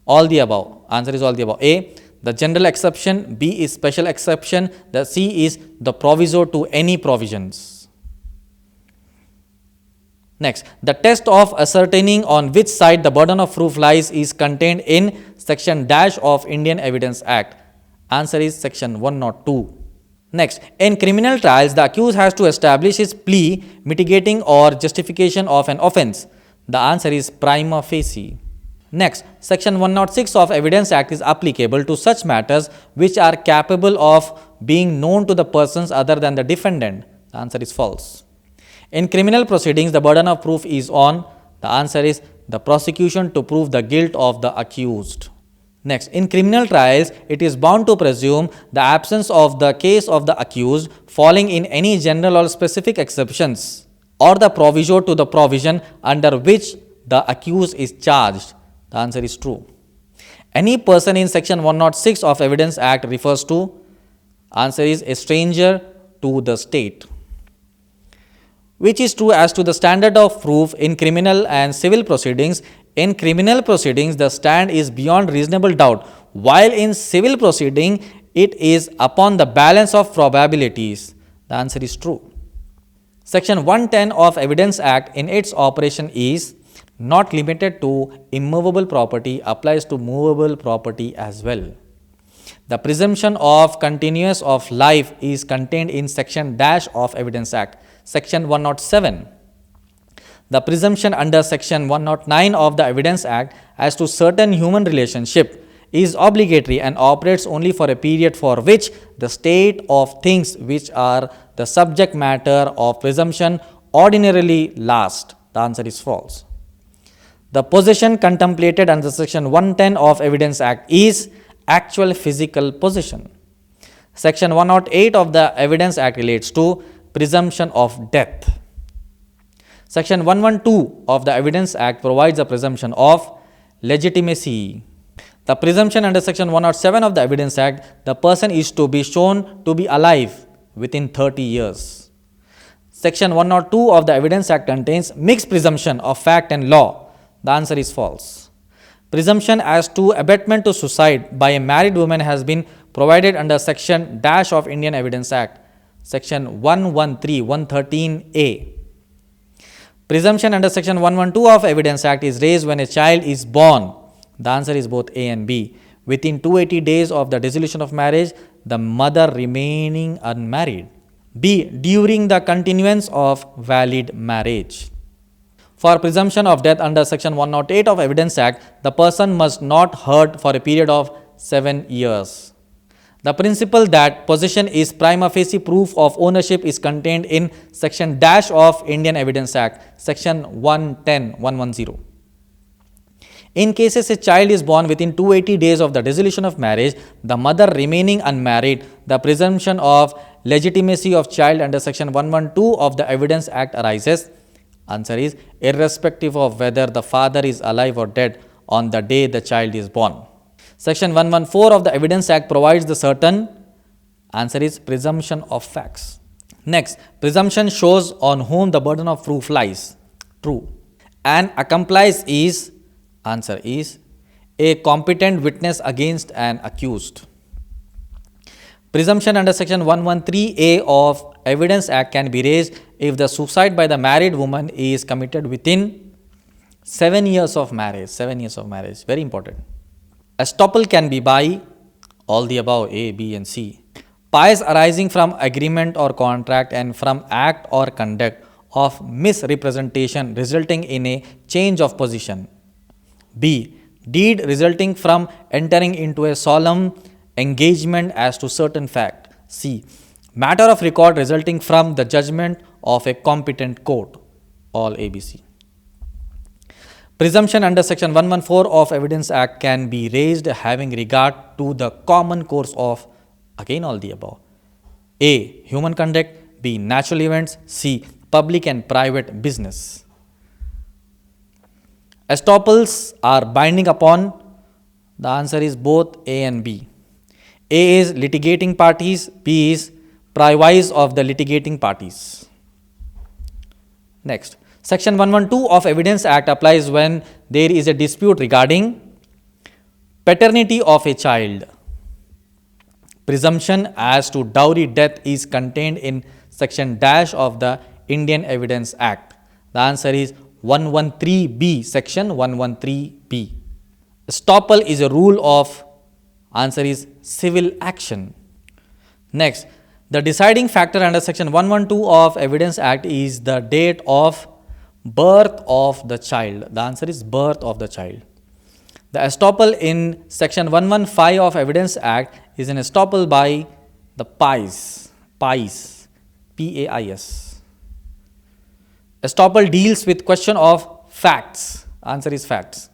all the above. Answer is all the above. A, the general exception, B is special exception, the C is the proviso to any provisions. Next, the test of ascertaining on which side the burden of proof lies is contained in Section Dash of Indian Evidence Act. Answer is section 102. Next, in criminal trials, the accused has to establish his plea, mitigating or justification of an offence. The answer is prima facie. Next, section 106 of Evidence Act is applicable to such matters which are capable of being known to the persons other than the defendant. The answer is false. In criminal proceedings, the burden of proof is on. The answer is the prosecution to prove the guilt of the accused. Next, in criminal trials, it is bound to presume the absence of the case of the accused falling in any general or specific exceptions or the proviso to the provision under which the accused is charged. The answer is true. Any person in section 106 of Evidence Act refers to. Answer is a stranger to the state. Which is true as to the standard of proof in criminal and civil proceedings. In criminal proceedings, the stand is beyond reasonable doubt, while in civil proceeding, it is upon the balance of probabilities. The answer is true. Section 110 of Evidence Act in its operation is not limited to immovable property, applies to movable property as well. The presumption of continuance of life is contained in section dash of Evidence Act, section 107. The presumption under section 109 of the Evidence Act as to certain human relationship is obligatory and operates only for a period for which the state of things which are the subject matter of presumption ordinarily last. The answer is false. The possession contemplated under section 110 of Evidence Act is actual physical possession. Section 108 of the Evidence Act relates to presumption of death. Section 112 of the Evidence Act provides a presumption of legitimacy. The presumption under section 107 of the Evidence Act, the person is to be shown to be alive within 30 years. Section 102 of the Evidence Act contains mixed presumption of fact and law. The answer is false. Presumption as to abetment to suicide by a married woman has been provided under section dash of Indian Evidence Act, section 113(113)(a). Presumption under section 112 of Evidence Act is raised when a child is born. The answer is both A and B. Within 280 days of the dissolution of marriage, the mother remaining unmarried. B. During the continuance of valid marriage. For presumption of death under section 108 of Evidence Act, the person must not hurt for a period of 7 years. The principle that possession is prima facie proof of ownership is contained in section dash of Indian Evidence Act, section 110(110). In cases a child is born within 280 days of the dissolution of marriage, the mother remaining unmarried, the presumption of legitimacy of child under section 112 of the Evidence Act arises. Answer is irrespective of whether the father is alive or dead on the day the child is born. Section 114 of the Evidence Act provides the certain. Answer is presumption of facts. Next, presumption shows on whom the burden of proof lies. True. An accomplice is. Answer is a competent witness against an accused. Presumption under section 113(a) of Evidence Act can be raised if the suicide by the married woman is committed within 7 years of marriage. 7 years of marriage, very important. Estoppel can be by all the above, A, B and C. Pies arising from agreement or contract and from act or conduct of misrepresentation resulting in a change of position. B. Deed resulting from entering into a solemn engagement as to certain fact. C. Matter of record resulting from the judgment of a competent court. All ABC. Presumption under section 114 of Evidence Act can be raised having regard to the common course of, again all the above. A. Human conduct. B. Natural events. C. Public and private business. Estoppels are binding upon. The answer is both A and B. A is litigating parties. B is privies of the litigating parties. Next, section 112 of Evidence Act applies when there is a dispute regarding paternity of a child. Presumption as to dowry death is contained in section dash of the Indian Evidence Act. The answer is 113B, section 113B. Estoppel is a rule of Answer is civil action. Next, the deciding factor under section 112 of Evidence Act is the date of birth of the child. The answer is birth of the child. The estoppel in section 115 of Evidence Act is an estoppel by the PAIS. P-A-I-S. Estoppel deals with question of facts. Answer is facts.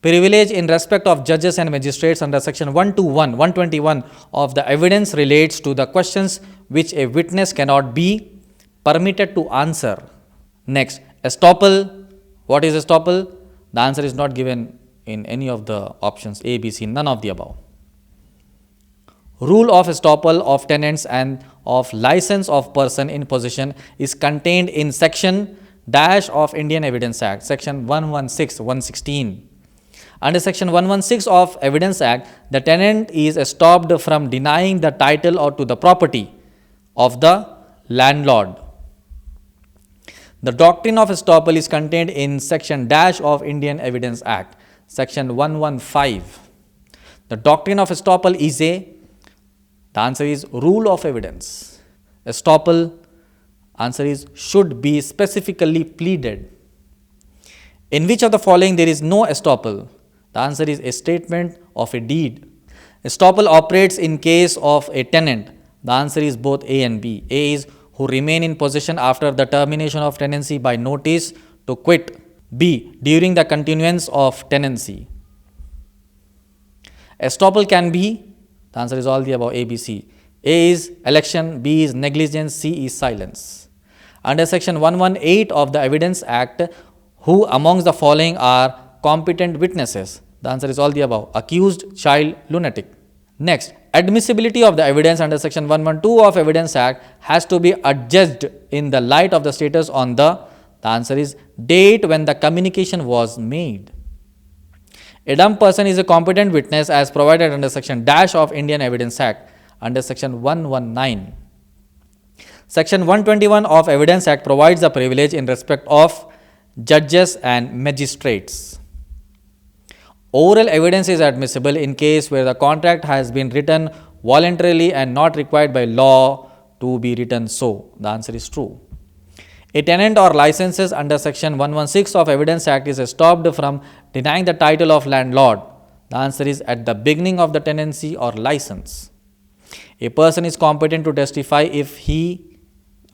Privilege in respect of judges and magistrates under section 121 of the evidence relates to the questions which a witness cannot be permitted to answer. Next, estoppel. What is estoppel? The answer is not given in any of the options A, B, C, none of the above. Rule of estoppel of tenants and of license of person in possession is contained in section dash of Indian Evidence Act, section 116. Under section 116 of Evidence Act, the tenant is stopped from denying the title or to the property of the landlord. The doctrine of estoppel is contained in section dash of Indian Evidence Act, section 115. The doctrine of estoppel is the answer is rule of evidence. Estoppel, answer is should be specifically pleaded. In which of the following there is no estoppel? The answer is a statement of a deed. Estoppel operates in case of a tenant. The answer is both A and B. A is who remain in possession after the termination of tenancy by notice to quit. B, during the continuance of tenancy. Estoppel can be, the answer is all the above A, B, C. A is election, B is negligence, C is silence. Under section 118 of the Evidence Act, who amongst the following are competent witnesses? The answer is all the above. Accused, child, lunatic. Next, admissibility of the evidence under section 112 of Evidence Act has to be adjudged in the light of the status on the answer is date when the communication was made. A dumb person is a competent witness as provided under section dash of Indian Evidence Act under section 119. Section 121 of Evidence Act provides a privilege in respect of judges and magistrates. Oral evidence is admissible in case where the contract has been written voluntarily and not required by law to be written so. The answer is true. A tenant or licenses under section 116 of Evidence Act is stopped from denying the title of landlord. The answer is at the beginning of the tenancy or license. A person is competent to testify if he,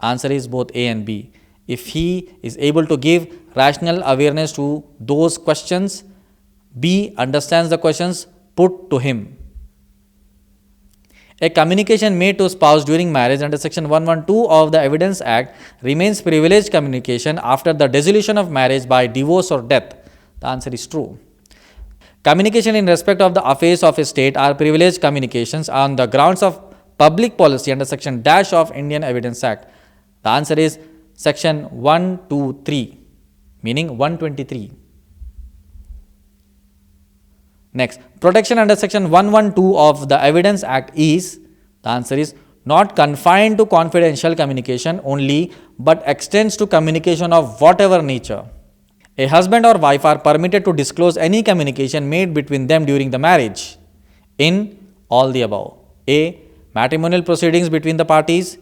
answer is both A and B, if he is able to give rational awareness to those questions. B, understands the questions put to him. A communication made to spouse during marriage under section 112 of the Evidence Act remains privileged communication after the dissolution of marriage by divorce or death. The answer is true. Communication in respect of the affairs of a state are privileged communications on the grounds of public policy under section dash of Indian Evidence Act. The answer is section 123, meaning 123. Next, protection under section 112 of the Evidence Act is, the answer is not confined to confidential communication only, but extends to communication of whatever nature. A husband or wife are permitted to disclose any communication made between them during the marriage in all the above. A, matrimonial proceedings between the parties.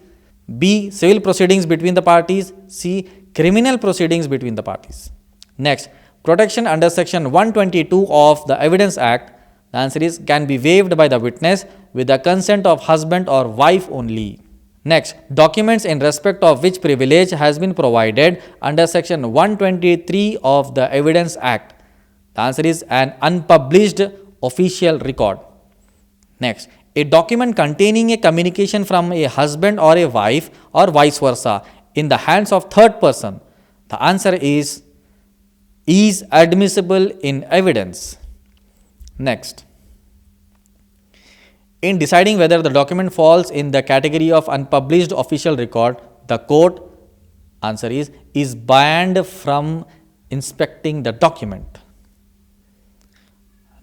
B, civil proceedings between the parties. C, criminal proceedings between the parties. Next, protection under section 122 of the Evidence Act, the answer is can be waived by the witness with the consent of husband or wife only. Next, documents in respect of which privilege has been provided under section 123 of the Evidence Act. The answer is an unpublished official record. Next, a document containing a communication from a husband or a wife or vice versa in the hands of third person. The answer is admissible in evidence. Next, in deciding whether the document falls in the category of unpublished official record, the court, answer is banned from inspecting the document.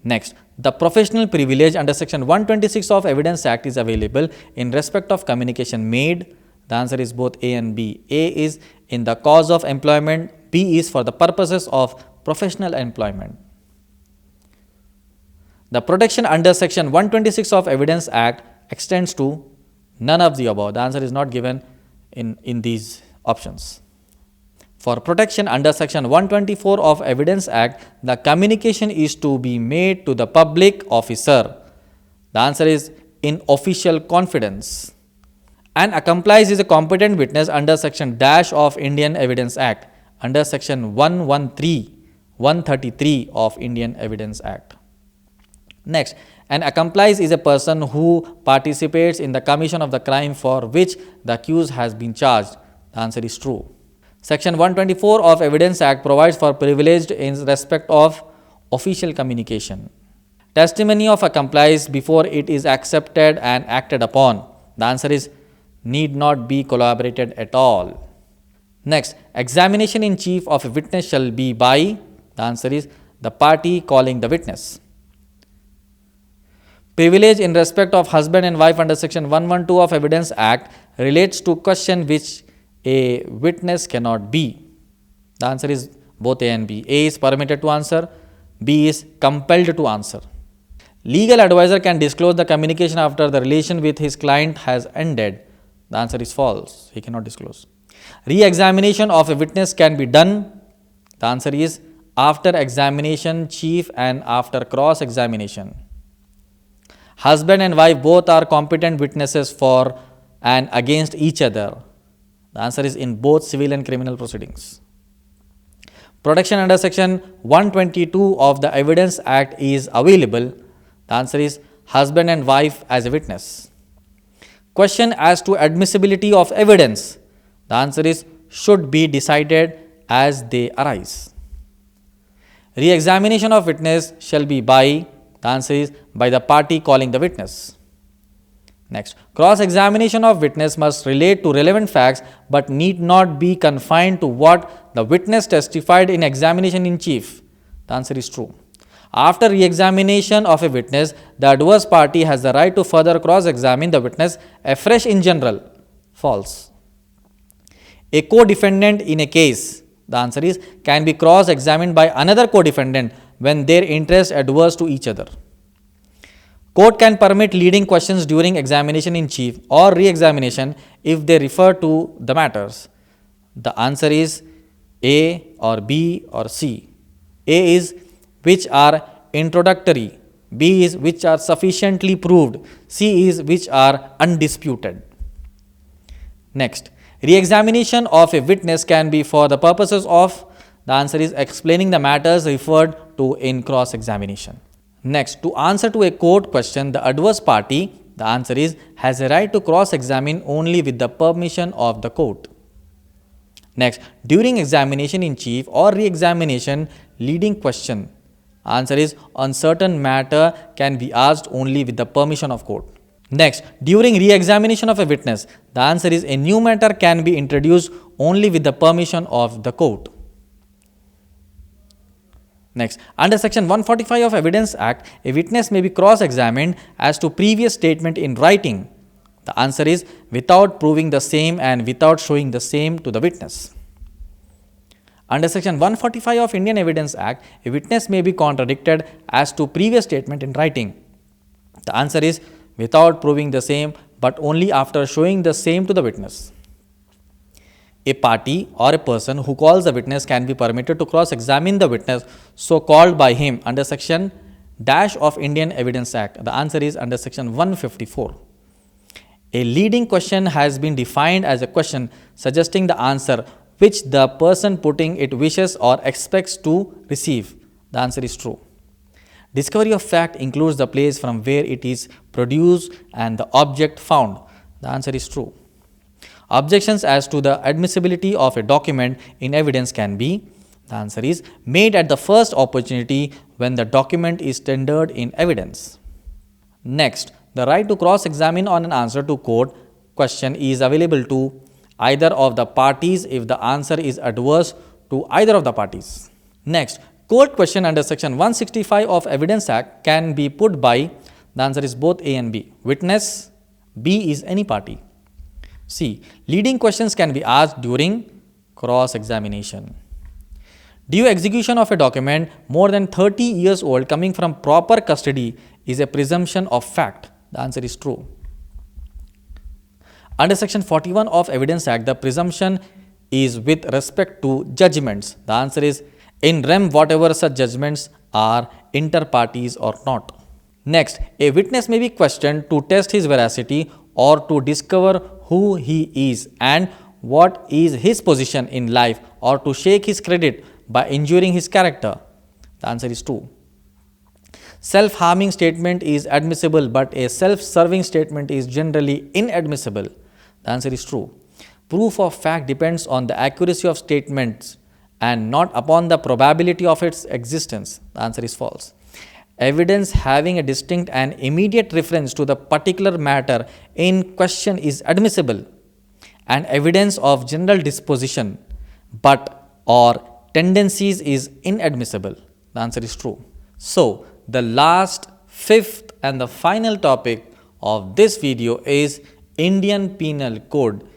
Next, the professional privilege under section 126 of Evidence Act is available in respect of communication made. The answer is both A and B. A is in the cause of employment, B is for the purposes of professional employment. The protection under section 126 of Evidence Act extends to none of the above. The answer is not given in these options. For protection under section 124 of Evidence Act, the communication is to be made to the public officer. The answer is in official confidence. An accomplice is a competent witness under section dash of Indian Evidence Act, under section 133 of Indian Evidence Act. Next, an accomplice is a person who participates in the commission of the crime for which the accused has been charged. The answer is true. Section 124 of Evidence Act provides for privilege in respect of official communication. Testimony of accomplice before it is accepted and acted upon. The answer is need not be corroborated at all. Next, examination in chief of a witness shall be by. The answer is the party calling the witness. Privilege in respect of husband and wife under section 112 of Evidence Act relates to question which a witness cannot be. The answer is both A and B. A is permitted to answer, B is compelled to answer. Legal advisor can disclose the communication after the relation with his client has ended. The answer is false. He cannot disclose. Re-examination of a witness can be done. The answer is after examination chief and after cross-examination. Husband and wife both are competent witnesses for and against each other. The answer is in both civil and criminal proceedings. Protection under section 122 of the Evidence Act is available. The answer is husband and wife as a witness. Question as to admissibility of evidence. The answer is should be decided as they arise. Re-examination of witness shall be by. The answer is by the party calling the witness. Next, cross-examination of witness must relate to relevant facts but need not be confined to what the witness testified in examination in chief. The answer is true. After re-examination of a witness, the adverse party has the right to further cross-examine the witness afresh in general. False. A co-defendant in a case, the answer is, can be cross-examined by another co-defendant when their interests adverse to each other. Court can permit leading questions during examination in chief or re-examination if they refer to the matters. The answer is A or B or C. A is which are introductory, B is which are sufficiently proved, C is which are undisputed. Next, re-examination of a witness can be for the purposes of, the answer is explaining the matters referred to in cross-examination. Next, to answer to a court question, the adverse party, the answer is, has a right to cross-examine only with the permission of the court. Next, during examination in chief or re-examination, leading question, answer is, on certain matter can be asked only with the permission of court. Next, during re-examination of a witness, the answer is, a new matter can be introduced only with the permission of the court. Next, under section 145 of Evidence Act, a witness may be cross-examined as to previous statement in writing. The answer is without proving the same and without showing the same to the witness. Under section 145 of Indian Evidence Act, a witness may be contradicted as to previous statement in writing. The answer is without proving the same but only after showing the same to the witness. A party or a person who calls the witness can be permitted to cross-examine the witness so called by him under section dash of Indian Evidence Act. The answer is under section 154. A leading question has been defined as a question suggesting the answer which the person putting it wishes or expects to receive. The answer is true. Discovery of fact includes the place from where it is produced and the object found. The answer is true. Objections as to the admissibility of a document in evidence can be, the answer is, made at the first opportunity when the document is tendered in evidence. Next, the right to cross-examine on an answer to court question is available to either of the parties if the answer is adverse to either of the parties. Next, court question under section 165 of Evidence Act can be put by, the answer is both A and B. Witness, B is any party. C. Leading questions can be asked during cross-examination. Due execution of a document more than 30 years old coming from proper custody is a presumption of fact. The answer is true. Under section 41 of Evidence Act, the presumption is with respect to judgments. The answer is in rem whatever such judgments are inter partes or not. Next, a witness may be questioned to test his veracity or to discover who he is and what is his position in life or to shake his credit by injuring his character. The answer is true. Self-harming statement is admissible, but a self-serving statement is generally inadmissible. The answer is true. Proof of fact depends on the accuracy of statements and not upon the probability of its existence. The answer is false. Evidence having a distinct and immediate reference to the particular matter in question is admissible, and evidence of general disposition but or tendencies is inadmissible. The answer is true. So, the last, fifth and the final topic of this video is Indian Penal Code,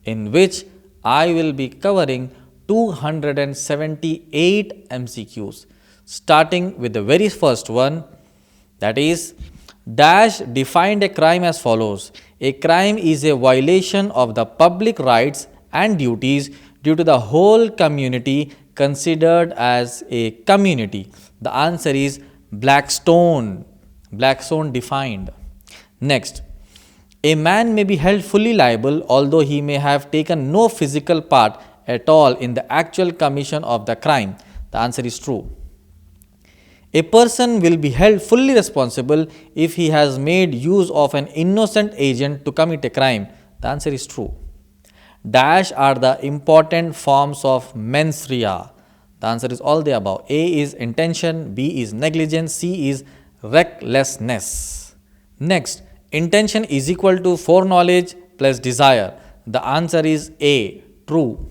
in which I will be covering 278 MCQs, starting with the very first one, that is dash defined a crime as follows. A crime is a violation of the public rights and duties due to the whole community considered as a community. The answer is Blackstone. Blackstone defined. Next, a man may be held fully liable although he may have taken no physical part at all in the actual commission of the crime. The answer is true. A person will be held fully responsible if he has made use of an innocent agent to commit a crime. The answer is true. Dash are the important forms of mens rea. The answer is all the above. A is intention, B is negligence, C is recklessness. Next, intention is equal to foreknowledge plus desire. The answer is A, true.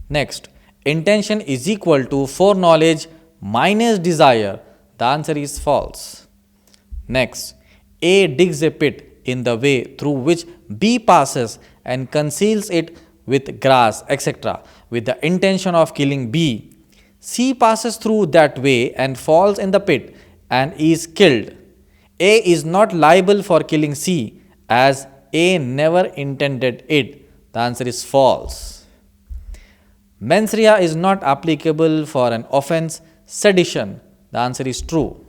Next, intention is equal to foreknowledge minus desire. The answer is false. Next, A digs a pit in the way through which B passes and conceals it with grass, etc., with the intention of killing B. C passes through that way and falls in the pit and is killed. A is not liable for killing C as A never intended it. The answer is false. Mens rea is not applicable for an offense sedition. The answer is true.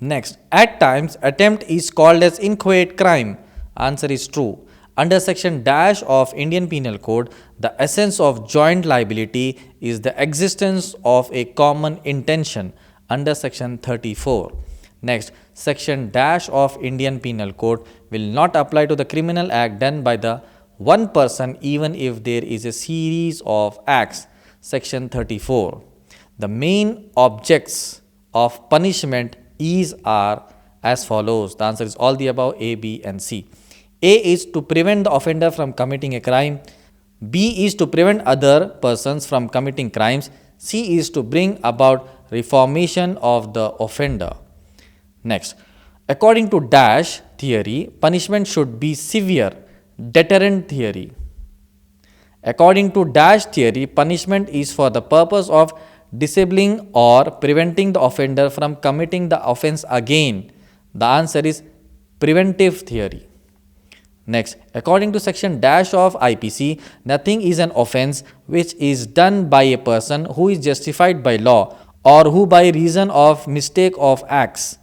Next, at times attempt is called as inchoate crime. Answer is true. Under section dash of Indian Penal Code, the essence of joint liability is the existence of a common intention under section 34. Next, section dash of Indian Penal Code will not apply to the criminal act done by the one person even if there is a series of acts. Section 34. The main objects of punishment are as follows. The answer is all the above, A, B and C. A is to prevent the offender from committing a crime. B is to prevent other persons from committing crimes. C is to bring about reformation of the offender. Next, according to dash theory, punishment should be severe. Deterrent theory. According to dash theory, punishment is for the purpose of disabling or preventing the offender from committing the offense again. The answer is preventive theory. Next, according to section dash of IPC, nothing is an offense which is done by a person who is justified by law or who by reason of mistake of acts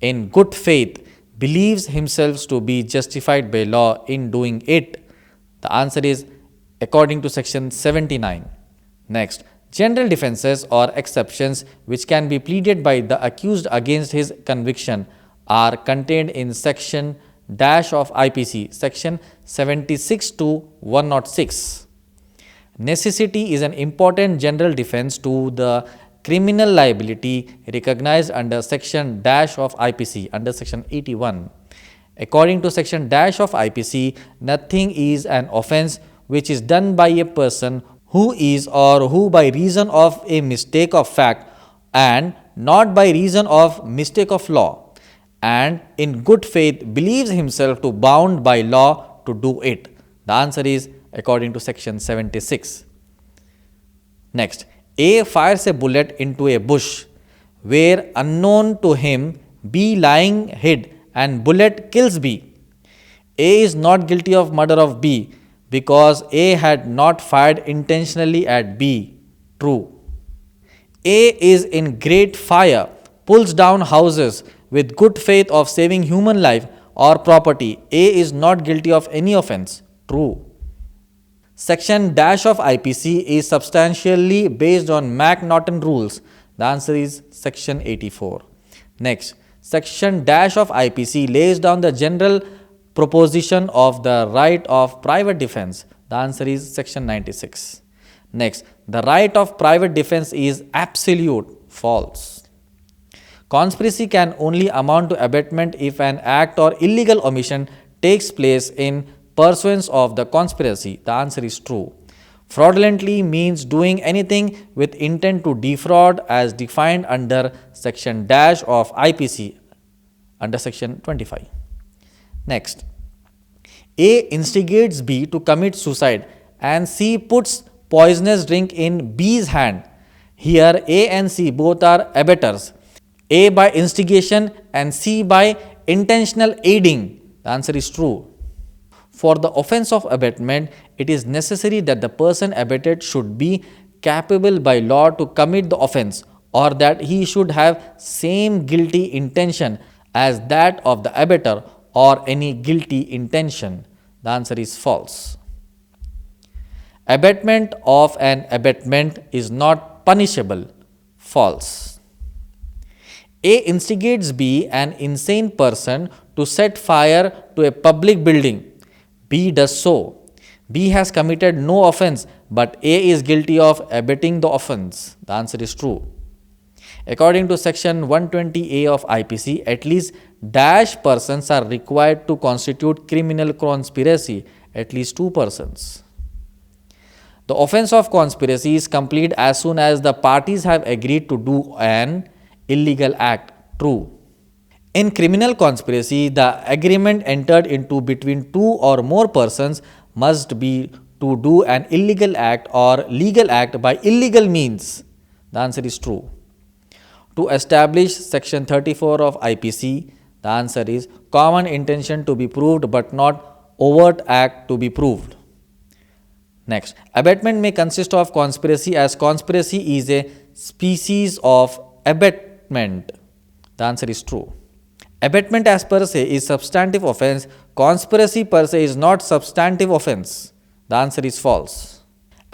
in good faith believes himself to be justified by law in doing it. The answer is according to section 79. Next, general defenses or exceptions which can be pleaded by the accused against his conviction are contained in section dash of IPC, section 76 to 106. Necessity is an important general defense to the criminal liability recognized under section dash of IPC under section 81. According to section dash of IPC, nothing is an offense which is done by a person who is or who by reason of a mistake of fact and not by reason of mistake of law and in good faith believes himself to bound by law to do it. The answer is according to section 76. Next, A fires a bullet into a bush where unknown to him B lying hid and bullet kills B. A is not guilty of murder of B because A had not fired intentionally at B. True. A is in great fire, pulls down houses with good faith of saving human life or property. A is not guilty of any offense. True. Section dash of IPC is substantially based on McNaughton rules. The answer is section 84. Next, section dash of IPC lays down the general proposition of the right of private defense. The answer is section 96. Next, the right of private defense is absolute. False. Conspiracy can only amount to abetment if an act or illegal omission takes place in pursuance of the conspiracy. The answer is true. Fraudulently means doing anything with intent to defraud as defined under section dash of IPC under section 25. Next, A instigates B to commit suicide and C puts poisonous drink in B's hand. Here A and C both are abettors. A by instigation and C by intentional aiding. The answer is true. For the offense of abetment, it is necessary that the person abetted should be capable by law to commit the offense, or that he should have same guilty intention as that of the abettor or any guilty intention. The answer is false. Abetment of an abetment is not punishable. False. A instigates B, an insane person, to set fire to a public building. B does so. B has committed no offense, but A is guilty of abetting the offense. The answer is true. According to section 120A of IPC, at least dash persons are required to constitute criminal conspiracy, at least 2 persons. The offense of conspiracy is complete as soon as the parties have agreed to do an illegal act. True. In criminal conspiracy, the agreement entered into between 2 or more persons must be to do an illegal act or legal act by illegal means. The answer is true. To establish section 34 of IPC, the answer is common intention to be proved but not overt act to be proved. Next, abetment may consist of conspiracy as conspiracy is a species of abetment. The answer is true. Abetment as per se is substantive offense. Conspiracy per se is not substantive offense. The answer is false.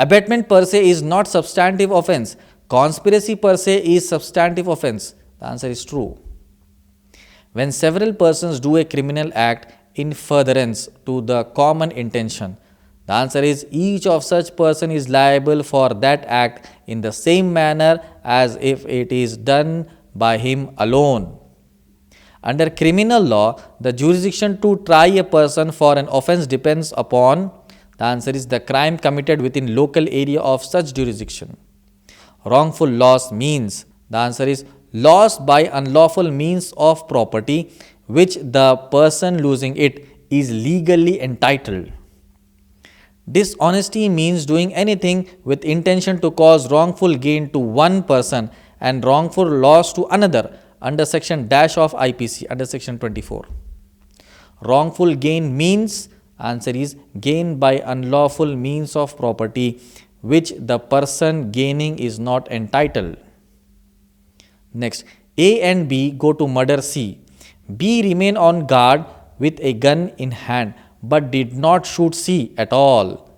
Abetment per se is not substantive offense. Conspiracy per se is substantive offense. The answer is true. When several persons do a criminal act in furtherance to the common intention, the answer is each of such person is liable for that act in the same manner as if it is done by him alone. Under criminal law, the jurisdiction to try a person for an offense depends upon, the answer is the crime committed within local area of such jurisdiction. Wrongful loss means, the answer is loss by unlawful means of property which the person losing it is legally entitled. Dishonesty means doing anything with intention to cause wrongful gain to one person and wrongful loss to another under section dash of IPC under section 24. Wrongful gain means, answer is gain by unlawful means of property which the person gaining is not entitled. Next, A and B go to murder C. B remained on guard with a gun in hand but did not shoot C at all.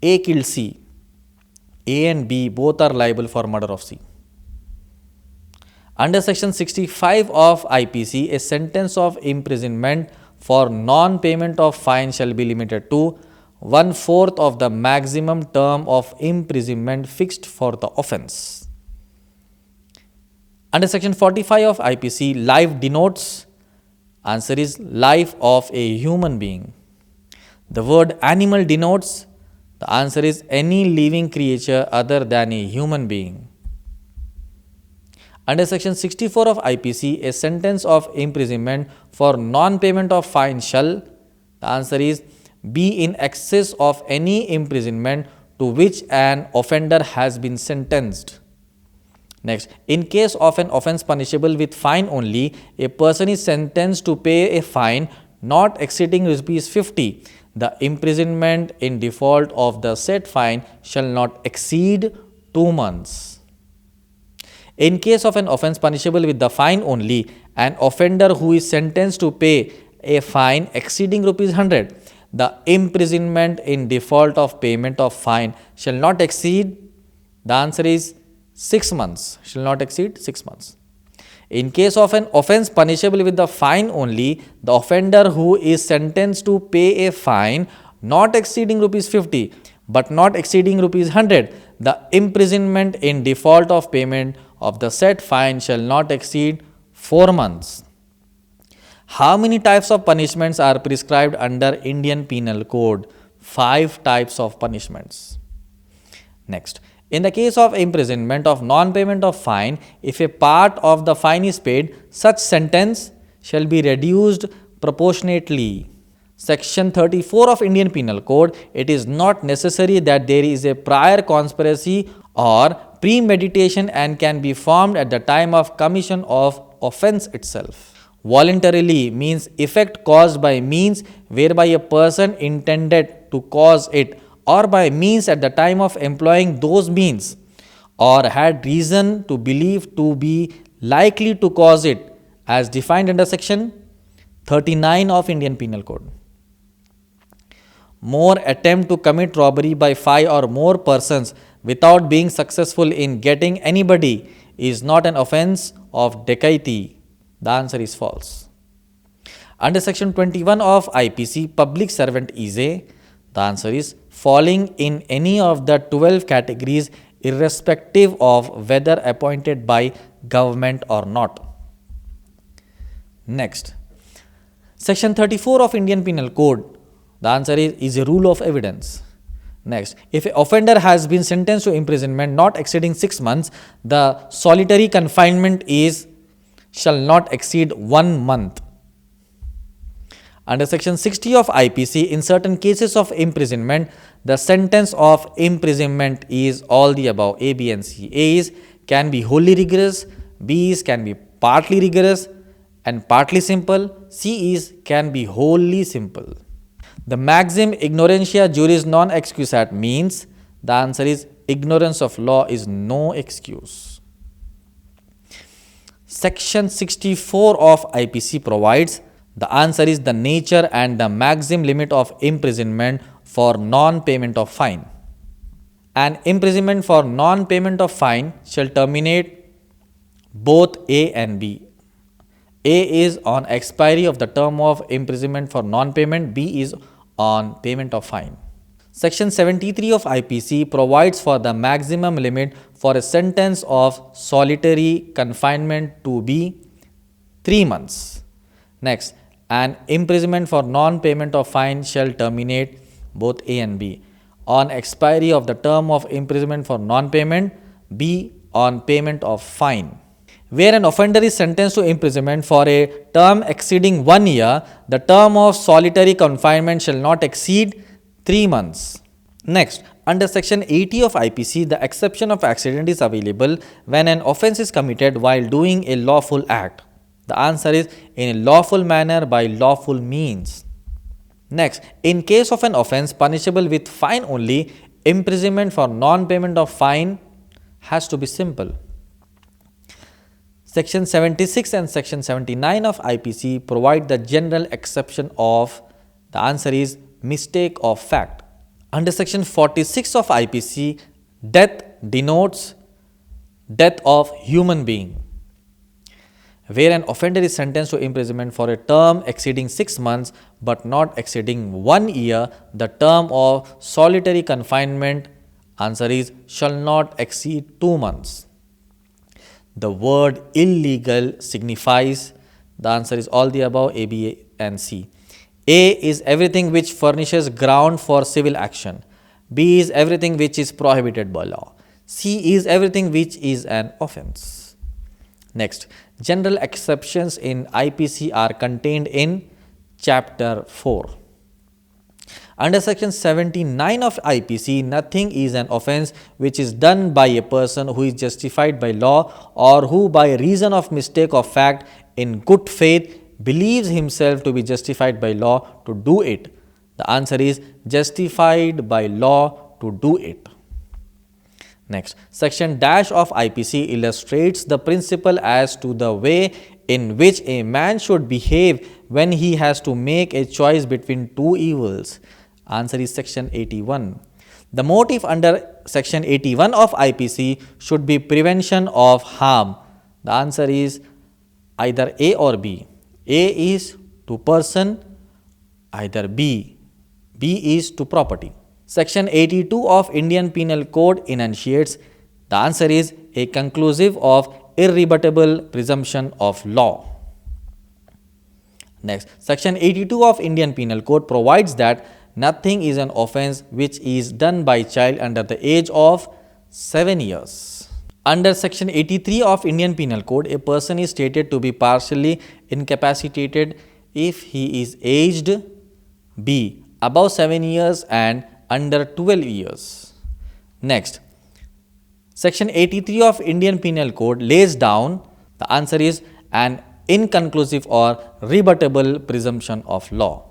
A killed C. A and B both are liable for murder of C. Under section 65 of IPC, a sentence of imprisonment for non-payment of fine shall be limited to 1/4 of the maximum term of imprisonment fixed for the offence. Under section 45 of IPC, life denotes, answer is life of a human being. The word animal denotes, the answer is any living creature other than a human being. Under section 64 of IPC, a sentence of imprisonment for non-payment of fine shall, the answer is be in excess of any imprisonment to which an offender has been sentenced. Next, in case of an offence punishable with fine only, a person is sentenced to pay a fine not exceeding rupees 50. The imprisonment in default of the said fine shall not exceed 2 months. In case of an offence punishable with the fine only, an offender who is sentenced to pay a fine exceeding rupees 100, the imprisonment in default of payment of fine shall not exceed, the answer is 6 months, shall not exceed 6 months. In case of an offence punishable with the fine only, the offender who is sentenced to pay a fine not exceeding rupees 50 but not exceeding rupees 100, the imprisonment in default of payment of the said fine shall not exceed 4 months. How many types of punishments are prescribed under Indian Penal Code? 5 types of punishments. Next, in the case of imprisonment of non-payment of fine, if a part of the fine is paid, such sentence shall be reduced proportionately. Section 34 of Indian Penal Code, it is not necessary that there is a prior conspiracy or premeditation and can be formed at the time of commission of offence itself. Voluntarily means effect caused by means whereby a person intended to cause it, or by means at the time of employing those means, or had reason to believe to be likely to cause it, as defined under section 39 of Indian Penal Code. More attempt to commit robbery by 5 or more persons without being successful in getting anybody is not an offence of dacoity. The answer is false. Under section 21 of IPC, public servant is a, the answer is falling in any of the 12 categories irrespective of whether appointed by government or not. Next, section 34 of Indian Penal Code, the answer is a rule of evidence. Next, if an offender has been sentenced to imprisonment not exceeding 6 months, the solitary confinement shall not exceed 1 month. Under section 60 of IPC, in certain cases of imprisonment, the sentence of imprisonment is all the above, A, B and C. A is can be wholly rigorous, B is can be partly rigorous and partly simple, C is can be wholly simple. The maxim ignorantia juris non excusat means, the answer is ignorance of law is no excuse. Section 64 of IPC provides, the answer is the nature and the maximum limit of imprisonment for non-payment of fine. An imprisonment for non-payment of fine shall terminate both A and B. A is on expiry of the term of imprisonment for non-payment, B is on payment of fine. Section 73 of IPC provides for the maximum limit for a sentence of solitary confinement to be 3 months. Next, an imprisonment for non-payment of fine shall terminate both A and B on expiry of the term of imprisonment for non-payment, B on payment of fine. Where an offender is sentenced to imprisonment for a term exceeding 1 year, the term of solitary confinement shall not exceed 3 months. Next, under section 80 of IPC, the exception of accident is available when an offence is committed while doing a lawful act. The answer is in a lawful manner by lawful means. Next, in case of an offence punishable with fine only, imprisonment for non-payment of fine has to be simple. Section 76 and section 79 of IPC provide the general exception of, the answer is mistake of fact. Under section 46 of IPC, death denotes death of human being. Where an offender is sentenced to imprisonment for a term exceeding 6 months but not exceeding 1 year, the term of solitary confinement, answer is shall not exceed 2 months. The word illegal signifies, the answer is all the above, A, B and C. A is everything which furnishes ground for civil action. B is everything which is prohibited by law. C is everything which is an offence. Next, general exceptions in IPC are contained in chapter 4. Under section 79 of IPC, nothing is an offence which is done by a person who is justified by law or who by reason of mistake of fact in good faith believes himself to be justified by law to do it. The answer is justified by law to do it. Next, section dash of IPC illustrates the principle as to the way in which a man should behave when he has to make a choice between two evils. Answer is section 81. The motive under section 81 of IPC should be prevention of harm. The answer is either A or B. A is to person, either B is to property. Section 82 of Indian Penal Code enunciates, the answer is a conclusive of irrebuttable presumption of law. Next, section 82 of Indian Penal Code provides that nothing is an offence which is done by child under the age of 7 years. Under section 83 of Indian Penal Code, a person is stated to be partially incapacitated if he is aged B above 7 years and under 12 years. Next, section 83 of Indian Penal Code lays down, the answer is an inconclusive or rebuttable presumption of law.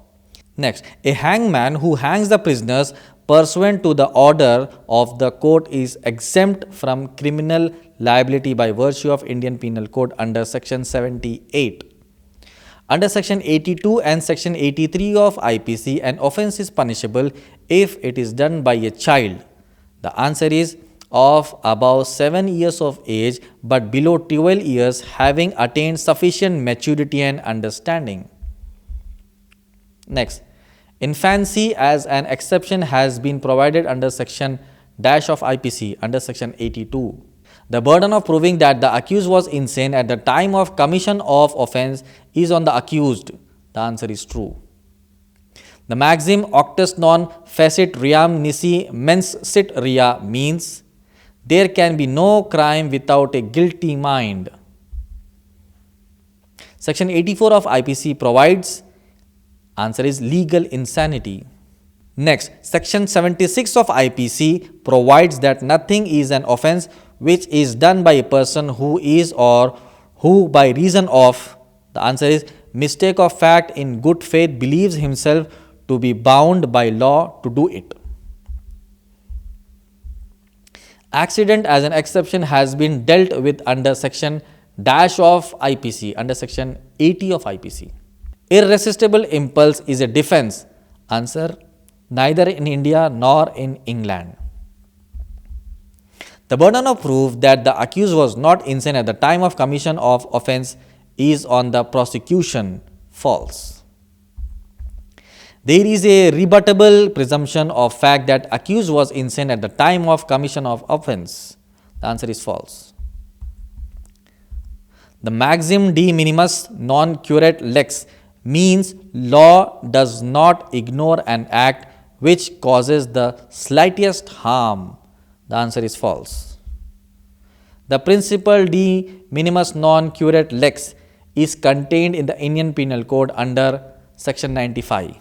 Next, a hangman who hangs the prisoners pursuant to the order of the court is exempt from criminal liability by virtue of Indian Penal Code under section 78. Under section 82 and section 83 of IPC, an offence is punishable if it is done by a child. The answer is of above 7 years of age but below 12 years, having attained sufficient maturity and understanding. Next, infancy as an exception has been provided under section dash of IPC under section 82. The burden of proving that the accused was insane at the time of commission of offence is on the accused. The answer is true. The maxim octus non facit ream nisi mens sit rea means there can be no crime without a guilty mind. Section 84 of IPC provides, answer is legal insanity. Next, section 76 of IPC provides that nothing is an offence which is done by a person who is or who by reason of, the answer is mistake of fact in good faith believes himself to be bound by law to do it. Accident as an exception has been dealt with under section dash of IPC under section 80 of IPC. Irresistible impulse is a defense. Answer, neither in India nor in England. The burden of proof that the accused was not insane at the time of commission of offence is on the prosecution. False. There is a rebuttable presumption of fact that accused was insane at the time of commission of offence. The answer is false. The maxim de minimis non curat lex means law does not ignore an act which causes the slightest harm. The answer is false. The principle de minimis non curat lex is contained in the Indian Penal Code under section 95.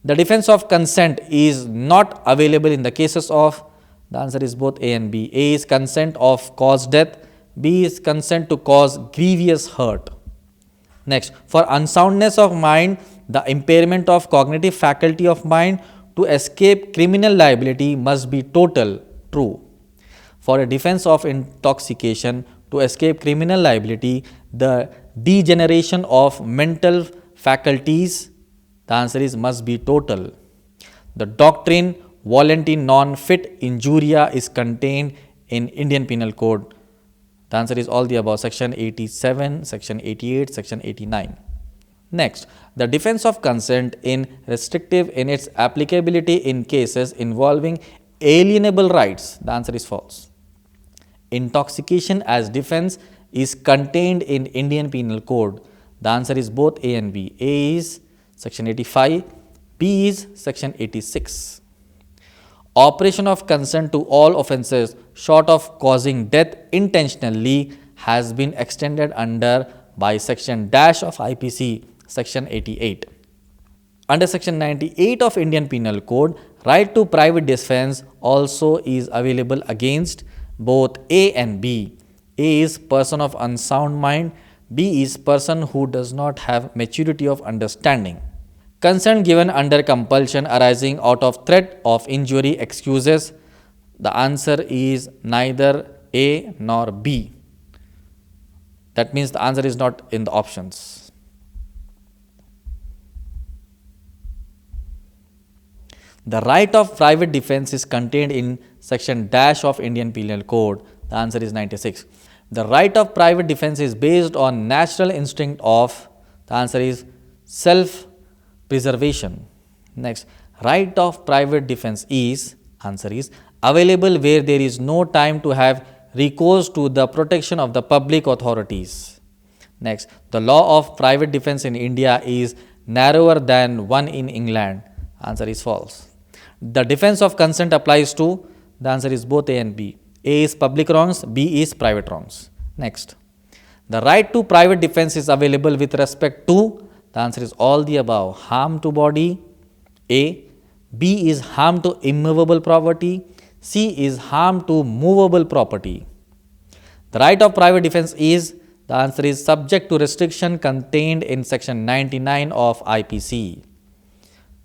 The defense of consent is not available in the cases of, the answer is both A and B. A is consent of cause death, B is consent to cause grievous hurt. Next, for unsoundness of mind, the impairment of cognitive faculty of mind to escape criminal liability must be total. True. For a defense of intoxication to escape criminal liability, the degeneration of mental faculties, the answer is must be total. The doctrine volenti non fit injuria is contained in Indian Penal Code. The answer is all the above, section 87, section 88, section 89. Next, the defense of consent is restrictive in its applicability in cases involving alienable rights. The answer is false. Intoxication as defense is contained in Indian Penal Code. The answer is both A and B. A is section 85, B is section 86. Operation of consent to all offences short of causing death intentionally has been extended under by section dash of IPC section 88. Under section 98 of Indian Penal Code, right to private defense also is available against both A and B. A is person of unsound mind, B is person who does not have maturity of understanding. Consent given under compulsion arising out of threat of injury excuses. The answer is neither A nor B. That means the answer is not in the options. The right of private defense is contained in section dash of Indian Penal Code. The answer is 96. The right of private defense is based on natural instinct of, the answer is self-preservation. Next, right of private defense is, answer is available where there is no time to have recourse to the protection of the public authorities. Next, the law of private defense in India is narrower than one in England. Answer is false. The defense of consent applies to, the answer is both A and B. A is public wrongs, B is private wrongs. Next, the right to private defense is available with respect to, the answer is all the above. Harm to body, A. B is harm to immovable property, C is harm to movable property. The right of private defense is, the answer is subject to restriction contained in section 99 of IPC.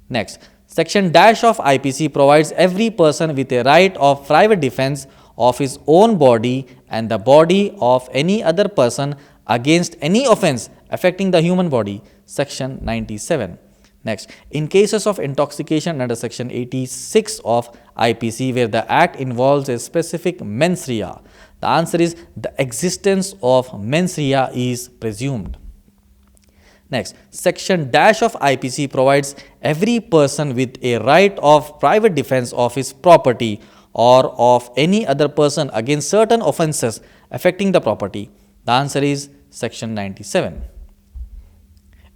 Next, section dash of IPC provides every person with a right of private defense of his own body and the body of any other person against any offense affecting the human body. Section 97. Next, in cases of intoxication under section 86 of IPC where the act involves a specific mens rea, the answer is the existence of mens rea is presumed. Next, section dash of IPC provides every person with a right of private defense of his property or of any other person against certain offences affecting the property. The answer is section 97.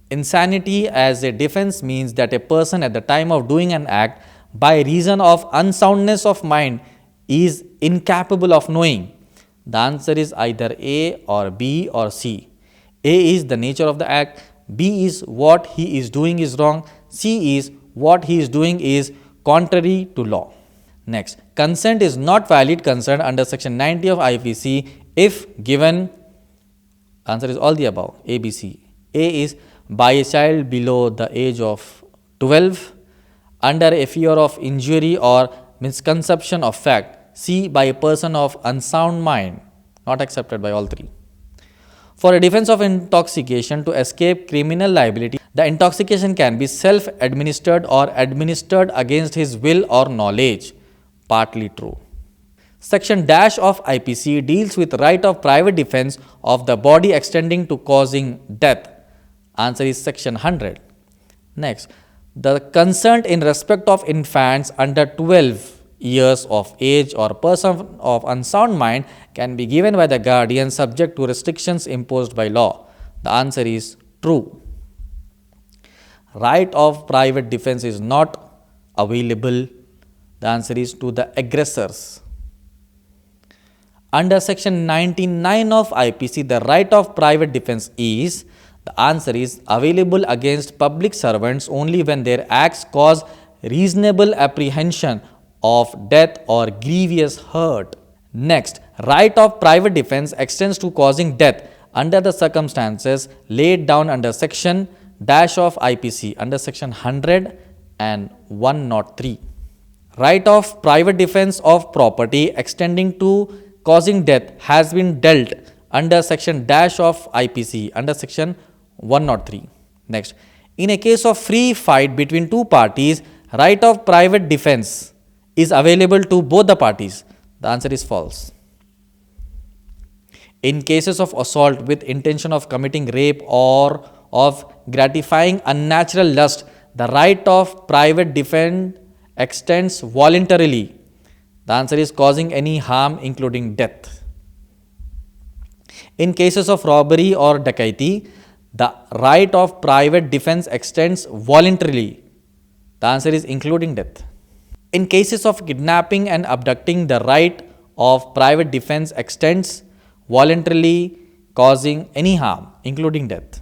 Insanity as a defense means that a person at the time of doing an act by reason of unsoundness of mind is incapable of knowing. The answer is either A or B or C. A is the nature of the act, B is what he is doing is wrong, C is what he is doing is contrary to law. Next, consent is not valid consent under section 90 of IPC if given, answer is all the above, A, B, C. A is by a child below the age of 12, under a fear of injury or misconception of fact. C, by a person of unsound mind, not accepted by all three. For a defense of intoxication to escape criminal liability, the intoxication can be self-administered or administered against his will or knowledge. Partly true. Section dash of IPC deals with right of private defense of the body extending to causing death. Answer is section 100. Next, the consent in respect of infants under 12 years of age or person of unsound mind can be given by the guardian subject to restrictions imposed by law. The answer is true. Right of private defense is not available. The answer is to the aggressors. Under section 99 of IPC, the right of private defense is, the answer is available against public servants only when their acts cause reasonable apprehension of death or grievous hurt. Next, right of private defense extends to causing death under the circumstances laid down under section dash of IPC under section 100 and 103. Right of private defense of property extending to causing death has been dealt under section dash of IPC under section 103. Next, in a case of free fight between two parties, right of private defense is available to both the parties. The answer is false. In cases of assault with intention of committing rape or of gratifying unnatural lust, the right of private defense extends voluntarily. The answer is causing any harm including death. In cases of robbery or dacoity, the right of private defense extends voluntarily. The answer is including death. In cases of kidnapping and abducting, the right of private defense extends voluntarily, causing any harm including death.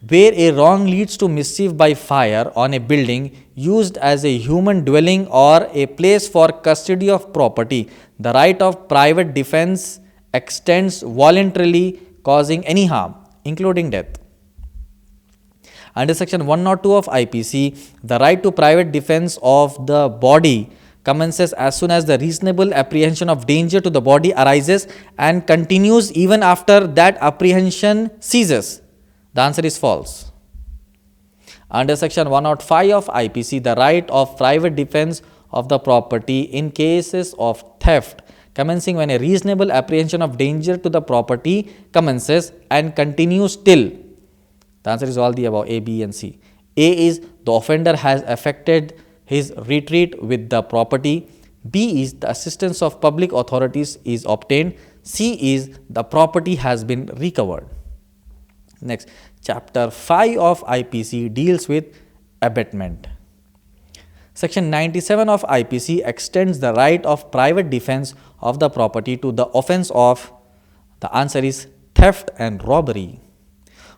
Where a wrong leads to mischief by fire on a building used as a human dwelling or a place for custody of property, the right of private defense extends voluntarily, causing any harm, including death. Under section 102 of IPC, the right to private defense of the body commences as soon as the reasonable apprehension of danger to the body arises and continues even after that apprehension ceases. The answer is false. Under section 105 of IPC, the right of private defense of the property in cases of theft commencing when a reasonable apprehension of danger to the property commences and continues till. The answer is all the above, A, B and C. A is the offender has effected his retreat with the property. B is the assistance of public authorities is obtained. C is the property has been recovered. Next, chapter 5 of IPC deals with abatement. Section 97 of IPC extends the right of private defense of the property to the offense of, the answer is theft and robbery.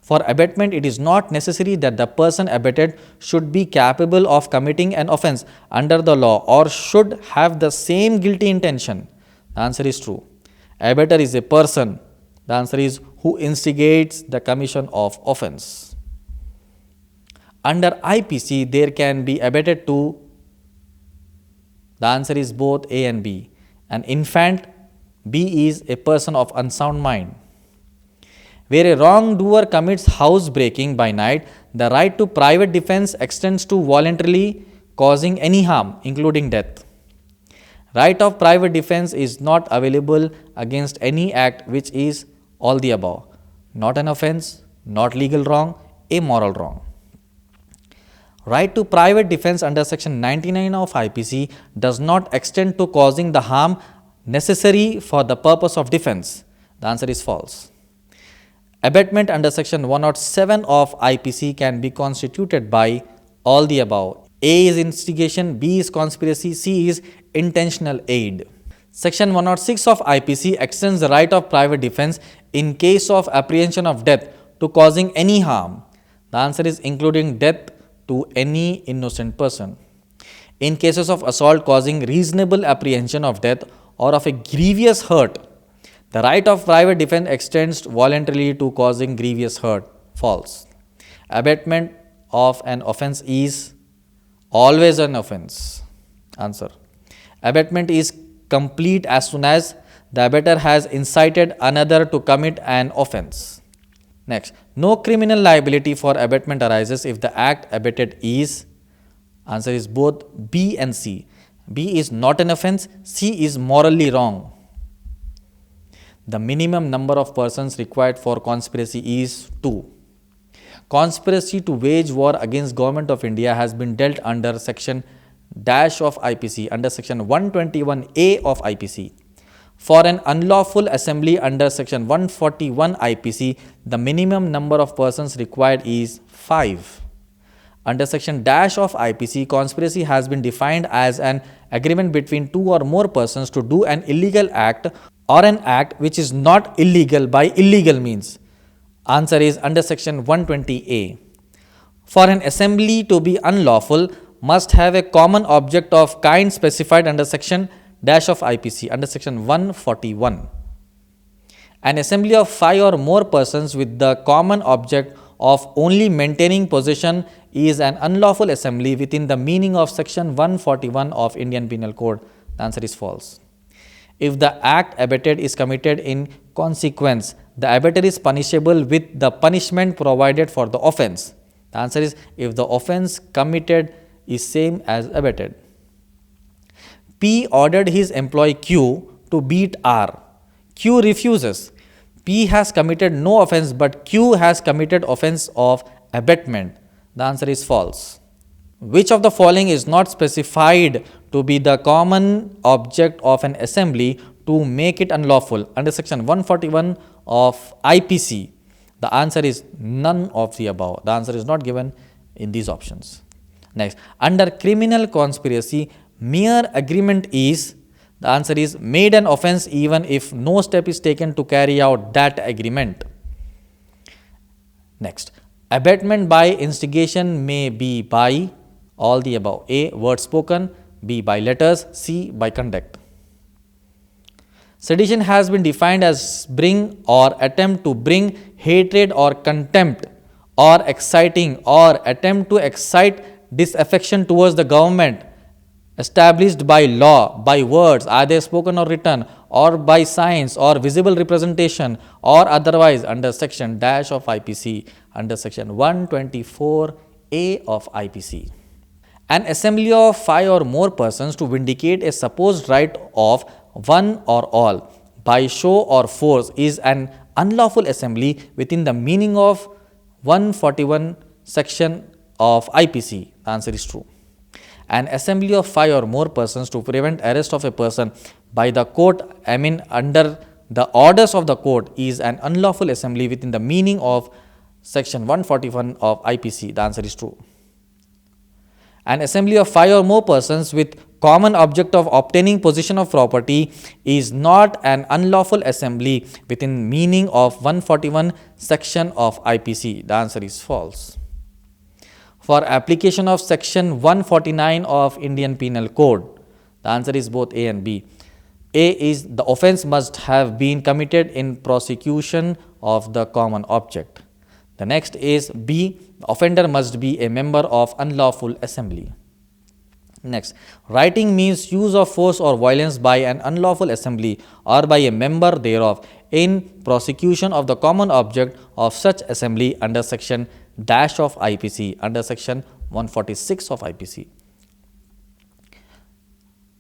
For abatement, it is not necessary that the person abated should be capable of committing an offense under the law or should have the same guilty intention. The answer is true. Abater is a person. The answer is who instigates the commission of offense. Under IPC, there can be abated to, the answer is both A and B. An infant, B is a person of unsound mind. Where a wrongdoer commits housebreaking by night, the right to private defense extends to voluntarily causing any harm, including death. Right of private defense is not available against any act which is all the above. Not an offense, not legal wrong, a moral wrong. Right to private defense under section 99 of IPC does not extend to causing the harm necessary for the purpose of defense. The answer is false. Abatement under section 107 of IPC can be constituted by all the above. A is instigation, B is conspiracy, C is intentional aid. Section 106 of IPC extends the right of private defense in case of apprehension of death to causing any harm. The answer is including death to any innocent person. In cases of assault causing reasonable apprehension of death or of a grievous hurt, the right of private defense extends voluntarily to causing grievous hurt. False. Abatement of an offense is always an offense. Answer. Abatement is complete as soon as the abater has incited another to commit an offense. Next, no criminal liability for abatement arises if the act abated is, answer is both B and C. B is not an offense, C is morally wrong. The minimum number of persons required for conspiracy is 2. Conspiracy to wage war against Government of India has been dealt under section dash of IPC, under section 121A of IPC. For an unlawful assembly under section 141 IPC, the minimum number of persons required is 5. Under section dash of IPC, conspiracy has been defined as an agreement between two or more persons to do an illegal act or an act which is not illegal by illegal means. Answer is under section 120A. For an assembly to be unlawful, must have a common object of kind specified under section dash of IPC, under section 141. An assembly of 5 or more persons with the common object of only maintaining possession is an unlawful assembly within the meaning of section 141 of Indian Penal Code. The answer is false. If the act abated is committed in consequence, the abater is punishable with the punishment provided for the offense. The answer is if the offense committed is same as abated. P ordered his employee Q to beat R. Q refuses. P has committed no offense, but Q has committed offense of abatement. The answer is false. Which of the following is not specified to be the common object of an assembly to make it unlawful? Under section 141 of IPC, the answer is none of the above. The answer is not given in these options. Next, under criminal conspiracy, mere agreement is, the answer is made an offense even if no step is taken to carry out that agreement. Next, Abatement by instigation may be by all the above. A. Word spoken. B. By letters. C. By conduct. Sedition has been defined as bring or attempt to bring hatred or contempt or exciting or attempt to excite disaffection towards the government established by law, by words either spoken or written, or by signs or visible representation, or otherwise under section dash of IPC, under section 124A of IPC. An assembly of 5 or more persons to vindicate a supposed right of one or all by show or force is an unlawful assembly within the meaning of 141 section of IPC. The answer is true. An assembly of 5 or more persons to prevent arrest of a person by the court, under the orders of the court, is an unlawful assembly within the meaning of section 141 of IPC. The answer is true. An assembly of 5 or more persons with common object of obtaining possession of property is not an unlawful assembly within meaning of 141 section of IPC. The answer is false. For application of section 149 of Indian Penal Code, the answer is both A and B. A is the offence must have been committed in prosecution of the common object. The next is B, the offender must be a member of unlawful assembly. Next, writing means use of force or violence by an unlawful assembly or by a member thereof in prosecution of the common object of such assembly under section dash of IPC, under section 146 of IPC.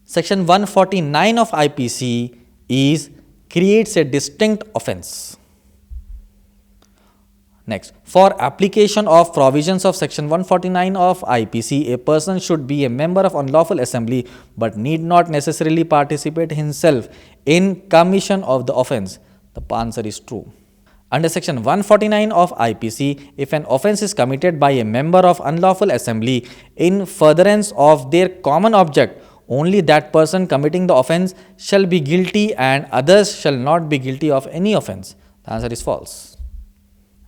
Section 149 of IPC creates a distinct offence. Next, for application of provisions of section 149 of IPC, a person should be a member of unlawful assembly but need not necessarily participate himself in commission of the offence. The answer is true. Under section 149 of IPC, if an offence is committed by a member of unlawful assembly in furtherance of their common object, only that person committing the offence shall be guilty and others shall not be guilty of any offence. The answer is false.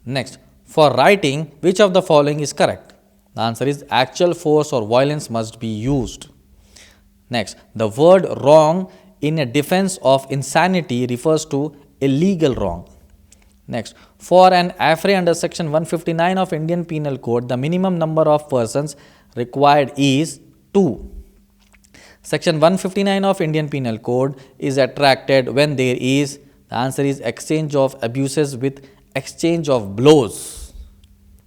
Next, for writing, which of the following is correct? The answer is actual force or violence must be used. Next, the word wrong in a defense of insanity refers to a legal wrong. Next, for an affray under section 159 of Indian Penal Code, the minimum number of persons required is 2. Section 159 of Indian Penal Code is attracted when there is, the answer is exchange of abuses with exchange of blows.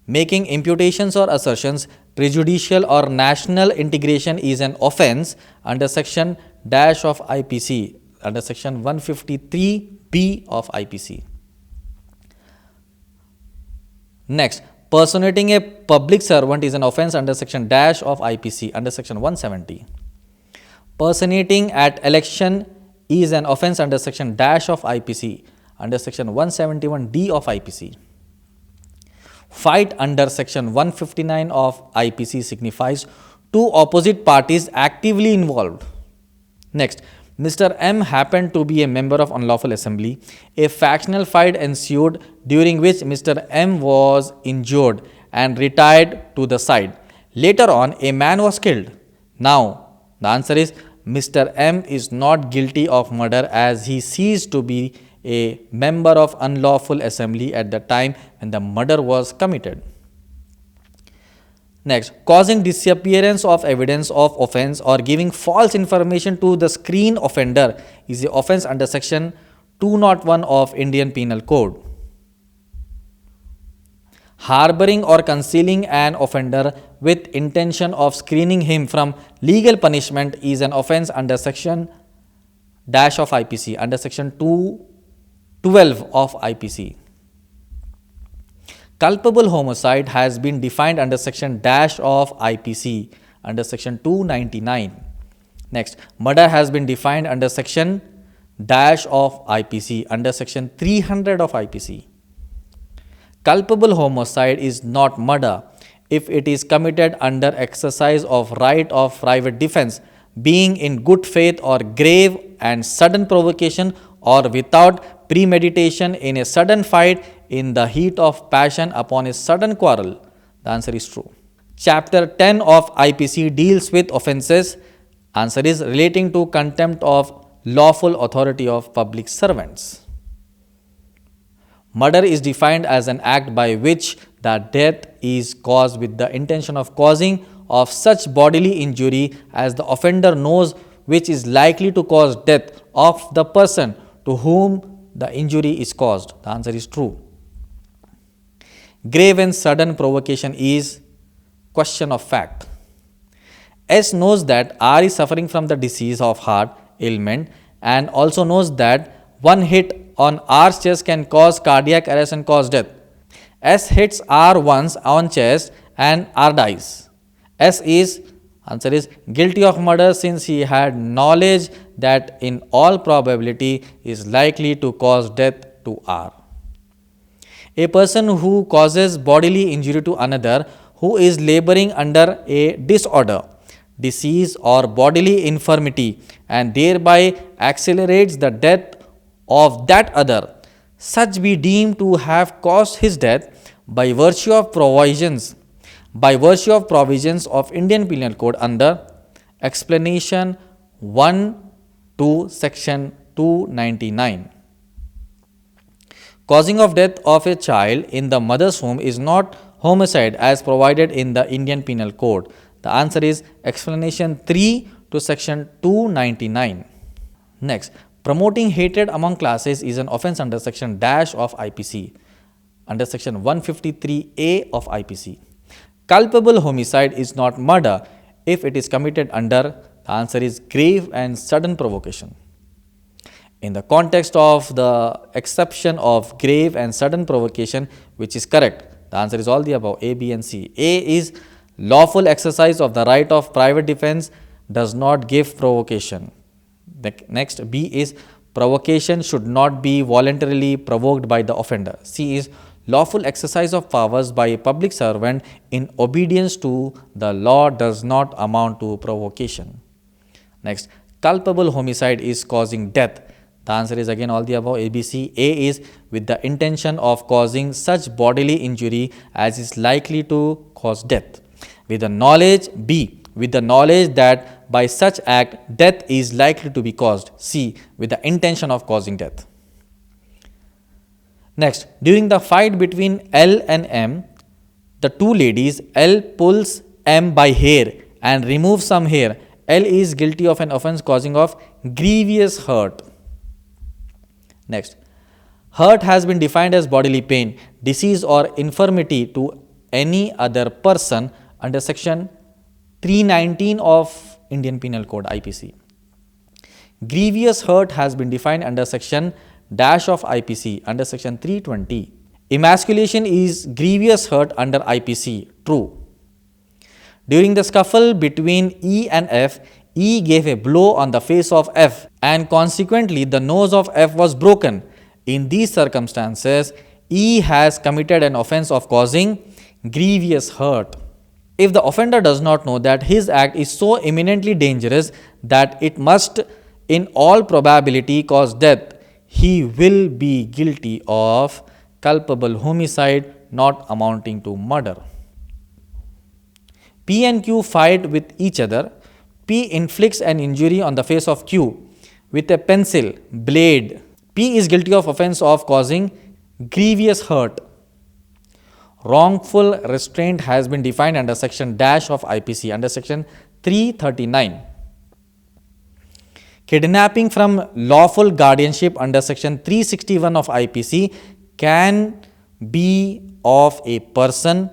Making imputations or assertions prejudicial or national integration is an offence under section dash of IPC, under section 153B of IPC. Next, personating a public servant is an offence under section dash of IPC, under section 170. Personating at election is an offence under section dash of IPC, under section 171D of IPC. Fight under section 159 of IPC signifies two opposite parties actively involved. Next, Mr. M happened to be a member of unlawful assembly. A factional fight ensued during which Mr. M was injured and retired to the side. Later on, a man was killed. Now, the answer is Mr. M is not guilty of murder as he ceased to be a member of unlawful assembly at the time when the murder was committed. Next, causing disappearance of evidence of offence or giving false information to the screen offender is the offence under section 201 of Indian Penal Code. Harboring or concealing an offender with intention of screening him from legal punishment is an offence under section dash of IPC, under section 212 of IPC. Culpable homicide has been defined under section dash of IPC, under section 299. Next, murder has been defined under section dash of IPC, under section 300 of IPC. Culpable homicide is not murder if it is committed under exercise of right of private defense, being in good faith or grave and sudden provocation, or without premeditation in a sudden fight in the heat of passion upon a sudden quarrel. The answer is true. Chapter 10 of IPC deals with offences. Answer is relating to contempt of lawful authority of public servants. Murder is defined as an act by which the death is caused with the intention of causing of such bodily injury as the offender knows which is likely to cause death of the person to whom the injury is caused. The answer is true. Grave and sudden provocation is question of fact. S knows that R is suffering from the disease of heart ailment and also knows that one hit on R's chest can cause cardiac arrest and cause death. S hits R once on chest and R dies. S is, answer is, guilty of murder since he had knowledge that in all probability is likely to cause death to R. A person who causes bodily injury to another who is laboring under a disorder, disease or bodily infirmity and thereby accelerates the death of that other, such be deemed to have caused his death by virtue of provisions of Indian Penal Code under explanation 1 to section 299. Causing of death of a child in the mother's womb is not homicide as provided in the Indian Penal Code. The answer is explanation 3 to section 299. Next, promoting hatred among classes is an offence under section dash of IPC, under section 153A of IPC. Culpable homicide is not murder if it is committed under, the answer is grave and sudden provocation. In the context of the exception of grave and sudden provocation, which is correct? The answer is all the above, A, B and C. A is lawful exercise of the right of private defense does not give provocation. The next, B is provocation should not be voluntarily provoked by the offender. C is lawful exercise of powers by a public servant in obedience to the law does not amount to provocation. Next, culpable homicide is causing death. The answer is again all the above, A, B, C. A is with the intention of causing such bodily injury as is likely to cause death. With the knowledge, B, with the knowledge that by such act death is likely to be caused. C, with the intention of causing death. Next, during the fight between L and M, the two ladies, L pulls M by hair and removes some hair. L is guilty of an offence causing of grievous hurt. Next, hurt has been defined as bodily pain, disease or infirmity to any other person under section 319 of Indian Penal Code IPC. Grievous hurt has been defined under section dash of IPC under section 320. Emasculation is grievous hurt under IPC. True. During the scuffle between E and F, E gave a blow on the face of F and consequently the nose of F was broken. In these circumstances, E has committed an offence of causing grievous hurt. If the offender does not know that his act is so imminently dangerous that it must in all probability cause death, he will be guilty of culpable homicide not amounting to murder. P and Q fight with each other. P inflicts an injury on the face of Q with a pencil blade. P is guilty of offence of causing grievous hurt. Wrongful restraint has been defined under section dash of IPC under section 339. Kidnapping from lawful guardianship under section 361 of IPC can be of a person,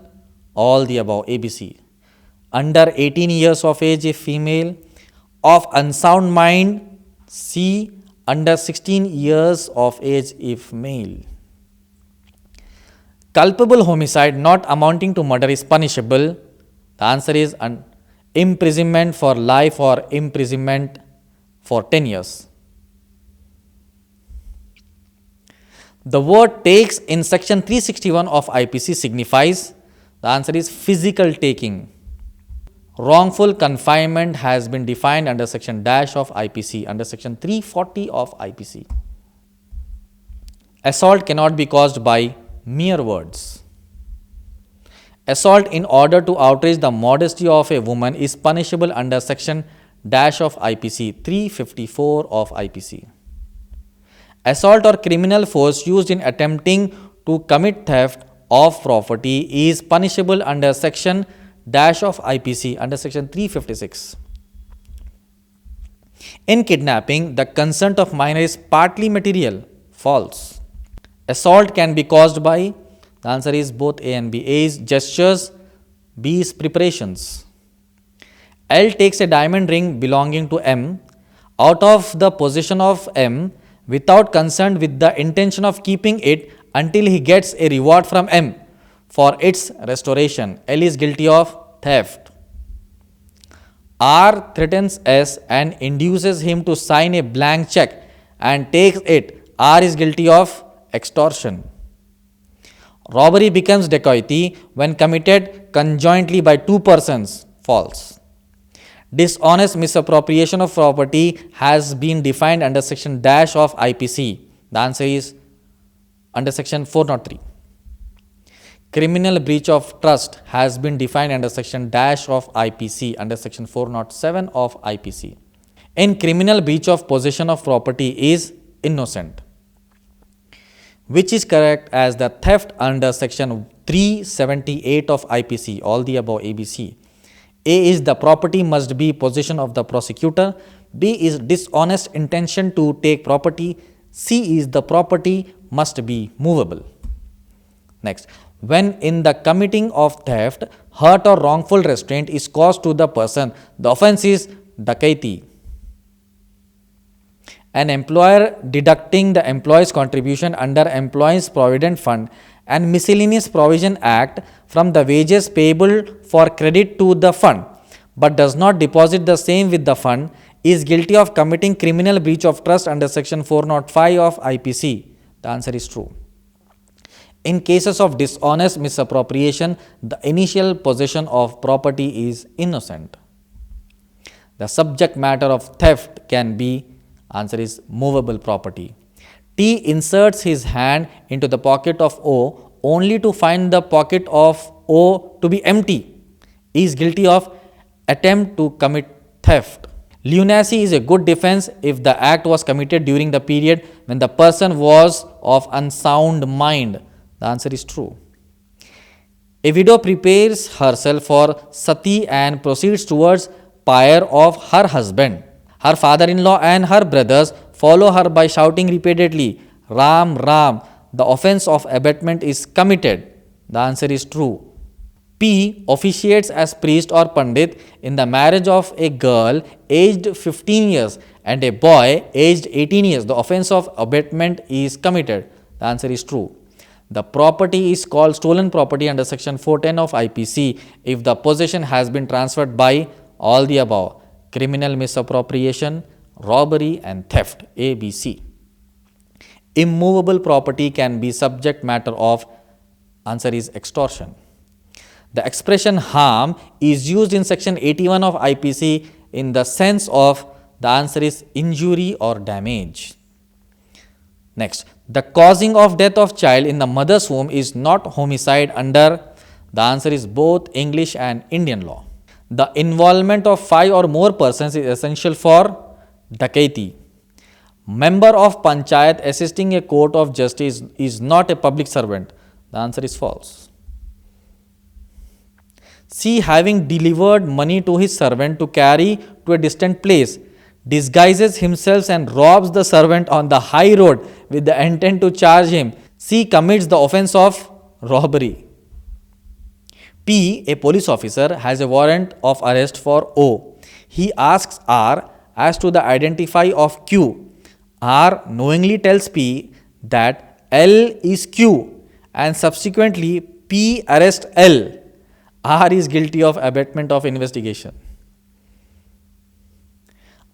all the above, ABC. Under 18 years of age if female, of unsound mind, C. Under 16 years of age if male. Culpable homicide not amounting to murder is punishable. The answer is imprisonment for life or imprisonment for 10 years. The word takes in section 361 of IPC signifies, the answer is physical taking. Wrongful confinement has been defined under section dash of IPC under section 340 of IPC. Assault cannot be caused by mere words. Assault in order to outrage the modesty of a woman is punishable under section dash of IPC 354 of IPC. Assault or criminal force used in attempting to commit theft of property is punishable under section dash of IPC under section 356. In kidnapping, the consent of minor is partly material. False. Assault can be caused by, the answer is both A and B. A is gestures, B is preparations. L takes a diamond ring belonging to M out of the possession of M without consent with the intention of keeping it until he gets a reward from M for its restoration. L is guilty of theft. R threatens S and induces him to sign a blank check and takes it. R is guilty of extortion. Robbery becomes dacoity when committed conjointly by two persons. False. Dishonest misappropriation of property has been defined under section dash of IPC. The answer is under section 403. Criminal breach of trust has been defined under section dash of IPC under section 407 of IPC. In criminal breach of possession of property is innocent, which is correct as the theft under section 378 of IPC, all the above ABC. A is the property must be possession of the prosecutor. B is dishonest intention to take property. C is the property must be movable. Next, when in the committing of theft, hurt or wrongful restraint is caused to the person, the offence is dacoity. An employer deducting the employee's contribution under Employees Provident Fund and Miscellaneous Provision Act from the wages payable for credit to the fund, but does not deposit the same with the fund, is guilty of committing criminal breach of trust under section 405 of IPC. The answer is true. In cases of dishonest misappropriation, the initial possession of property is innocent. The subject matter of theft can be, answer is movable property. T inserts his hand into the pocket of O only to find the pocket of O to be empty. He is guilty of attempt to commit theft. Lunacy is a good defense if the act was committed during the period when the person was of unsound mind. The answer is true. A widow prepares herself for sati and proceeds towards pyre of her husband. Her father-in-law and her brothers follow her by shouting repeatedly, Ram, Ram. The offence of abetment is committed. The answer is true. P officiates as priest or pandit in the marriage of a girl aged 15 years and a boy aged 18 years. The offence of abetment is committed. The answer is true. The property is called stolen property under section 410 of IPC if the possession has been transferred by all the above: criminal misappropriation, robbery and theft. A, B, C. Immovable property can be subject matter of, answer is extortion. The expression harm is used in section 81 of IPC in the sense of, the answer is injury or damage. Next, the causing of death of child in the mother's womb is not homicide under, the answer is both English and Indian law. The involvement of 5 or more persons is essential for dacoity. Member of panchayat assisting a court of justice is not a public servant. The answer is false. C, having delivered money to his servant to carry to a distant place, disguises himself and robs the servant on the high road with the intent to charge him. C, commits the offence of robbery. P, a police officer, has a warrant of arrest for O. He asks R as to the identify of Q. R knowingly tells P that L is Q and subsequently P arrests L. R is guilty of abetment of investigation.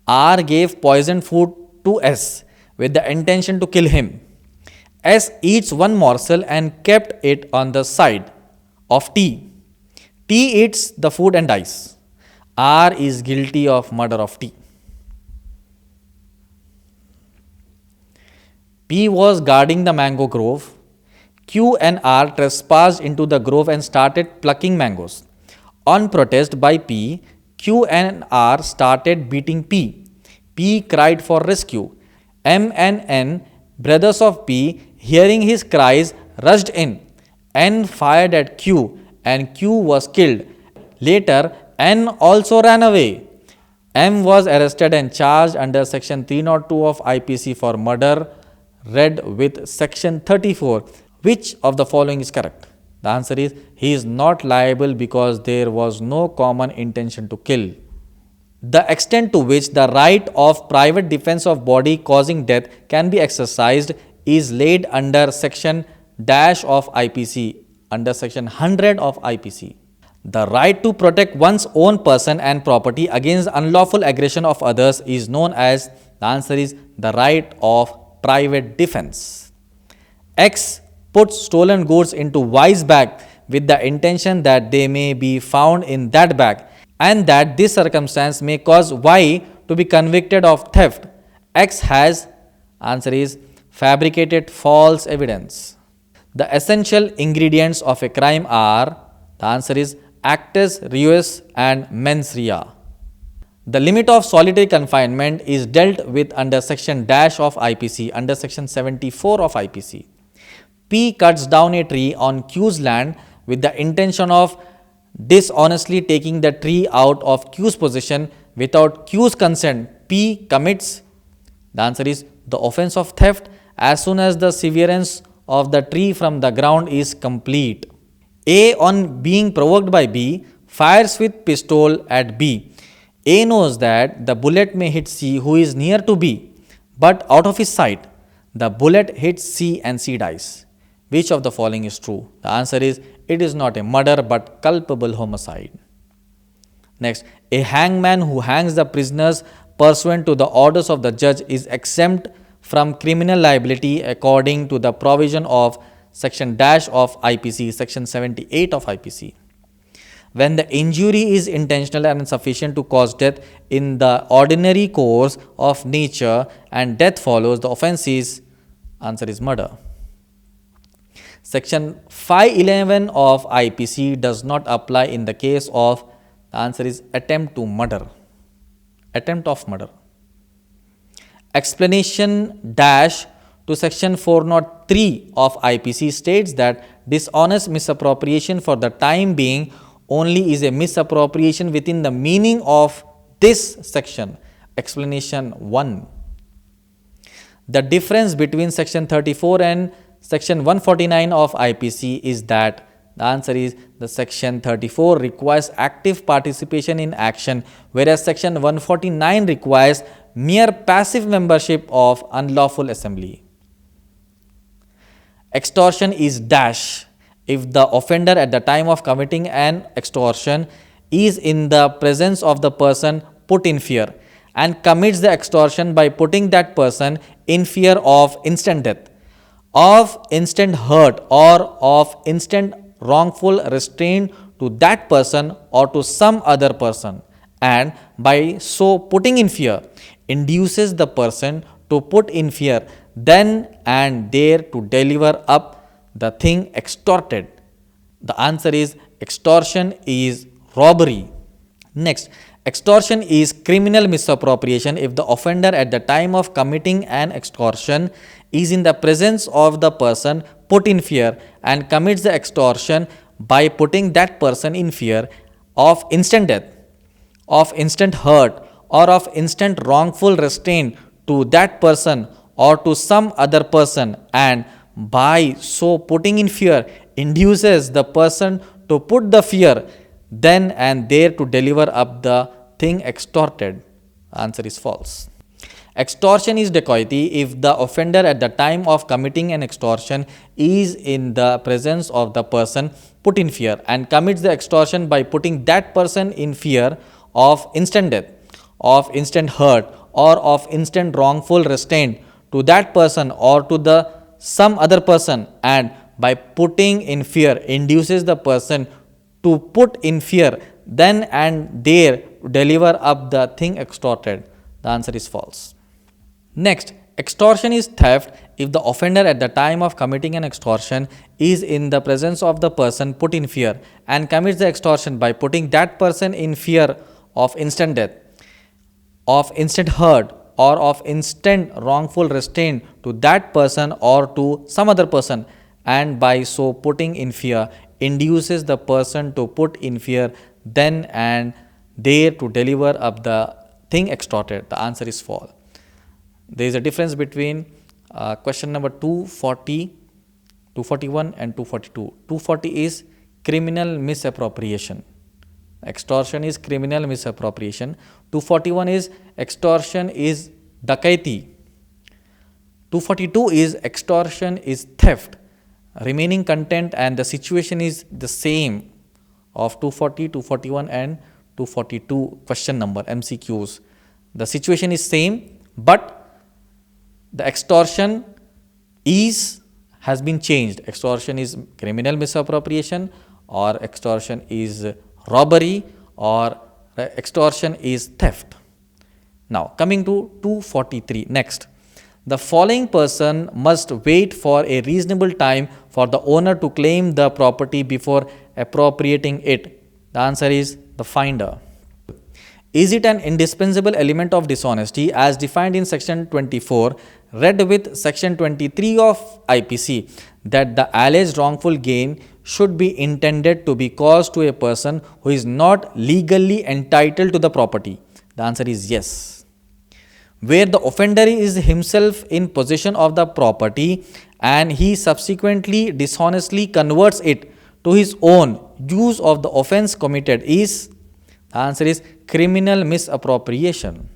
R gave poisoned food to S with the intention to kill him. S eats one morsel and kept it on the side of T. T eats the food and dies. R is guilty of murder of T. P was guarding the mango grove. Q and R trespassed into the grove and started plucking mangoes. On protest by P, Q and R started beating P. P cried for rescue. M and N, brothers of P, hearing his cries, rushed in. N fired at Q and Q was killed. Later, N also ran away. M was arrested and charged under section 302 of IPC for murder, read with section 34. Which of the following is correct? The answer is he is not liable because there was no common intention to kill. The extent to which the right of private defense of body causing death can be exercised is laid under section dash of IPC, under section 100 of IPC. The right to protect one's own person and property against unlawful aggression of others is known as, the answer is, the right of private defense. X puts stolen goods into Y's bag with the intention that they may be found in that bag and that this circumstance may cause Y to be convicted of theft. X has, answer is, fabricated false evidence. The essential ingredients of a crime are, the answer is, actus reus and mens rea. The limit of solitary confinement is dealt with under section dash of IPC, under section 74 of IPC. P cuts down a tree on Q's land with the intention of dishonestly taking the tree out of Q's possession without Q's consent. P commits, the answer is, the offense of theft as soon as the severance of the tree from the ground is complete. A, on being provoked by B, fires with pistol at B. A knows that the bullet may hit C, who is near to B, but out of his sight. The bullet hits C and C dies. Which of the following is true? The answer is, it is not a murder but culpable homicide. Next, a hangman who hangs the prisoners pursuant to the orders of the judge is exempt from criminal liability according to the provision of section dash of IPC, section 78 of IPC. When the injury is intentional and sufficient to cause death in the ordinary course of nature and death follows, the offense is, answer is, murder. Section 511 of IPC does not apply in the case of, the answer is, attempt to murder. Attempt of murder. Explanation dash to section 403 of IPC states that dishonest misappropriation for the time being only is a misappropriation within the meaning of this section. Explanation 1. The difference between section 34 and section 149 of IPC is that, the answer is, the section 34 requires active participation in action, whereas section 149 requires mere passive membership of unlawful assembly. Extortion is dash if the offender at the time of committing an extortion is in the presence of the person put in fear and commits the extortion by putting that person in fear of instant death, of instant hurt, or of instant wrongful restraint to that person or to some other person, and by so putting in fear induces the person to put in fear then and there to deliver up the thing extorted. The answer is, extortion is robbery. Next, extortion is criminal misappropriation if the offender at the time of committing an extortion is in the presence of the person put in fear and commits the extortion by putting that person in fear of instant death, of instant hurt, or of instant wrongful restraint to that person or to some other person, and by so putting in fear induces the person to put the fear then and there to deliver up the thing extorted. Answer is false. Extortion is dacoity if the offender at the time of committing an extortion is in the presence of the person put in fear and commits the extortion by putting that person in fear of instant death, of instant hurt, or of instant wrongful restraint to that person or to the some other person, and by putting in fear induces the person to put in fear then and there to deliver up the thing extorted. The answer is false. Next, extortion is theft if the offender at the time of committing an extortion is in the presence of the person put in fear and commits the extortion by putting that person in fear of instant death, of instant hurt, or of instant wrongful restraint to that person or to some other person, and by so putting in fear induces the person to put in fear then and there to deliver up the thing extorted. The answer is false. There is a difference between question number 240, 241 and 242. 240 is criminal misappropriation. Extortion is criminal misappropriation. 241 is extortion is dakaiti. 242 is extortion is theft. Remaining content and the situation is the same of 240, 241 and 242 question number MCQs. The situation is same, but the extortion has been changed. Extortion is criminal misappropriation, or extortion is robbery, or extortion is theft. Now coming to 243 next. The following person must wait for a reasonable time for the owner to claim the property before appropriating it. The answer is the finder. Is it an indispensable element of dishonesty as defined in section 24 read with section 23 of IPC that the alleged wrongful gain should be intended to be caused to a person who is not legally entitled to the property? The answer is yes. Where the offender is himself in possession of the property and he subsequently dishonestly converts it to his own, use of the offense committed is, the answer is criminal misappropriation.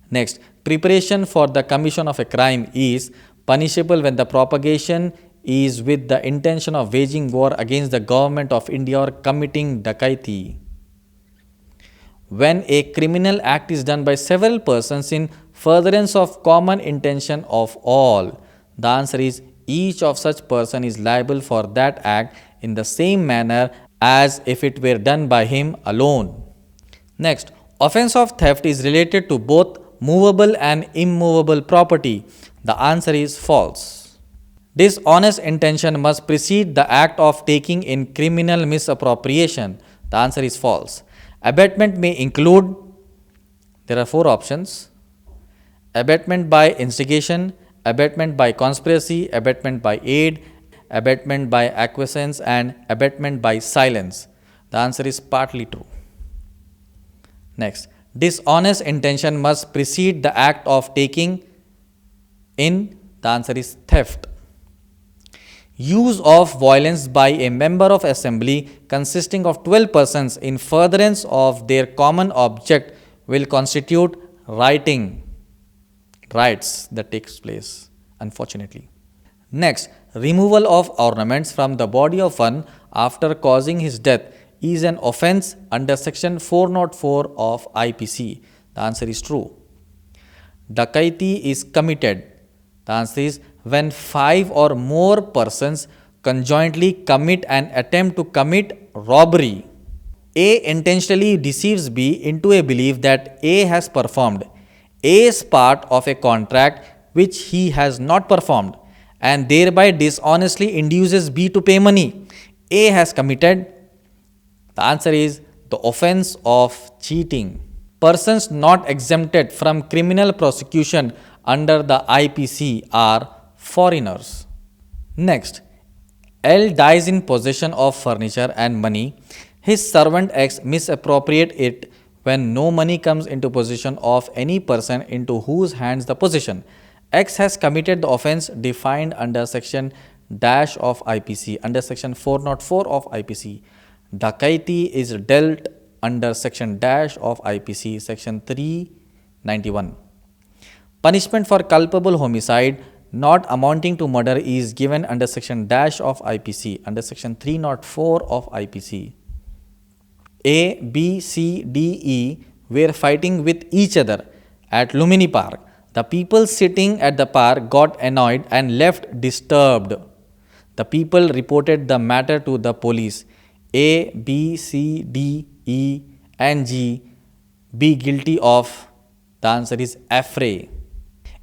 Next, preparation for the commission of a crime is punishable when the propagation is with the intention of waging war against the government of India or committing dakaiti. When a criminal act is done by several persons in furtherance of common intention of all, the answer is each of such person is liable for that act in the same manner as if it were done by him alone. Next, offense of theft is related to both movable and immovable property. The answer is false. Dishonest intention must precede the act of taking in criminal misappropriation. The answer is false. Abatement may include, there are four options: abatement by instigation, abatement by conspiracy, abatement by aid, abatement by acquiescence, and abatement by silence. The answer is partly true. Next, dishonest intention must precede the act of taking in. The answer is theft. Use of violence by a member of assembly consisting of 12 persons in furtherance of their common object will constitute riots that takes place, unfortunately. Next, removal of ornaments from the body of one after causing his death is an offense under section 404 of IPC. The answer is true. Dakaiti is committed. The answer is when 5 or more persons conjointly commit an attempt to commit robbery. A intentionally deceives B into a belief that A has performed A's part of a contract which he has not performed, and thereby dishonestly induces B to pay money A has committed. The answer is the offense of cheating. Persons not exempted from criminal prosecution under the IPC are foreigners. Next, L dies in possession of furniture and money. His servant X misappropriate it when no money comes into possession of any person into whose hands the possession. X has committed the offense defined under section dash of IPC, under section 404 of IPC. Dakaiti is dealt under section dash of IPC, section 391. Punishment for culpable homicide not amounting to murder is given under section dash of IPC, under section 304 of IPC. A, B, C, D, E were fighting with each other at Lumini Park. The people sitting at the park got annoyed and left disturbed. The people reported the matter to the police. A, B, C, D, E and G be guilty of, the answer is affray.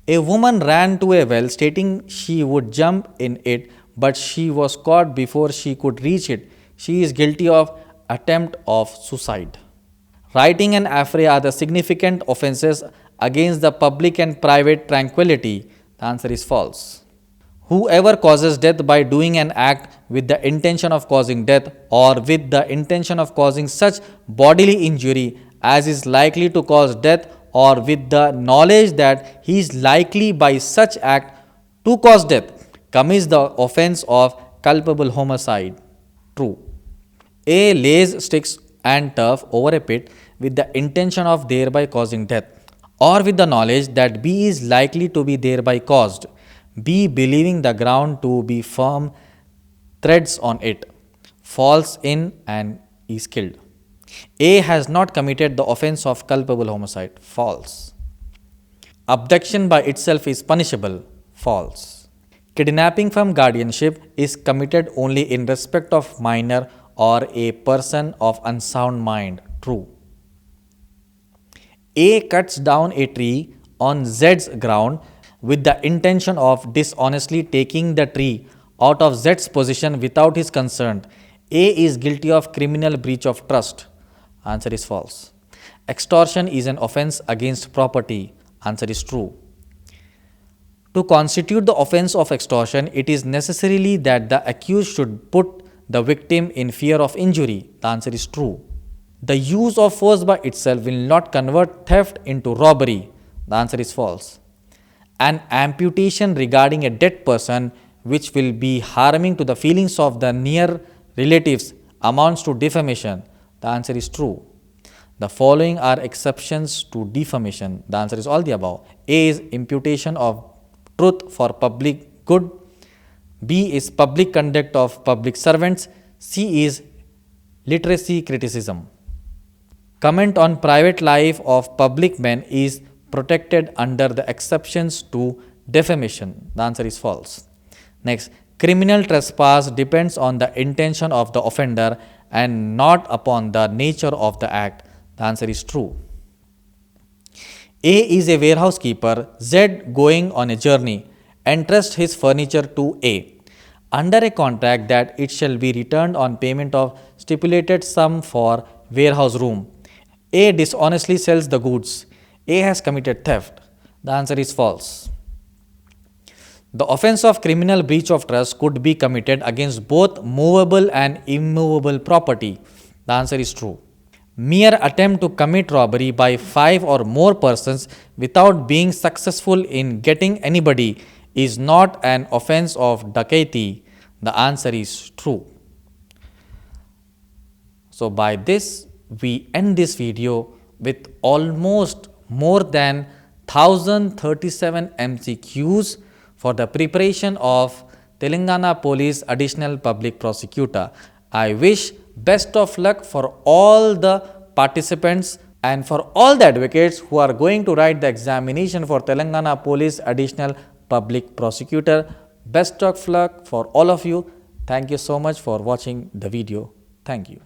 A woman ran to a well stating she would jump in it, but she was caught before she could reach it. She is guilty of attempt of suicide. Writing and affray are the significant offences against the public and private tranquility. The answer is false. Whoever causes death by doing an act with the intention of causing death or with the intention of causing such bodily injury as is likely to cause death or with the knowledge that he is likely by such act to cause death commits the offence of culpable homicide. True. A lays sticks and turf over a pit with the intention of thereby causing death, or with the knowledge that B is likely to be thereby caused. B believing the ground to be firm treads on it, falls in and is killed. A has not committed the offence of culpable homicide. False. Abduction by itself is punishable. False. Kidnapping from guardianship is committed only in respect of minor or a person of unsound mind. True. A cuts down a tree on Z's ground with the intention of dishonestly taking the tree out of Z's possession without his consent. A is guilty of criminal breach of trust. Answer is false. Extortion is an offence against property. Answer is true. To constitute the offence of extortion, it is necessarily that the accused should put the victim in fear of injury. The answer is true. The use of force by itself will not convert theft into robbery. The answer is false. An amputation regarding a dead person which will be harming to the feelings of the near relatives amounts to defamation. The answer is true. The following are exceptions to defamation. The answer is all the above. A is imputation of truth for public good. B is public conduct of public servants. C is literacy criticism. Comment on private life of public men is protected under the exceptions to defamation. The answer is false. Next, criminal trespass depends on the intention of the offender and not upon the nature of the act. The answer is true. A is a warehouse keeper. Z going on a journey entrusts his furniture to A under a contract that it shall be returned on payment of stipulated sum for warehouse room. A dishonestly sells the goods. A has committed theft. The answer is false. The offence of criminal breach of trust could be committed against both movable and immovable property. The answer is true. Mere attempt to commit robbery by 5 or more persons without being successful in getting anybody is not an offence of dacoity. The answer is true. So by this, we end this video with almost more than 1037 MCQs for the preparation of Telangana Police Additional Public Prosecutor. I wish best of luck for all the participants and for all the advocates who are going to write the examination for Telangana Police Additional Public Prosecutor. Best of luck for all of you. Thank you so much for watching the video. Thank you.